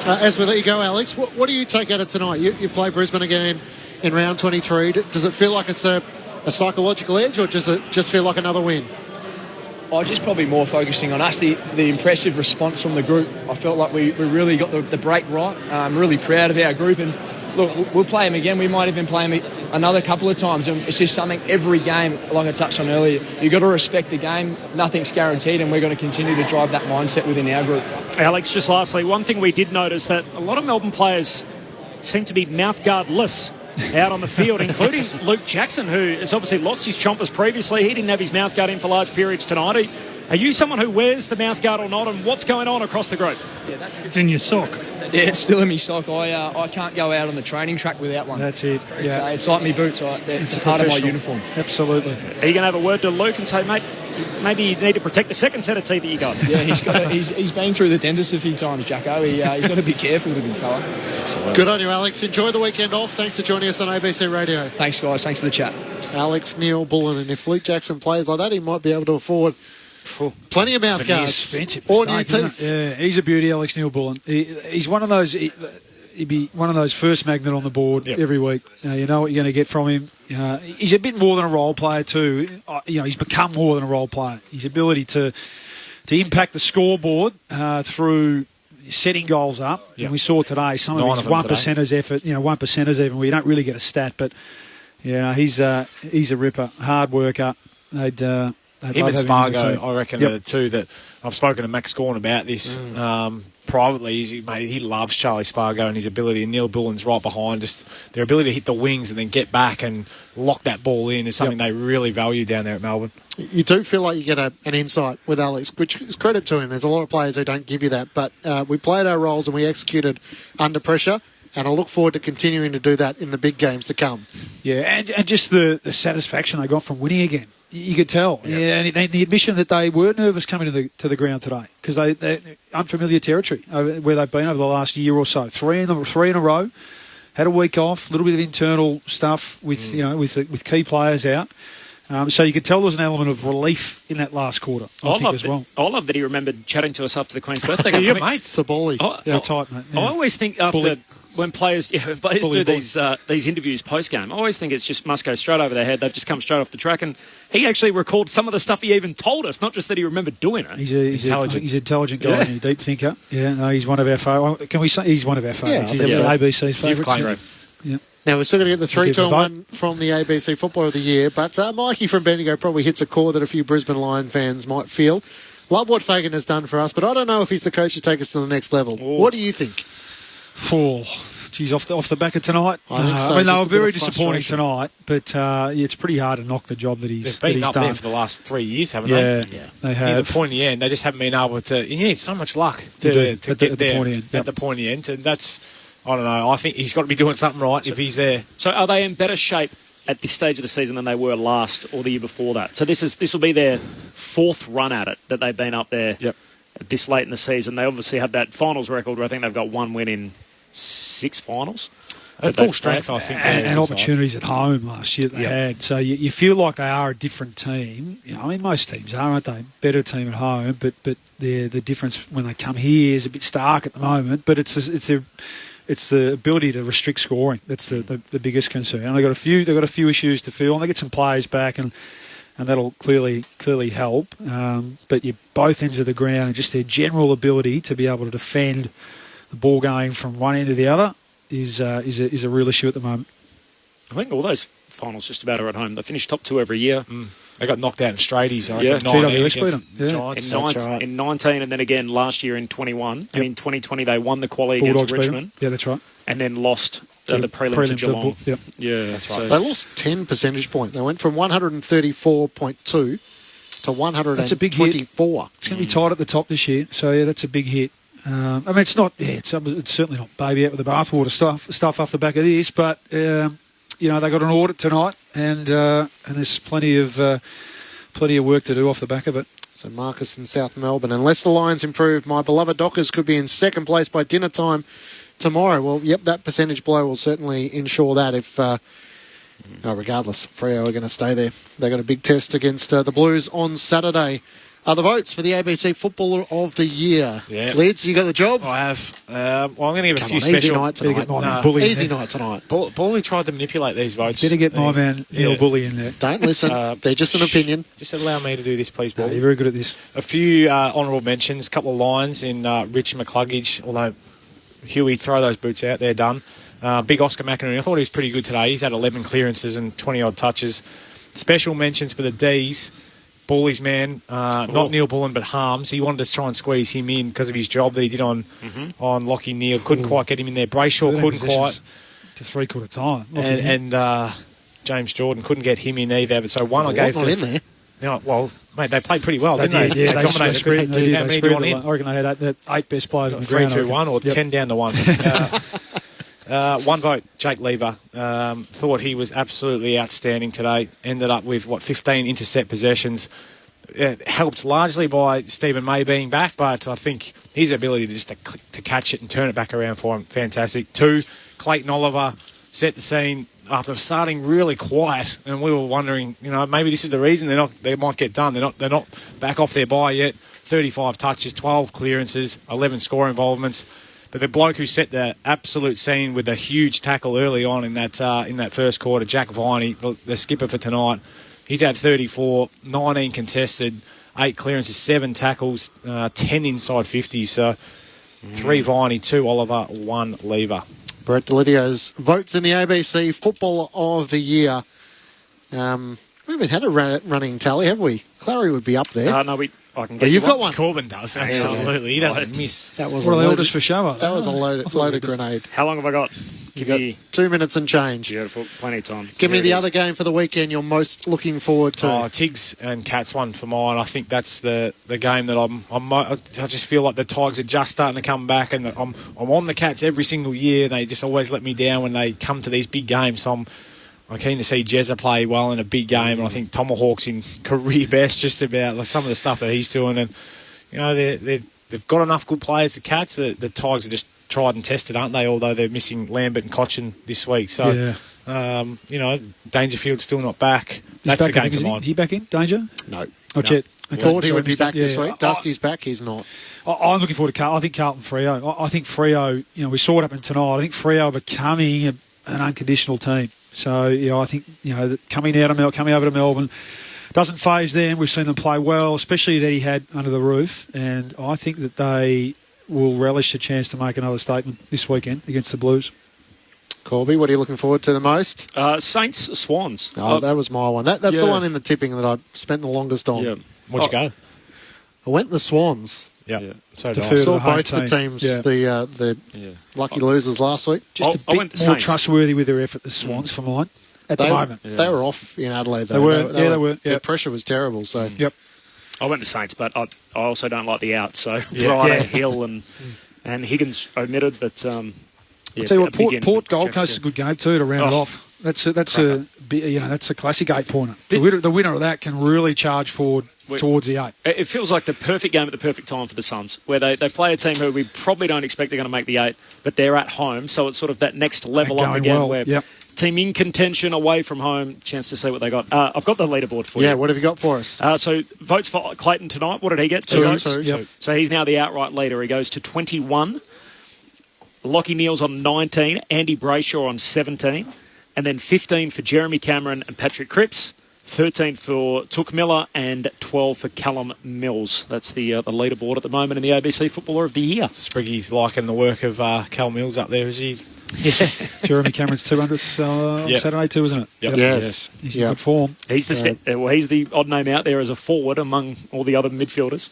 As we let you go, Alex, what do you take out of tonight? You play Brisbane again in round 23. Does it feel like it's a psychological edge, or does it just feel like another win? Just probably more focusing on us, the impressive response from the group. I felt like we really got the break right. I'm really proud of our group, and look, we'll play him again. We might even play him another couple of times, and it's just something every game, like I touched on earlier, you've got to respect the game. Nothing's guaranteed, and we're going to continue to drive that mindset within our group. Alex, just lastly, one thing we did notice that a lot of Melbourne players seem to be mouthguard-less out on the field, including Luke Jackson, who has obviously lost his chompers previously. He didn't have his mouthguard in for large periods tonight. Are you someone who wears the mouthguard or not, and what's going on across the group? Yeah, it's in your sock. Yeah, it's still in my sock. I can't go out on the training track without one. That's it. Yeah, it's like my boots. It's part of my uniform. Absolutely. Are you going to have a word to Luke and say, mate, maybe you need to protect the second set of teeth that you got? Yeah, he's been through the dentist a few times, Jacko. He's got to be careful, the big fella. Absolutely. Good on you, Alex. Enjoy the weekend off. Thanks for joining us on ABC Radio. Thanks, guys. Thanks for the chat. Alex Neil-Bullen, and if Luke Jackson plays like that, he might be able to afford plenty of mouth guards or new teeth. Yeah, he's a beauty, Alex Neil-Bullen. He's one of those. He'd be one of those first magnet on the board every week. You know what you're going to get from him. He's a bit more than a role player too. He's become more than a role player. His ability to impact the scoreboard through setting goals up. And we saw today some of his 1%ers effort. 1%ers even. We don't really get a stat, but he's a ripper, hard worker. Him and Spargo, I reckon, are the two that I've spoken to Max Gawn about this privately. He loves Charlie Spargo and his ability, and Neil-Bullen's right behind. Just their ability to hit the wings and then get back and lock that ball in is something they really value down there at Melbourne. You do feel like you get an insight with Alex, which is credit to him. There's a lot of players who don't give you that, but we played our roles and we executed under pressure. And I look forward to continuing to do that in the big games to come. Yeah, and just the satisfaction they got from winning again. You could tell. Yeah, and the admission that they were nervous coming to the ground today, because they're unfamiliar territory where they've been over the last year or so. Three in a row. Had a week off, a little bit of internal stuff with with key players out. So you could tell there was an element of relief in that last quarter, I think, as well. I love that he remembered chatting to us after the Queen's birthday. Your mates, Saboli. They're tight, mate. Yeah. I always think after when players do these interviews post-game, I always think it's just must go straight over their head. They've just come straight off the track. And he actually recalled some of the stuff he even told us, not just that he remembered doing it. He's an intelligent guy and a deep thinker. Yeah, no, he's one of our favourites. Can we say he's one of our favourites? Yeah, he's ABC's favourites. Yeah. Now, we're still going to get the 3, 2 and 1 from the ABC Footballer of the Year, but Mikey from Bendigo probably hits a chord that a few Brisbane Lion fans might feel. Love what Fagan has done for us, but I don't know if he's the coach to take us to the next level. Ooh. What do you think? Geez, off the back of tonight. I think so. I mean, they were very disappointing tonight, but it's pretty hard to knock the job that he's They've been up done. there for the last 3 years, haven't they? Yeah, they have. Near the pointy end, they just haven't been able to. You need so much luck to get there at the pointy end, and that's. I don't know. I think he's got to be doing something right if he's there. So are they in better shape at this stage of the season than they were last or the year before that? So this will be their 4th run at it that they've been up there this late in the season. They obviously have that finals record where I think they've got 1 win in 6 finals. At full strength, I think. And opportunities at home last year they had. So you feel like they are a different team. You know, I mean, most teams are, aren't they? Better team at home, but the difference when they come here is a bit stark at the moment. But it's the ability to restrict scoring. That's the biggest concern. And they've got a few issues to fill, and they get some players back, and that'll clearly help. But both ends of the ground and just their general ability to be able to defend the ball going from one end to the other is a real issue at the moment. I think all those finals just about are at home. They finish top 2 every year. They got knocked out in straighties. In 19 and then again last year in 21. I mean, 2020 they won the quali against Richmond. Yeah, that's right. And then lost the prelim to Geelong. Yeah, that's right. They lost 10 percentage points. They went from 134.2 to 124. That's a big hit. It's going to be tight at the top this year. So, yeah, that's a big hit. I mean, it's not. Yeah, it's certainly not baby out with the bathwater stuff off the back of this, but you know, they got an audit tonight, and there's plenty of work to do off the back of it. So Marcus in South Melbourne, unless the Lions improve, my beloved Dockers could be in second place by dinner time tomorrow. Well, yep, that percentage blow will certainly ensure that. If regardless, Freo are going to stay there. They got a big test against the Blues on Saturday. The votes for the ABC Footballer of the Year. Yeah. Lids, you got the job? I have. Well, I'm going to give a few easy special... night tonight. Easy night tonight. Bully tried to manipulate these votes. Better get my man Neil Bully in there. Don't listen. They're just an opinion. Just allow me to do this, please, Bully. You're very good at this. A few honourable mentions, a couple of lines in Rich McCluggage, although Huey, throw those boots out, they're done. Big Oscar McInerney, I thought he was pretty good today. He's had 11 clearances and 20-odd touches. Special mentions for the Ds. Bully's man, not Neil Bullen, but Harms. He wanted to try and squeeze him in because of his job that he did on Lockie Neal. Couldn't quite get him in there. Brayshaw couldn't quite. To 3/4 time. And James Jordan couldn't get him in either. But so one I gave to... in there. Yeah, well, mate, they played pretty well, didn't they? Yeah, they dominated. How many do you want in? I reckon they had 8 best players on the ground. 3-2-1 or 10 down to 1. One vote, Jake Lever. Thought he was absolutely outstanding today. Ended up with, 15 intercept possessions. Helped largely by Stephen May being back, but I think his ability to catch it and turn it back around for him, fantastic. 2, Clayton Oliver set the scene after starting really quiet, and we were wondering, maybe this is the reason they might get done. They're not back off their bye yet. 35 touches, 12 clearances, 11 score involvements. But the bloke who set the absolute scene with a huge tackle early on in that first quarter, Jack Viney, the skipper for tonight, he's had 34, 19 contested, 8 clearances, 7 tackles, 10 inside 50s. So 3 Viney, 2 Oliver, 1 Lever. Brett Delidio's votes in the ABC Footballer of the Year. We haven't had a running tally, have we? Clary would be up there. No, I can get you've got one. Corbin does, absolutely. He doesn't miss. That was what are the elders for shower? That was a loaded grenade. How long have I got? You got 2 minutes and change. Beautiful, plenty of time. Give me the other game for the weekend you're most looking forward to. Tiggs and Cats one for mine. I think that's the game that I just feel like the Tigers are just starting to come back, and I'm on the Cats every single year. They just always let me down when they come to these big games. So I'm keen to see Jezza play well in a big game, and I think Tomahawk's in career best just about some of the stuff that he's doing. And they've got enough good players. The Cats, the Tigers are just tried and tested, aren't they? Although they're missing Lambert and Cochin this week. So, Dangerfield's still not back. That's the game for mine. Is he back in, Danger? No. Not yet. Gordy would be back this week. Dusty's back. He's not. I'm looking forward to Carlton. I think Carlton Freo. I think Freo, we saw it happen tonight. I think Freo are becoming an unconditional team. So, I think, coming over to Melbourne doesn't faze them. We've seen them play well, especially at Etihad under the roof. And I think that they will relish the chance to make another statement this weekend against the Blues. Corby, what are you looking forward to the most? Saints, Swans. Oh, that was my one. That's the one in the tipping that I spent the longest on. Yeah. Where'd you go? I went the Swans. Yeah. So I saw both the teams, the lucky losers last week. Just a bit more trustworthy with their effort, the Swans, for mine, at the moment. They were off in Adelaide, though. They were. The pressure was terrible, so... Yep. I went the Saints, but I also don't like the out, so Ryder, Hill and Higgins omitted, but... I'll tell you what, Port Gold Coast is a good game too to round it off. That's a classic 8-pointer. The winner of that can really charge forward towards the 8. It feels like the perfect game at the perfect time for the Suns, where they play a team who we probably don't expect they're going to make the 8, but they're at home, so it's sort of that next level up again where team in contention away from home, chance to see what they got. I've got the leaderboard for you. Yeah, what have you got for us? So votes for Clayton tonight, what did he get? 2 votes? 2. Yep. So he's now the outright leader. He goes to 21. Lockie Neal's on 19, Andy Brayshaw on 17, and then 15 for Jeremy Cameron and Patrick Cripps, 13 for Took Miller, and 12 for Callum Mills. That's the leaderboard at the moment in the ABC Footballer of the Year. Spriggy's liking the work of Callum Mills up there, is he? Yeah. Jeremy Cameron's 200th on Saturday too, isn't it? Yep. Yes. He's in good form. He's he's the odd name out there as a forward among all the other midfielders.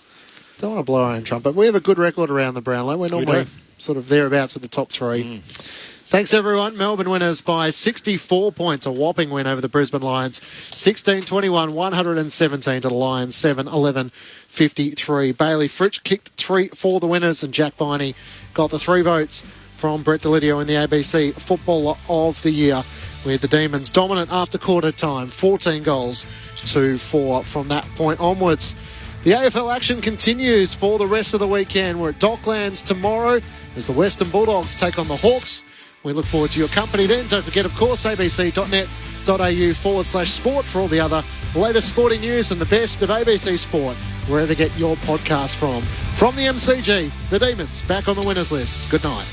Don't want to blow our own trumpet. We have a good record around the Brownlow. We're normally sort of thereabouts with the top 3. Thanks, everyone. Melbourne winners by 64 points. A whopping win over the Brisbane Lions. 16-21, 117 to the Lions, 7-11-53. Bailey Fritsch kicked 3 for the winners, and Jack Viney got the 3 votes from Brett Delidio in the ABC Footballer of the Year, with the Demons dominant after quarter time, 14 goals to 4 from that point onwards. The AFL action continues for the rest of the weekend. We're at Docklands tomorrow as the Western Bulldogs take on the Hawks. We look forward to your company then. Don't forget, of course, abc.net.au/sport for all the other latest sporting news and the best of ABC Sport, wherever you get your podcast from. From the MCG, the Demons back on the winners list. Good night.